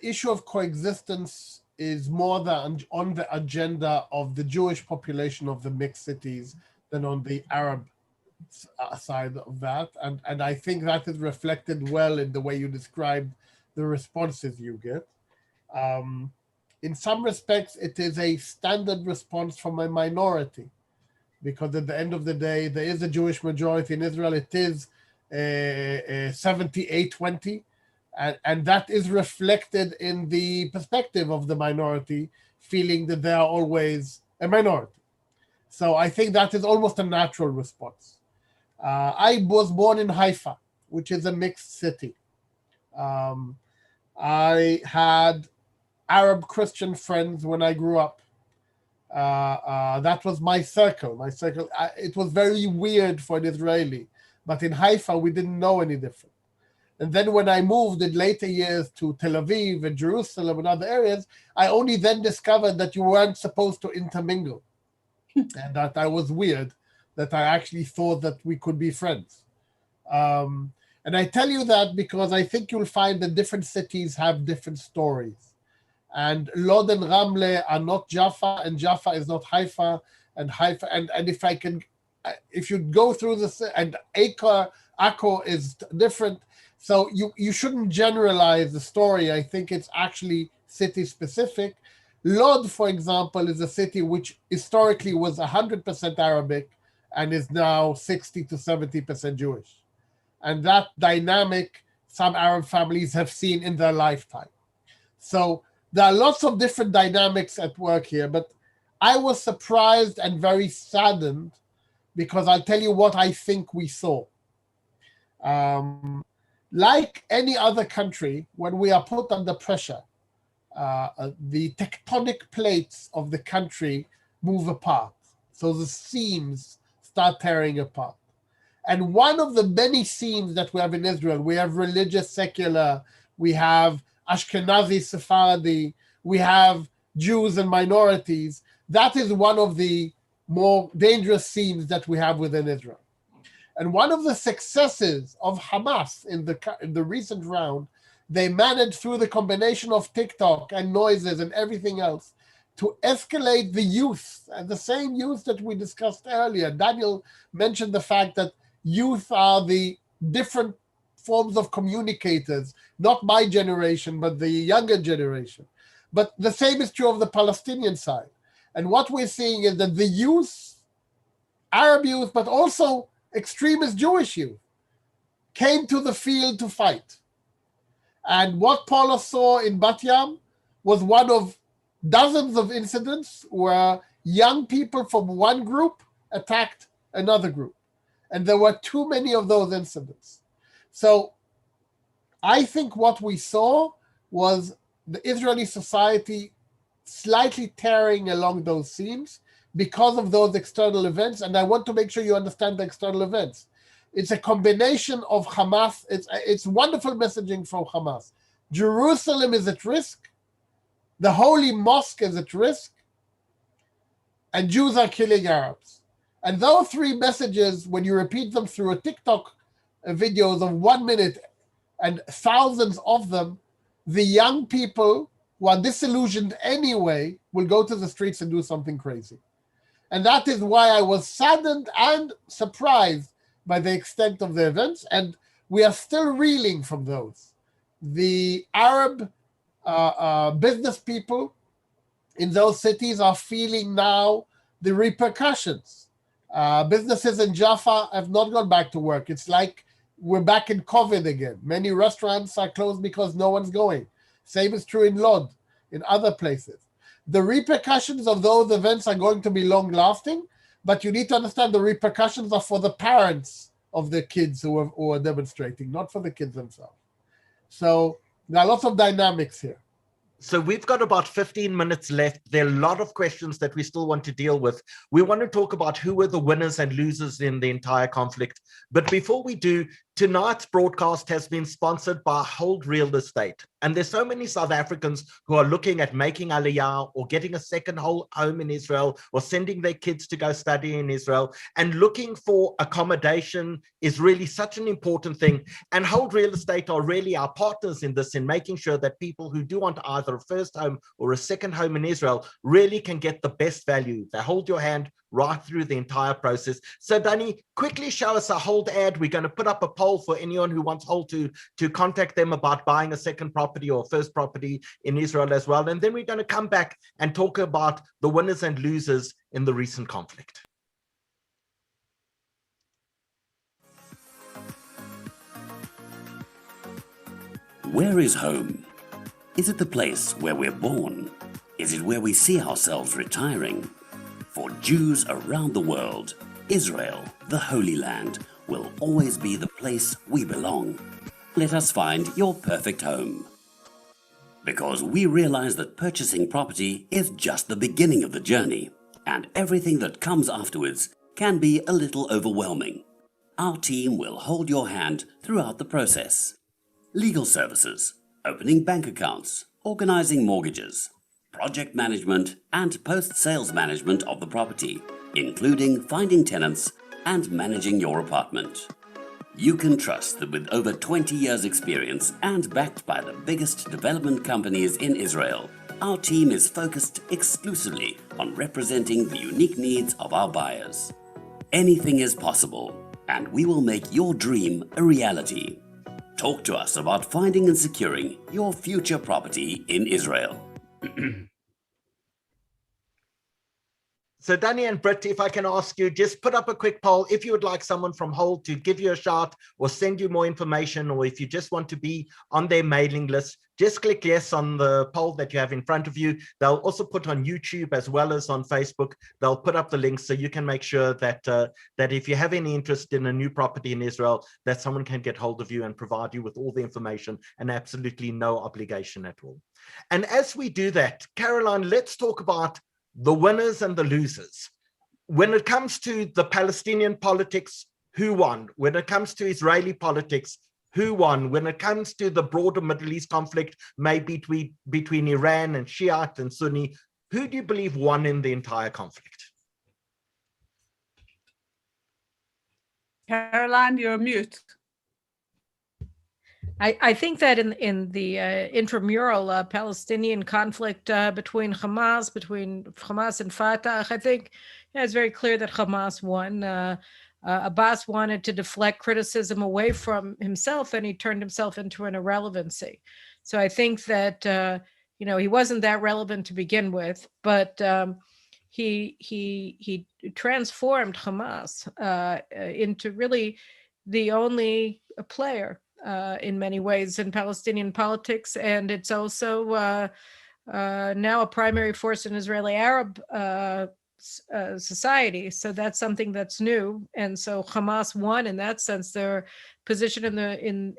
issue of coexistence is more than on the agenda of the Jewish population of the mixed cities than on the Arab side of that. And I think that is reflected well in the way you described the responses you get. In some respects, it is a standard response from a minority, because at the end of the day, there is a Jewish majority in Israel. It is 78-20. And that is reflected in the perspective of the minority, feeling that they are always a minority. So I think that is almost a natural response. I was born in Haifa, which is a mixed city. I had Arab Christian friends when I grew up. That was my circle. It was very weird for an Israeli, but in Haifa, we didn't know any different. And then when I moved in later years to Tel Aviv and Jerusalem and other areas, I only then discovered that you weren't supposed to intermingle and that I was weird, that I actually thought that we could be friends. And I tell you that because I think you'll find that different cities have different stories. And Lod and Ramle are not Jaffa, and Jaffa is not Haifa, and Haifa, and if you go through this, and Akko is different. So you shouldn't generalize the story. I think it's actually city specific. Lod, for example, is a city which historically was 100% Arabic and is now 60 to 70% Jewish. And that dynamic, some Arab families have seen in their lifetime. So there are lots of different dynamics at work here, but I was surprised and very saddened because I'll tell you what I think we saw. Like any other country, when we are put under pressure, the tectonic plates of the country move apart. So the seams start tearing apart. And one of the many seams that we have in Israel, we have religious, secular, we have Ashkenazi, Sephardi, we have Jews and minorities. That is one of the more dangerous seams that we have within Israel. And one of the successes of Hamas in the recent round, they managed through the combination of TikTok and noises and everything else to escalate the youth, and the same youth that we discussed earlier. Daniel mentioned the fact that youth are the different forms of communicators, not my generation, but the younger generation. But the same is true of the Palestinian side. And what we're seeing is that the youth, Arab youth, but also extremist Jewish youth, came to the field to fight. And what Paula saw in Bat Yam was one of dozens of incidents where young people from one group attacked another group. And there were too many of those incidents. So I think what we saw was the Israeli society slightly tearing along those seams because of those external events. And I want to make sure you understand the external events. It's a combination of Hamas. It's wonderful messaging from Hamas. Jerusalem is at risk. The Holy Mosque is at risk. And Jews are killing Arabs. And those three messages, when you repeat them through a TikTok videos of 1 minute and thousands of them, the young people who are disillusioned anyway will go to the streets and do something crazy. And that is why I was saddened and surprised by the extent of the events. And we are still reeling from those. The Arab business people in those cities are feeling now the repercussions. Businesses in Jaffa have not gone back to work. It's like we're back in COVID again. Many restaurants are closed because no one's going. Same is true in Lod, in other places. The repercussions of those events are going to be long lasting, but you need to understand the repercussions are for the parents of the kids who are demonstrating, not for the kids themselves. So there are lots of dynamics here. So we've got about 15 minutes left. There are a lot of questions that we still want to deal with. We want to talk about who were the winners and losers in the entire conflict. But before we do, tonight's broadcast has been sponsored by Hold Real Estate. And there's so many South Africans who are looking at making Aliyah or getting a second home in Israel or sending their kids to go study in Israel. And looking for accommodation is really such an important thing. And Hold Real Estate are really our partners in this, in making sure that people who do want either a first home or a second home in Israel really can get the best value. They hold your hand right through the entire process. So Danny, quickly show us a Hold ad. We're going to put up a poll for anyone who wants Hold to contact them about buying a second property or first property in Israel as well. And then we're going to come back and talk about the winners and losers in the recent conflict. Where is home? Is it the place where we're born? Is it where we see ourselves retiring? For Jews around the world, Israel, the Holy Land, will always be the place we belong. Let us find your perfect home. Because we realize that purchasing property is just the beginning of the journey, and everything that comes afterwards can be a little overwhelming. Our team will hold your hand throughout the process. Legal services, opening bank accounts, organizing mortgages, project management, and post-sales management of the property, including finding tenants and managing your apartment. You can trust that with over 20 years experience and backed by the biggest development companies in Israel, our team is focused exclusively on representing the unique needs of our buyers. Anything is possible, and we will make your dream a reality. Talk to us about finding and securing your future property in Israel. So Danny and Britt, if I can ask you, just put up a quick poll if you would like someone from Hold to give you a shout or send you more information, or if you just want to be on their mailing list, just click yes on the poll that you have in front of you. They'll also put on YouTube as well as on Facebook. They'll put up the links so you can make sure that that if you have any interest in a new property in Israel, that someone can get hold of you and provide you with all the information and absolutely no obligation at all. And as we do that, Caroline, let's talk about the winners and the losers. When it comes to the Palestinian politics, who won? When it comes to Israeli politics, who won? When it comes to the broader Middle East conflict, maybe between Iran and Shiite and Sunni, who do you believe won in the entire conflict? Caroline, you're mute. I think that in the intramural Palestinian conflict between Hamas and Fatah, I think it's very clear that Hamas won. Abbas wanted to deflect criticism away from himself, and he turned himself into an irrelevancy. So I think that he wasn't that relevant to begin with, but he transformed Hamas into really the only player in many ways in Palestinian politics, and it's also now a primary force in Israeli Arab society. So that's something that's new, and so Hamas won in that sense. Their position in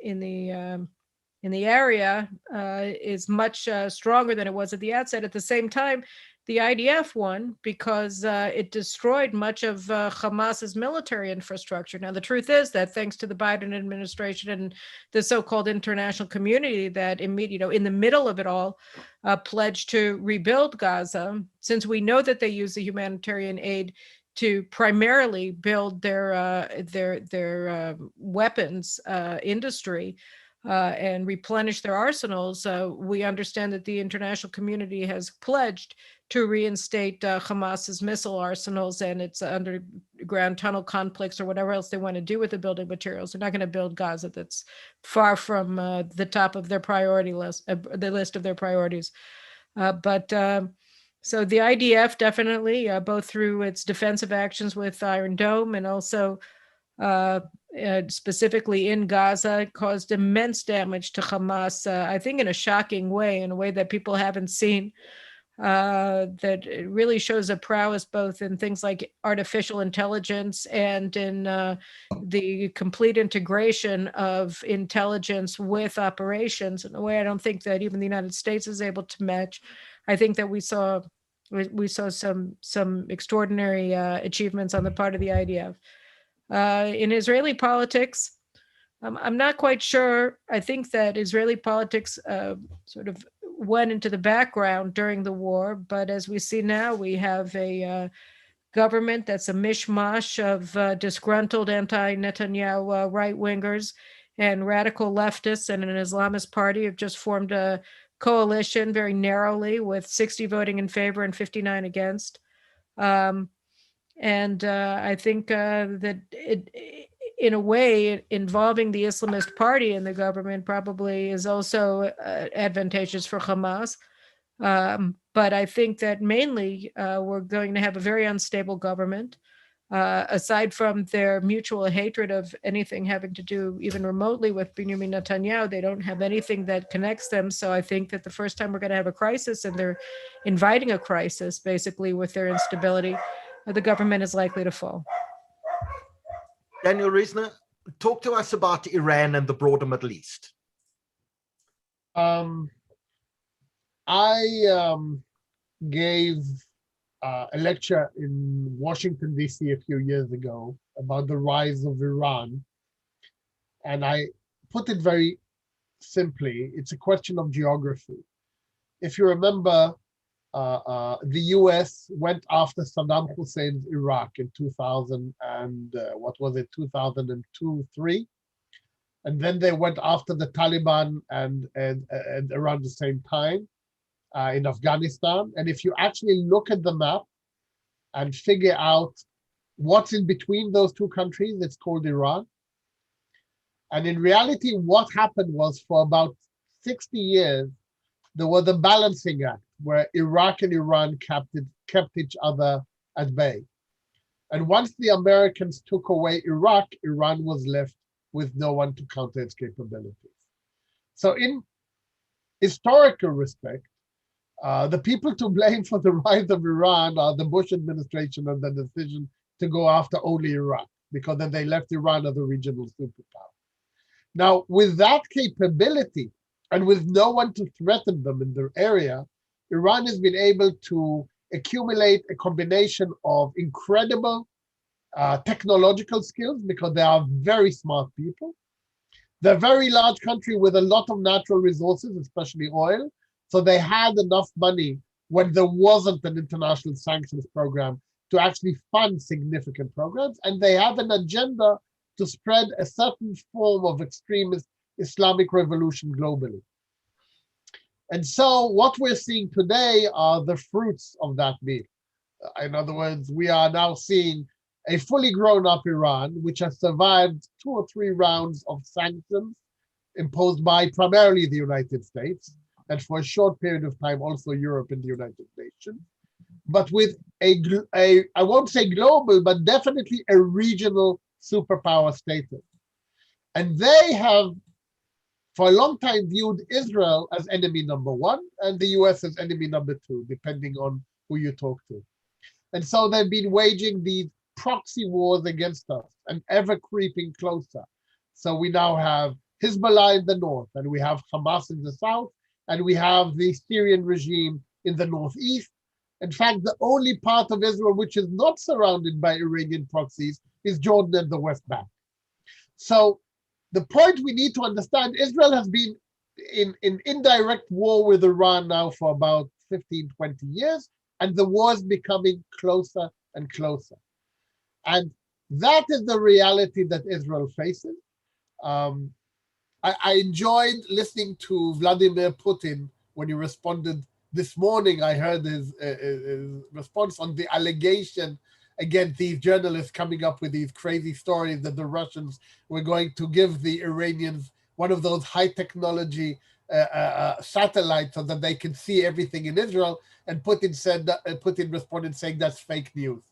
the area is much stronger than it was at the outset. At the same time, the IDF won because it destroyed much of Hamas's military infrastructure. Now, the truth is that thanks to the Biden administration and the so-called international community that in the middle of it all pledged to rebuild Gaza, since we know that they use the humanitarian aid to primarily build their weapons industry, and replenish their arsenals, we understand that the international community has pledged to reinstate Hamas's missile arsenals and its underground tunnel complex or whatever else they want to do with the building materials. They're not going to build Gaza. That's far from the top of their priority list, the list of their priorities. So the IDF definitely, both through its defensive actions with Iron Dome and also specifically in Gaza, caused immense damage to Hamas, I think in a shocking way, in a way that people haven't seen, that it really shows a prowess both in things like artificial intelligence and in the complete integration of intelligence with operations in a way I don't think that even the United States is able to match. I think that we saw some extraordinary achievements on the part of the IDF. In Israeli politics, I'm not quite sure. I think that Israeli politics sort of went into the background during the war, but as we see now, we have a government that's a mishmash of disgruntled anti-Netanyahu right-wingers and radical leftists, and an Islamist party have just formed a coalition very narrowly with 60 voting in favor and 59 against. And I think that in a way, involving the Islamist party in the government probably is also advantageous for Hamas. But I think that mainly we're going to have a very unstable government. aside from their mutual hatred of anything having to do even remotely with Benjamin Netanyahu, they don't have anything that connects them. So I think that the first time we're going to have a crisis, and they're inviting a crisis basically with their instability, the government is likely to fall. Daniel Reisner, talk to us about Iran and the broader Middle East. I gave a lecture in Washington, D.C. a few years ago about the rise of Iran. And I put it very simply, it's a question of geography. If you remember, the US went after Saddam Hussein's Iraq in 2000 and 2002, 3. And then they went after the Taliban and around the same time in Afghanistan. And if you actually look at the map and figure out what's in between those two countries, it's called Iran. And in reality, what happened was for about 60 years, there was a balancing act where Iraq and Iran kept each other at bay. And once the Americans took away Iraq, Iran was left with no one to counter its capabilities. So in historical respect, the people to blame for the rise of Iran are the Bush administration and the decision to go after only Iraq, because then they left Iran as a regional superpower. Now, with that capability and with no one to threaten them in their area, Iran has been able to accumulate a combination of incredible technological skills, because they are very smart people. They're a very large country with a lot of natural resources, especially oil. So they had enough money when there wasn't an international sanctions program to actually fund significant programs. And they have an agenda to spread a certain form of extremist Islamic revolution globally. And so what we're seeing today are the fruits of that meal. In other words, we are now seeing a fully grown up Iran, which has survived 2 or 3 rounds of sanctions imposed by primarily the United States, and for a short period of time also Europe and the United Nations, but with I won't say global, but definitely a regional superpower status. And they have, for a long time, viewed Israel as enemy number 1 and the US as enemy number 2, depending on who you talk to. And so they've been waging these proxy wars against us and ever creeping closer. So we now have Hezbollah in the north, and we have Hamas in the south, and we have the Syrian regime in the northeast. In fact, the only part of Israel which is not surrounded by Iranian proxies is Jordan and the West Bank. So the point we need to understand, Israel has been in indirect war with Iran now for about 15, 20 years, and the war is becoming closer and closer. And that is the reality that Israel faces. I enjoyed listening to Vladimir Putin when he responded this morning. I heard his response on the allegation against these journalists coming up with these crazy stories that the Russians were going to give the Iranians one of those high technology satellites so that they can see everything in Israel. And Putin responded saying that's fake news.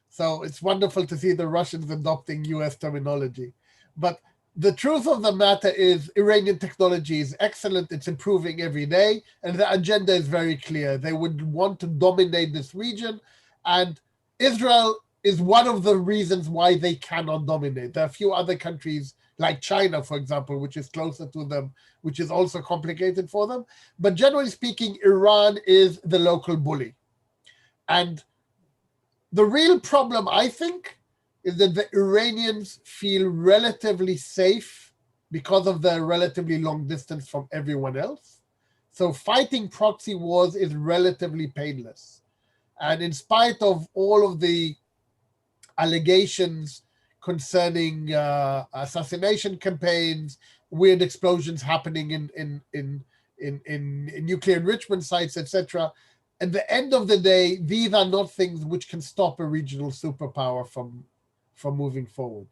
So it's wonderful to see the Russians adopting US terminology. But the truth of the matter is Iranian technology is excellent. It's improving every day. And the agenda is very clear. They would want to dominate this region. And Israel is one of the reasons why they cannot dominate. There are a few other countries like China, for example, which is closer to them, which is also complicated for them. But generally speaking, Iran is the local bully. And the real problem, I think, is that the Iranians feel relatively safe because of their relatively long distance from everyone else. So fighting proxy wars is relatively painless. And in spite of all of the allegations concerning assassination campaigns, weird explosions happening in nuclear enrichment sites, etc., at the end of the day, these are not things which can stop a regional superpower from moving forward.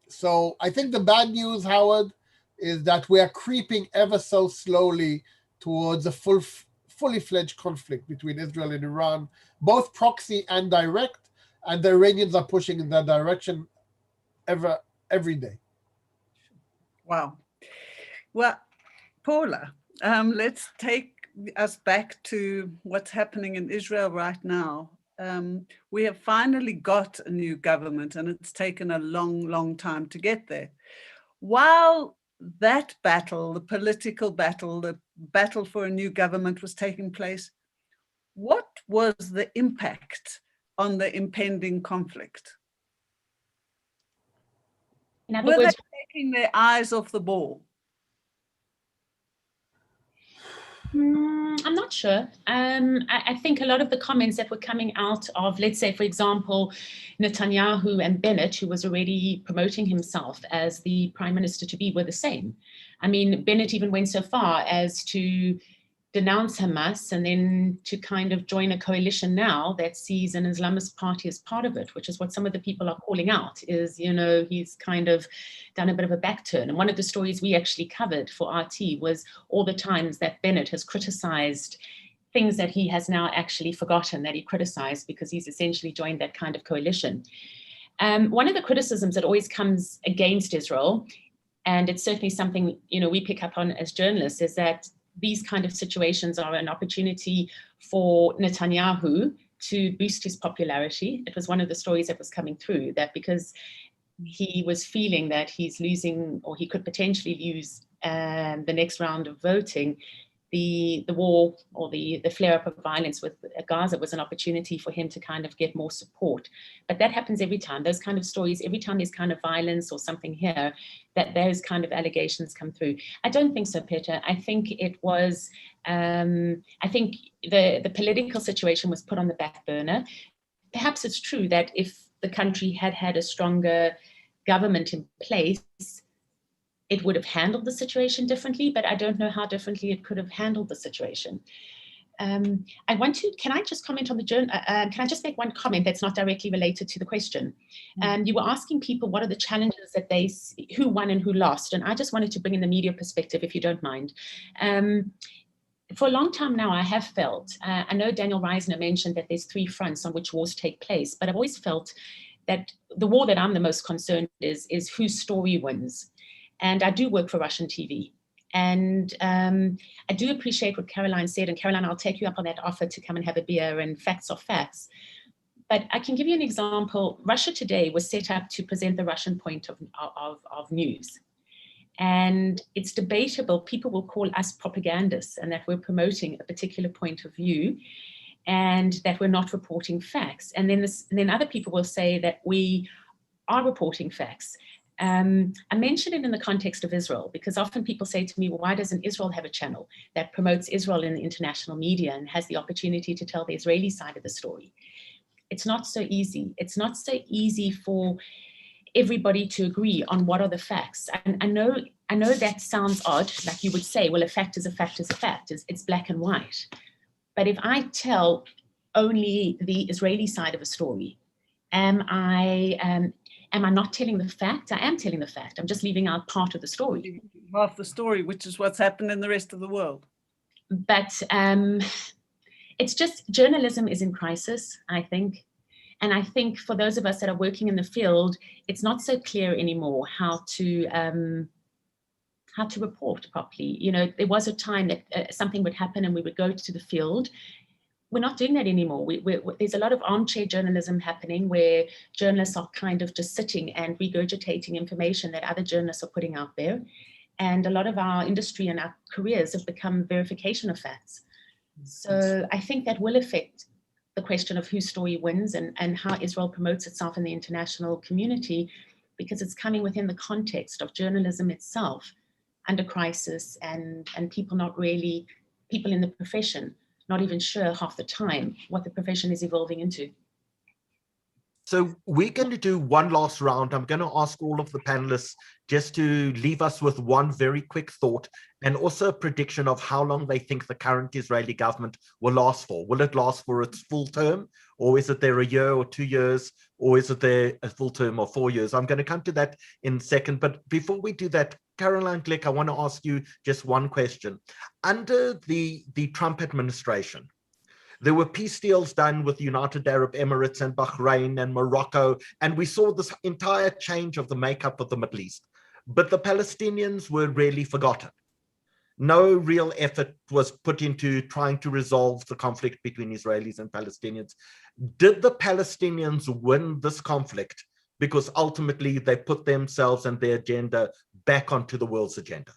So I think the bad news, Howard, is that we are creeping ever so slowly towards a fully fledged conflict between Israel and Iran, both proxy and direct. and the Iranians are pushing in that direction every day. Wow. Well, Paula, let's take us back to what's happening in Israel right now. We have finally got a new government, and it's taken a long time to get there. While that battle, the political battle, the battle for a new government was taking place, what was the impact on the impending conflict? In other Were words, they taking their eyes off the ball? I'm not sure. I think a lot of the comments that were coming out of, let's say, for example, Netanyahu and Bennett, who was already promoting himself as the prime minister to be, were the same. I mean, Bennett even went so far as to denounce Hamas and then to kind of join a coalition now that sees an Islamist party as part of it, which is what some of the people are calling out, is, you know, he's kind of done a bit of a back turn. And one of the stories we actually covered for RT was all the times that Bennett has criticized things that he has now actually forgotten that he criticized because he's essentially joined that kind of coalition. One of the criticisms that always comes against Israel, and it's certainly something, you know, we pick up on as journalists, is that these kind of situations are an opportunity for Netanyahu to boost his popularity. It was one of the stories that was coming through, that because he was feeling that he's losing, or he could potentially lose the next round of voting, the war or the flare-up of violence with Gaza was an opportunity for him to kind of get more support. But that happens every time. Those kind of stories, every time there's kind of violence or something here, that those kind of allegations come through. I don't think so, Peter. I think it was, I think the political situation was put on the back burner. Perhaps it's true that if the country had had a stronger government in place, it would have handled the situation differently, but I don't know how differently it could have handled the situation. Can I just comment on the journal? Can I just make one comment that's not directly related to the question? You were asking people what are the challenges that who won and who lost, and I just wanted to bring in the media perspective, if you don't mind. For a long time now, I have felt, I know Daniel Reisner mentioned that there's 3 fronts on which wars take place, but I've always felt that the war that I'm the most concerned is whose story wins. And I do work for Russian TV. And I do appreciate what Caroline said. And Caroline, I'll take you up on that offer to come and have a beer, and facts are facts. But I can give you an example. Russia Today was set up to present the Russian point of news. And it's debatable. People will call us propagandists and that we're promoting a particular point of view and that we're not reporting facts. And then other people will say that we are reporting facts. I mention it in the context of Israel because often people say to me, well, why doesn't Israel have a channel that promotes Israel in the international media and has the opportunity to tell the Israeli side of the story? It's not so easy. It's not so easy for everybody to agree on what are the facts. And I know that sounds odd, like you would say, well, a fact is a fact is a fact. It's black and white. But if I tell only the Israeli side of a story, am I not telling the fact? I am telling the fact. I'm just leaving out part of the story. Half the story, which is what's happened in the rest of the world. But it's just, journalism is in crisis, I think. And I think for those of us that are working in the field, it's not so clear anymore how to report properly. You know, there was a time that something would happen and we would go to the field. We're not doing that anymore. There's a lot of armchair journalism happening where journalists are kind of just sitting and regurgitating information that other journalists are putting out there. And a lot of our industry and our careers have become verification of facts. So I think that will affect the question of whose story wins and how Israel promotes itself in the international community, because it's coming within the context of journalism itself under crisis and people in the profession not even sure half the time what the profession is evolving into. So we're going to do one last round. I'm going to ask all of the panelists just to leave us with one very quick thought and also a prediction of how long they think the current Israeli government will last for. Will it last for its full term, or is it there a year or 2 years, or is it there a full term of 4 years? I'm going to come to that in a second. But before we do that, Caroline Glick, I want to ask you just one question. Under the Trump administration, There were peace deals done with United Arab Emirates and Bahrain and Morocco, and we saw this entire change of the makeup of the Middle East. But the Palestinians were really forgotten. No real effort was put into trying to resolve the conflict between Israelis and Palestinians. Did the Palestinians win this conflict because ultimately they put themselves and their agenda back onto the world's agenda?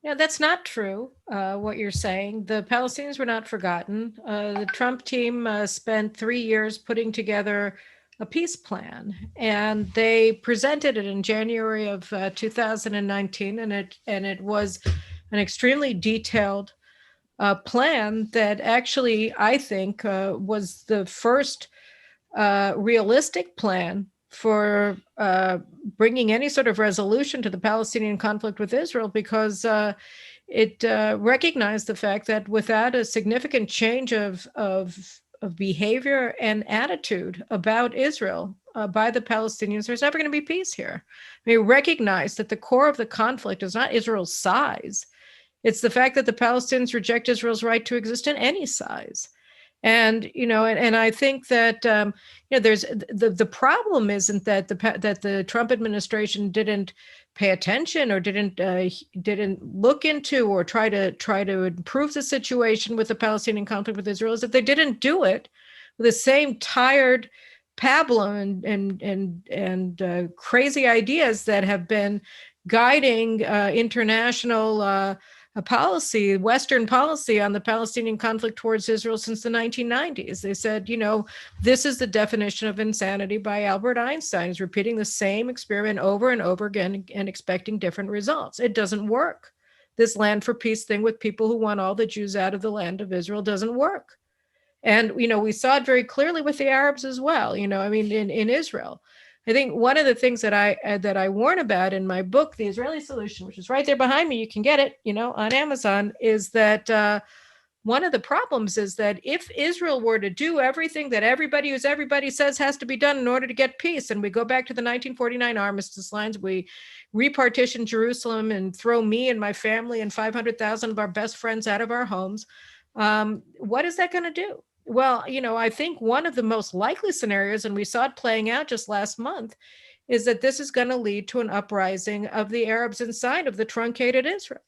Yeah, that's not true, what you're saying. The Palestinians were not forgotten. The Trump team spent 3 years putting together a peace plan, and they presented it in January of 2019, and it was an extremely detailed plan that actually, I think, was the first realistic plan for bringing any sort of resolution to the Palestinian conflict with Israel, because it recognized the fact that without a significant change of behavior and attitude about Israel by the Palestinians, there's never going to be peace here. I mean, recognize that the core of the conflict is not Israel's size. It's the fact that the Palestinians reject Israel's right to exist in any size. And, and I think that, there's the problem isn't that the Trump administration didn't pay attention or didn't look into or try to improve the situation with the Palestinian conflict with Israel, is that they didn't do it with the same tired pablum and crazy ideas that have been guiding international policy, Western policy on the Palestinian conflict towards Israel since the 1990s. They said, this is the definition of insanity by Albert Einstein. He's repeating the same experiment over and over again and expecting different results. It doesn't work. This land for peace thing with people who want all the Jews out of the land of Israel doesn't work. And, we saw it very clearly with the Arabs as well, in Israel. I think one of the things that I warn about in my book, The Israeli Solution, which is right there behind me, you can get it, on Amazon, is that one of the problems is that if Israel were to do everything that everybody says has to be done in order to get peace, and we go back to the 1949 armistice lines, we repartition Jerusalem and throw me and my family and 500,000 of our best friends out of our homes, what is that going to do? Well, I think one of the most likely scenarios, and we saw it playing out just last month, is that this is going to lead to an uprising of the Arabs inside of the truncated Israel,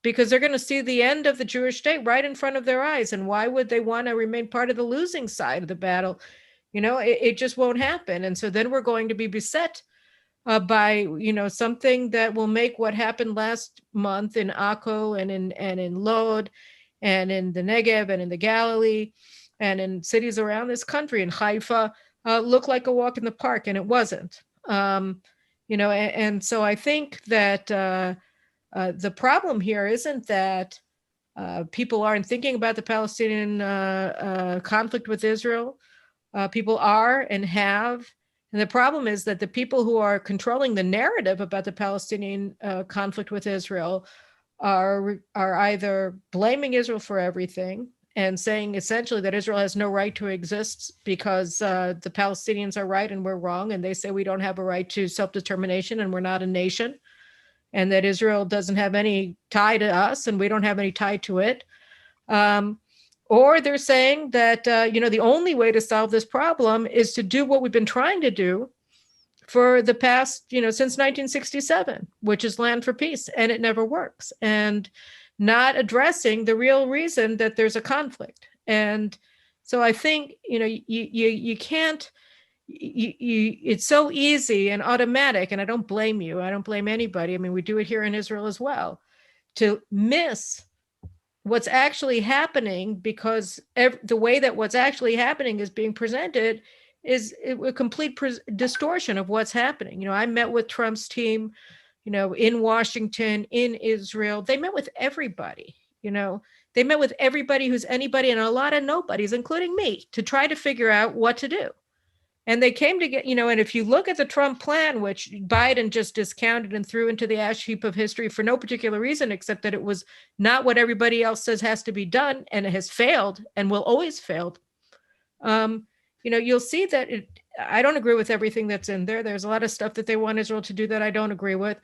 because they're going to see the end of the Jewish state right in front of their eyes. And why would they want to remain part of the losing side of the battle? It just won't happen. And so then we're going to be beset by, something that will make what happened last month in Akko and in Lod and in the Negev and in the Galilee and in cities around this country, in Haifa, look like a walk in the park, and it wasn't. And so I think that the problem here isn't that people aren't thinking about the Palestinian conflict with Israel. People are and have. And the problem is that the people who are controlling the narrative about the Palestinian conflict with Israel are either blaming Israel for everything and saying essentially that Israel has no right to exist because the Palestinians are right and we're wrong. And they say we don't have a right to self-determination and we're not a nation. And that Israel doesn't have any tie to us and we don't have any tie to it. Or they're saying that, the only way to solve this problem is to do what we've been trying to do for the past, since 1967, which is land for peace, and it never works. And not addressing the real reason that there's a conflict. And so I think, you can't, it's so easy and automatic, and I don't blame you. I don't blame anybody. I mean, we do it here in Israel as well, to miss what's actually happening, because the way that what's actually happening is being presented is a complete distortion of what's happening. I met with Trump's team, in Washington, in Israel. They met with everybody, they met with everybody who's anybody and a lot of nobodies, including me, to try to figure out what to do. And they came to get, and if you look at the Trump plan, which Biden just discounted and threw into the ash heap of history for no particular reason, except that it was not what everybody else says has to be done, and it has failed and will always fail. You'll see that I don't agree with everything that's in there. There's a lot of stuff that they want Israel to do that I don't agree with.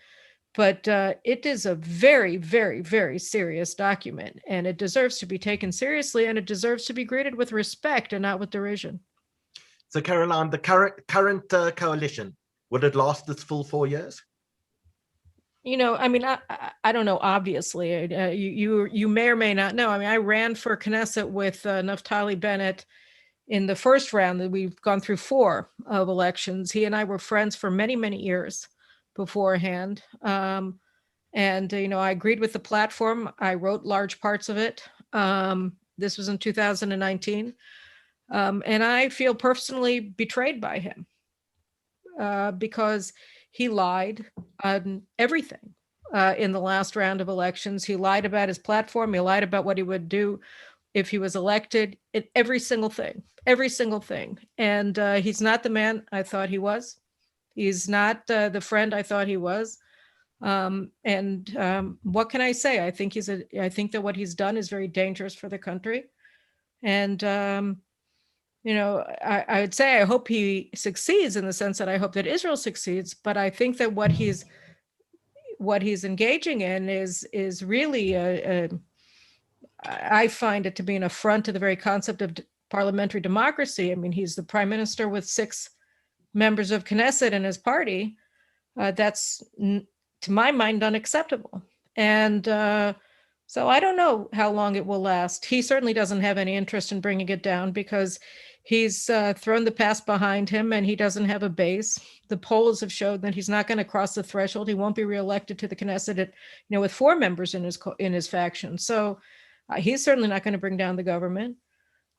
but it is a very, very, very serious document, and it deserves to be taken seriously, and it deserves to be greeted with respect and not with derision. So, Caroline, the current coalition, would it last its full 4 years? You know, I mean, I don't know, obviously. You may or may not know. I mean, I ran for Knesset with Naftali Bennett in the first round. That we've gone through 4 of elections. He and I were friends for many, many years beforehand. And, you know, I agreed with the platform. I wrote large parts of it. This was in 2019. And I feel personally betrayed by him because he lied on everything in the last round of elections. He lied about his platform. He lied about what he would do if he was elected. Every single thing. And he's not the man I thought he was. He's not the friend I thought he was. What can I say? I think that what he's done is very dangerous for the country. And you know, I would say I hope he succeeds, in the sense that I hope that Israel succeeds. But I think that what he's engaging in is really I find it to be an affront to the very concept of parliamentary democracy. I mean, he's the prime minister with 6 members of Knesset in his party. That's, to my mind, unacceptable. And so I don't know how long it will last. He certainly doesn't have any interest in bringing it down, because he's thrown the past behind him, and he doesn't have a base. The polls have showed that he's not going to cross the threshold. He won't be reelected to the Knesset, with 4 members in his faction. So he's certainly not going to bring down the government.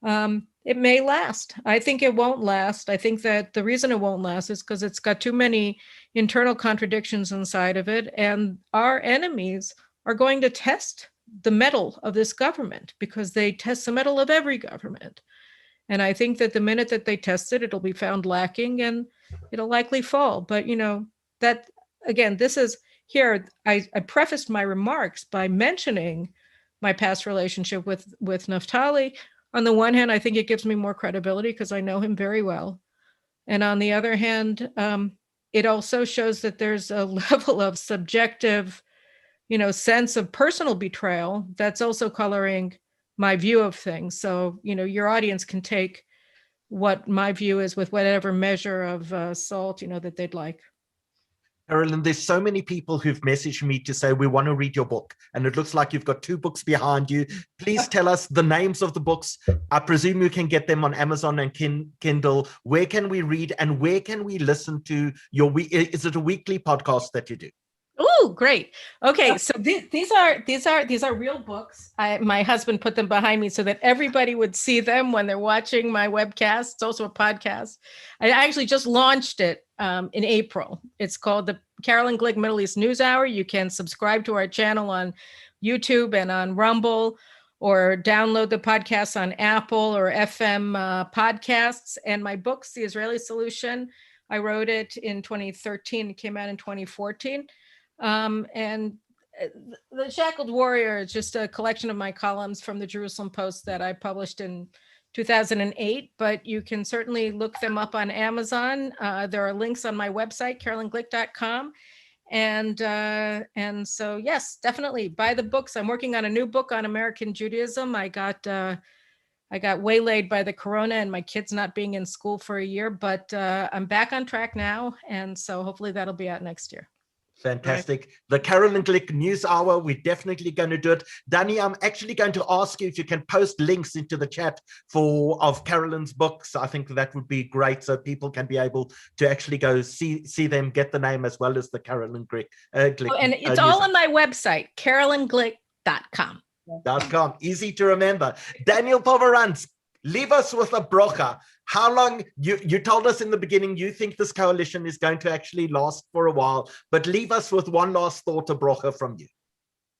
It may last. I think it won't last. I think that the reason it won't last is because it's got too many internal contradictions inside of it, and our enemies are going to test the mettle of this government, because they test the mettle of every government. And I think that the minute that they test it, it'll be found lacking and it'll likely fall. But, you know, that, again, this is here, I prefaced my remarks by mentioning my past relationship with Naftali. On the one hand, I think it gives me more credibility because I know him very well. And on the other hand, it also shows that there's a level of subjective, sense of personal betrayal that's also coloring my view of things. So, your audience can take what my view is with whatever measure of salt, that they'd like. Carolyn, there's so many people who've messaged me to say, we want to read your book. And it looks like you've got 2 books behind you. Please tell us the names of the books. I presume you can get them on Amazon and Kindle. Where can we read, and where can we listen to your, is it a weekly podcast that you do? Oh, great. Okay. So these are real books. My husband put them behind me so that everybody would see them when they're watching my webcast. It's also a podcast. I actually just launched it in April. It's called the Carolyn Glick Middle East News Hour. You can subscribe to our channel on YouTube and on Rumble, or download the podcast on Apple or FM podcasts. And my books, The Israeli Solution, I wrote it in 2013. It came out in 2014. And The Shackled Warrior is just a collection of my columns from the Jerusalem Post that I published in 2008, but you can certainly look them up on Amazon. There are links on my website, carolynglick.com. And so, yes, definitely buy the books. I'm working on a new book on American Judaism. I got waylaid by the corona and my kids not being in school for a year, but I'm back on track now. And so hopefully that'll be out next year. Fantastic. Right. The Carolyn Glick News Hour, we're definitely going to do it. Danny, I'm actually going to ask you if you can post links into the chat of Carolyn's books. I think that would be great, so people can be able to actually go see them, get the name, as well as the Carolyn Glick. And it's all on my website, carolynglick.com. Easy to remember. Daniel Pomerantz, leave us with a brocha. How long, you told us in the beginning, you think this coalition is going to actually last for a while, but leave us with one last thought, a brocha from you.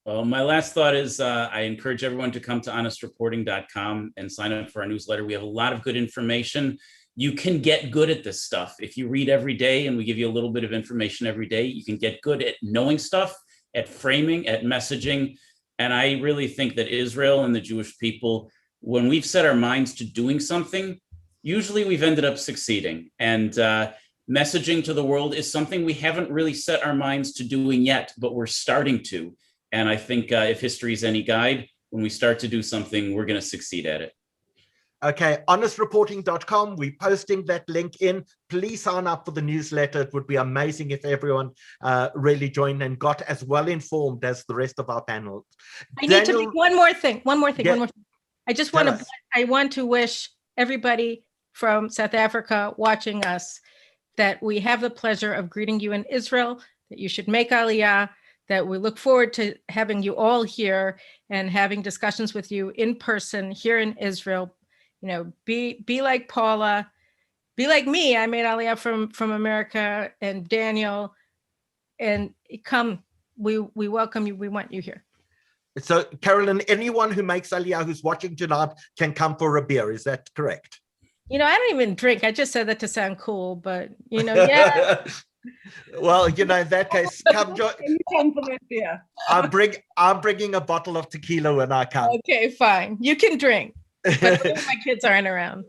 Well, my last thought is I encourage everyone to come to honestreporting.com and sign up for our newsletter. We have a lot of good information. You can get good at this stuff. If you read every day and we give you a little bit of information every day, you can get good at knowing stuff, at framing, at messaging. And I really think that Israel and the Jewish people, when we've set our minds to doing something, usually we've ended up succeeding. And messaging to the world is something we haven't really set our minds to doing yet, but we're starting to. And I think if history is any guide, when we start to do something, we're going to succeed at it. Okay, honestreporting.com. We're posting that link in. Please sign up for the newsletter. It would be amazing if everyone really joined and got as well informed as the rest of our panel. I need to make one more thing. Yeah. I just want to wish everybody from South Africa watching us that we have the pleasure of greeting you in Israel, that you should make Aliyah, that we look forward to having you all here and having discussions with you in person here in Israel. You know, be like Paula, be like me. I made Aliyah from America, and Daniel, and come, we welcome you. We want you here. So, Carolyn, anyone who makes Aliyah who's watching tonight can come for a beer. Is that correct? You know, I don't even drink. I just said that to sound cool, but you know, yeah. Well, you know, in that case, come join. I'm bringing a bottle of tequila when I come. Okay, fine. You can drink, but my kids aren't around.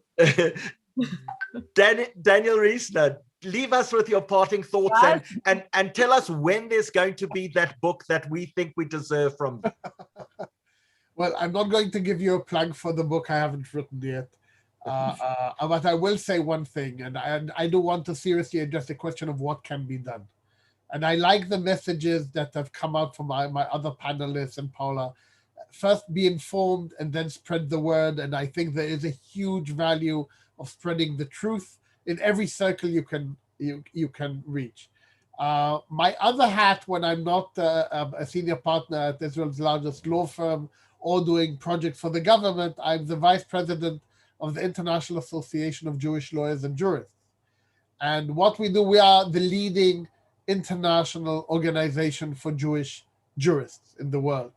Daniel Reisner, leave us with your parting thoughts and tell us when there's going to be that book that we think we deserve from. Well, I'm not going to give you a plug for the book I haven't written yet. But I will say one thing, and I do want to seriously address the question of what can be done. And I like the messages that have come out from my other panelists and Paula. First, be informed and then spread the word. And I think there is a huge value of spreading the truth in every circle you can reach. My other hat, when I'm not a senior partner at Israel's largest law firm or doing projects for the government, I'm the vice president of the International Association of Jewish Lawyers and Jurists. And what we do, we are the leading international organization for Jewish jurists in the world.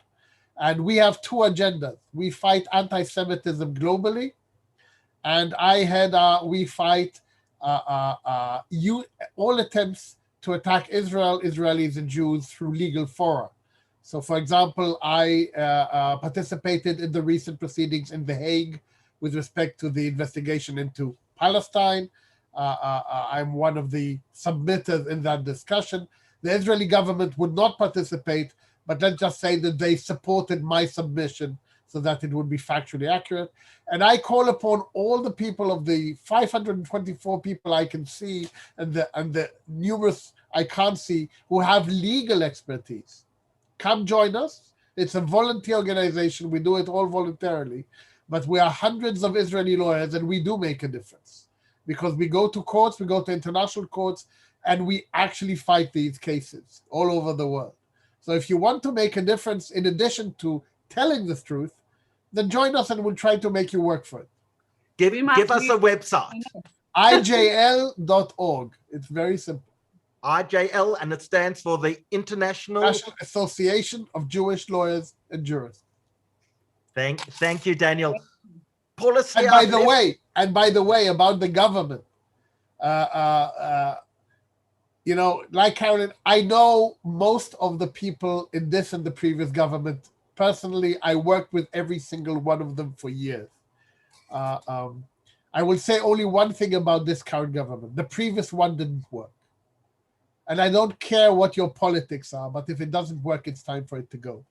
And we have two agendas. We fight anti-Semitism globally, and we fight all attempts to attack Israel, Israelis, and Jews through legal fora. So, for example, I participated in the recent proceedings in The Hague with respect to the investigation into Palestine. I'm one of the submitters in that discussion. The Israeli government would not participate, but let's just say that they supported my submission so that it would be factually accurate. And I call upon all the people of the 524 people I can see and the numerous I can't see who have legal expertise. Come join us. It's a volunteer organization. We do it all voluntarily. But we are hundreds of Israeli lawyers, and we do make a difference because we go to courts, we go to international courts, and we actually fight these cases all over the world. So if you want to make a difference, in addition to telling the truth, then join us and we'll try to make you work for it. Give us a website. IJL.org. It's very simple. IJL, and it stands for the International Association of Jewish Lawyers and Jurists. Thank you, Daniel. Paula, and by the way, about the government, you know, like Carolyn, I know most of the people in this and the previous government. Personally, I worked with every single one of them for years. I will say only one thing about this current government. The previous one didn't work. And I don't care what your politics are, but if it doesn't work, it's time for it to go.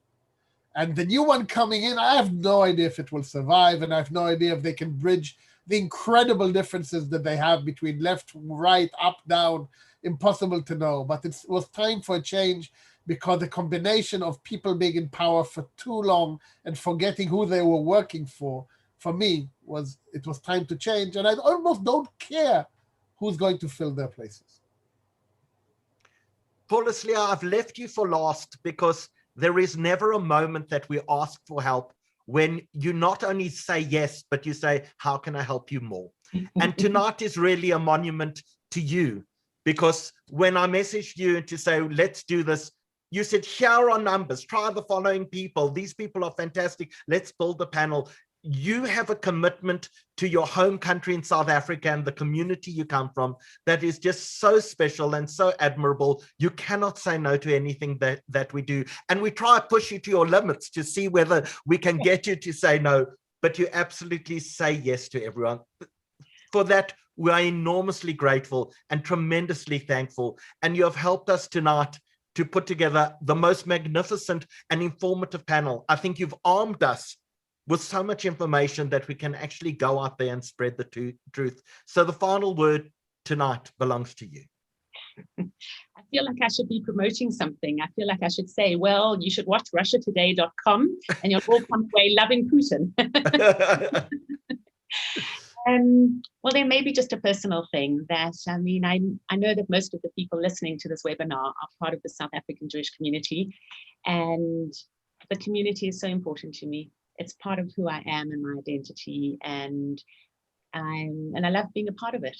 And the new one coming in, I have no idea if it will survive, and I have no idea if they can bridge the incredible differences that they have between left, right, up, down. Impossible to know, but it was time for a change because the combination of people being in power for too long and forgetting who they were working for me, it was time to change. And I almost don't care who's going to fill their places. Paula, Slier, I've left you for last because there is never a moment that we ask for help when you not only say yes, but you say, how can I help you more? And tonight is really a monument to you, because when I messaged you to say, let's do this, you said, here are numbers, try the following people. These people are fantastic. Let's build a panel. You have a commitment to your home country in South Africa and the community you come from that is just so special and so admirable. You cannot say no to anything that we do. And we try to push you to your limits to see whether we can get you to say no, but you absolutely say yes to everyone. For that, We are enormously grateful and tremendously thankful. And you have helped us tonight to put together the most magnificent and informative panel. I think you've armed us with so much information that we can actually go out there and spread the truth. So the final word tonight belongs to you. I feel like I should be promoting something. I feel like I should say, well, you should watch RussiaToday.com and you'll all come away loving Putin. Well, there may be just a personal thing that, I mean, I know that most of the people listening to this webinar are part of the South African Jewish community, and the community is so important to me. It's part of who I am and my identity, and I love being a part of it.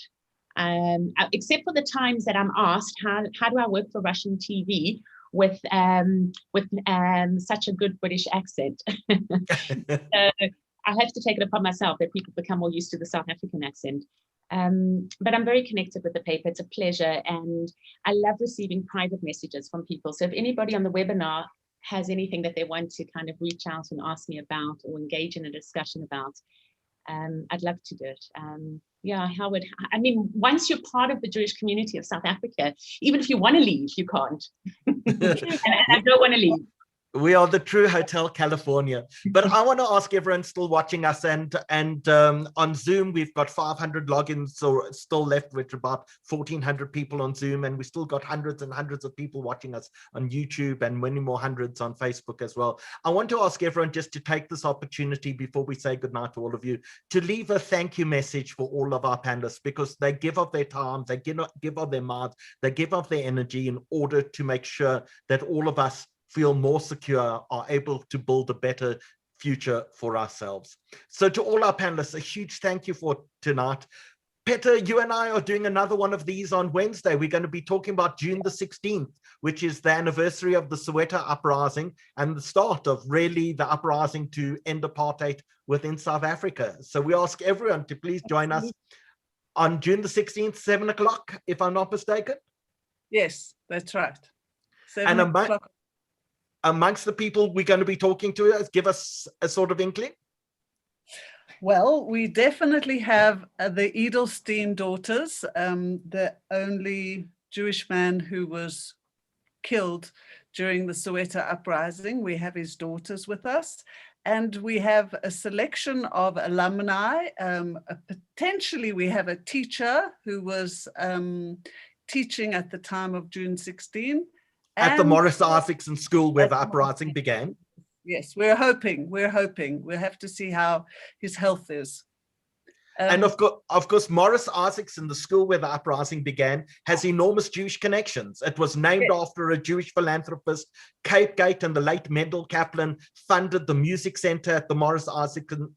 Except for the times that I'm asked, how do I work for Russian TV with such a good British accent? I have to take it upon myself that people become more used to the South African accent. But I'm very connected with the paper. It's a pleasure. And I love receiving private messages from people. So if anybody on the webinar has anything that they want to kind of reach out and ask me about or engage in a discussion about, I'd love to do it. Yeah, Howard, I mean, once you're part of the Jewish community of South Africa, even if you want to leave, you can't. And I don't want to leave. We are the true Hotel California. But I want to ask everyone still watching us, and on Zoom, we've got 500 logins or still left, with about 1,400 people on Zoom, and we still got hundreds and hundreds of people watching us on YouTube and many more hundreds on Facebook as well. I want to ask everyone just to take this opportunity before we say goodnight to all of you, to leave a thank you message for all of our panelists, because they give up their time, they give up their minds, they give up their energy in order to make sure that all of us feel more secure, are able to build a better future for ourselves. So to all our panelists, a huge thank you for tonight. Peter, you and I are doing another one of these on Wednesday. We're going to be talking about June the 16th, which is the anniversary of the Soweto uprising and the start of really the uprising to end apartheid within South Africa. So we ask everyone to please join us on June the 16th, 7 o'clock, if I'm not mistaken. Yes, that's right. 7 o'clock. Amongst the people we're going to be talking to, give us a sort of inkling. Well, we definitely have the Edelstein daughters, the only Jewish man who was killed during the Soweto uprising. We have his daughters with us, and we have a selection of alumni. Potentially, we have a teacher who was teaching at the time of June 16. At the Morris Isaacson School where the uprising began. Yes, we're hoping. We'll have to see how his health is. And of course, Morris Isaacson, the school where the uprising began, has enormous Jewish connections. It was named after a Jewish philanthropist. Cape Gate and the late Mendel Kaplan funded the music center at the Morris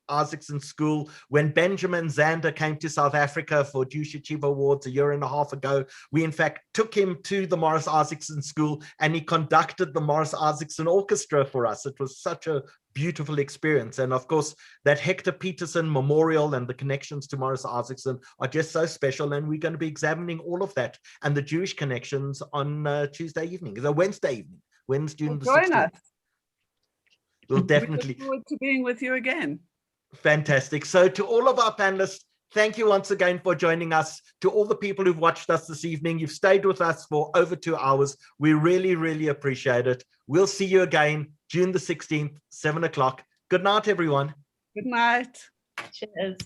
Isaacson School. When Benjamin Zander came to South Africa for Jewish Achiever Awards a year and a half ago, we in fact took him to the Morris Isaacson School, and he conducted the Morris Isaacson Orchestra for us. It was such a beautiful experience. And of course, that Hector Peterson Memorial and the connections to Morris Isaacson are just so special. And we're going to be examining all of that and the Jewish connections on Tuesday evening, Wednesday evening, Wednesday, June the 16th. Join us. We'll definitely look forward to being with you again. Fantastic. So to all of our panelists, thank you once again for joining us. To all the people who've watched us this evening, you've stayed with us for over 2 hours. We really, really appreciate it. We'll see you again June the 16th, 7 o'clock. Good night, everyone. Good night. Cheers.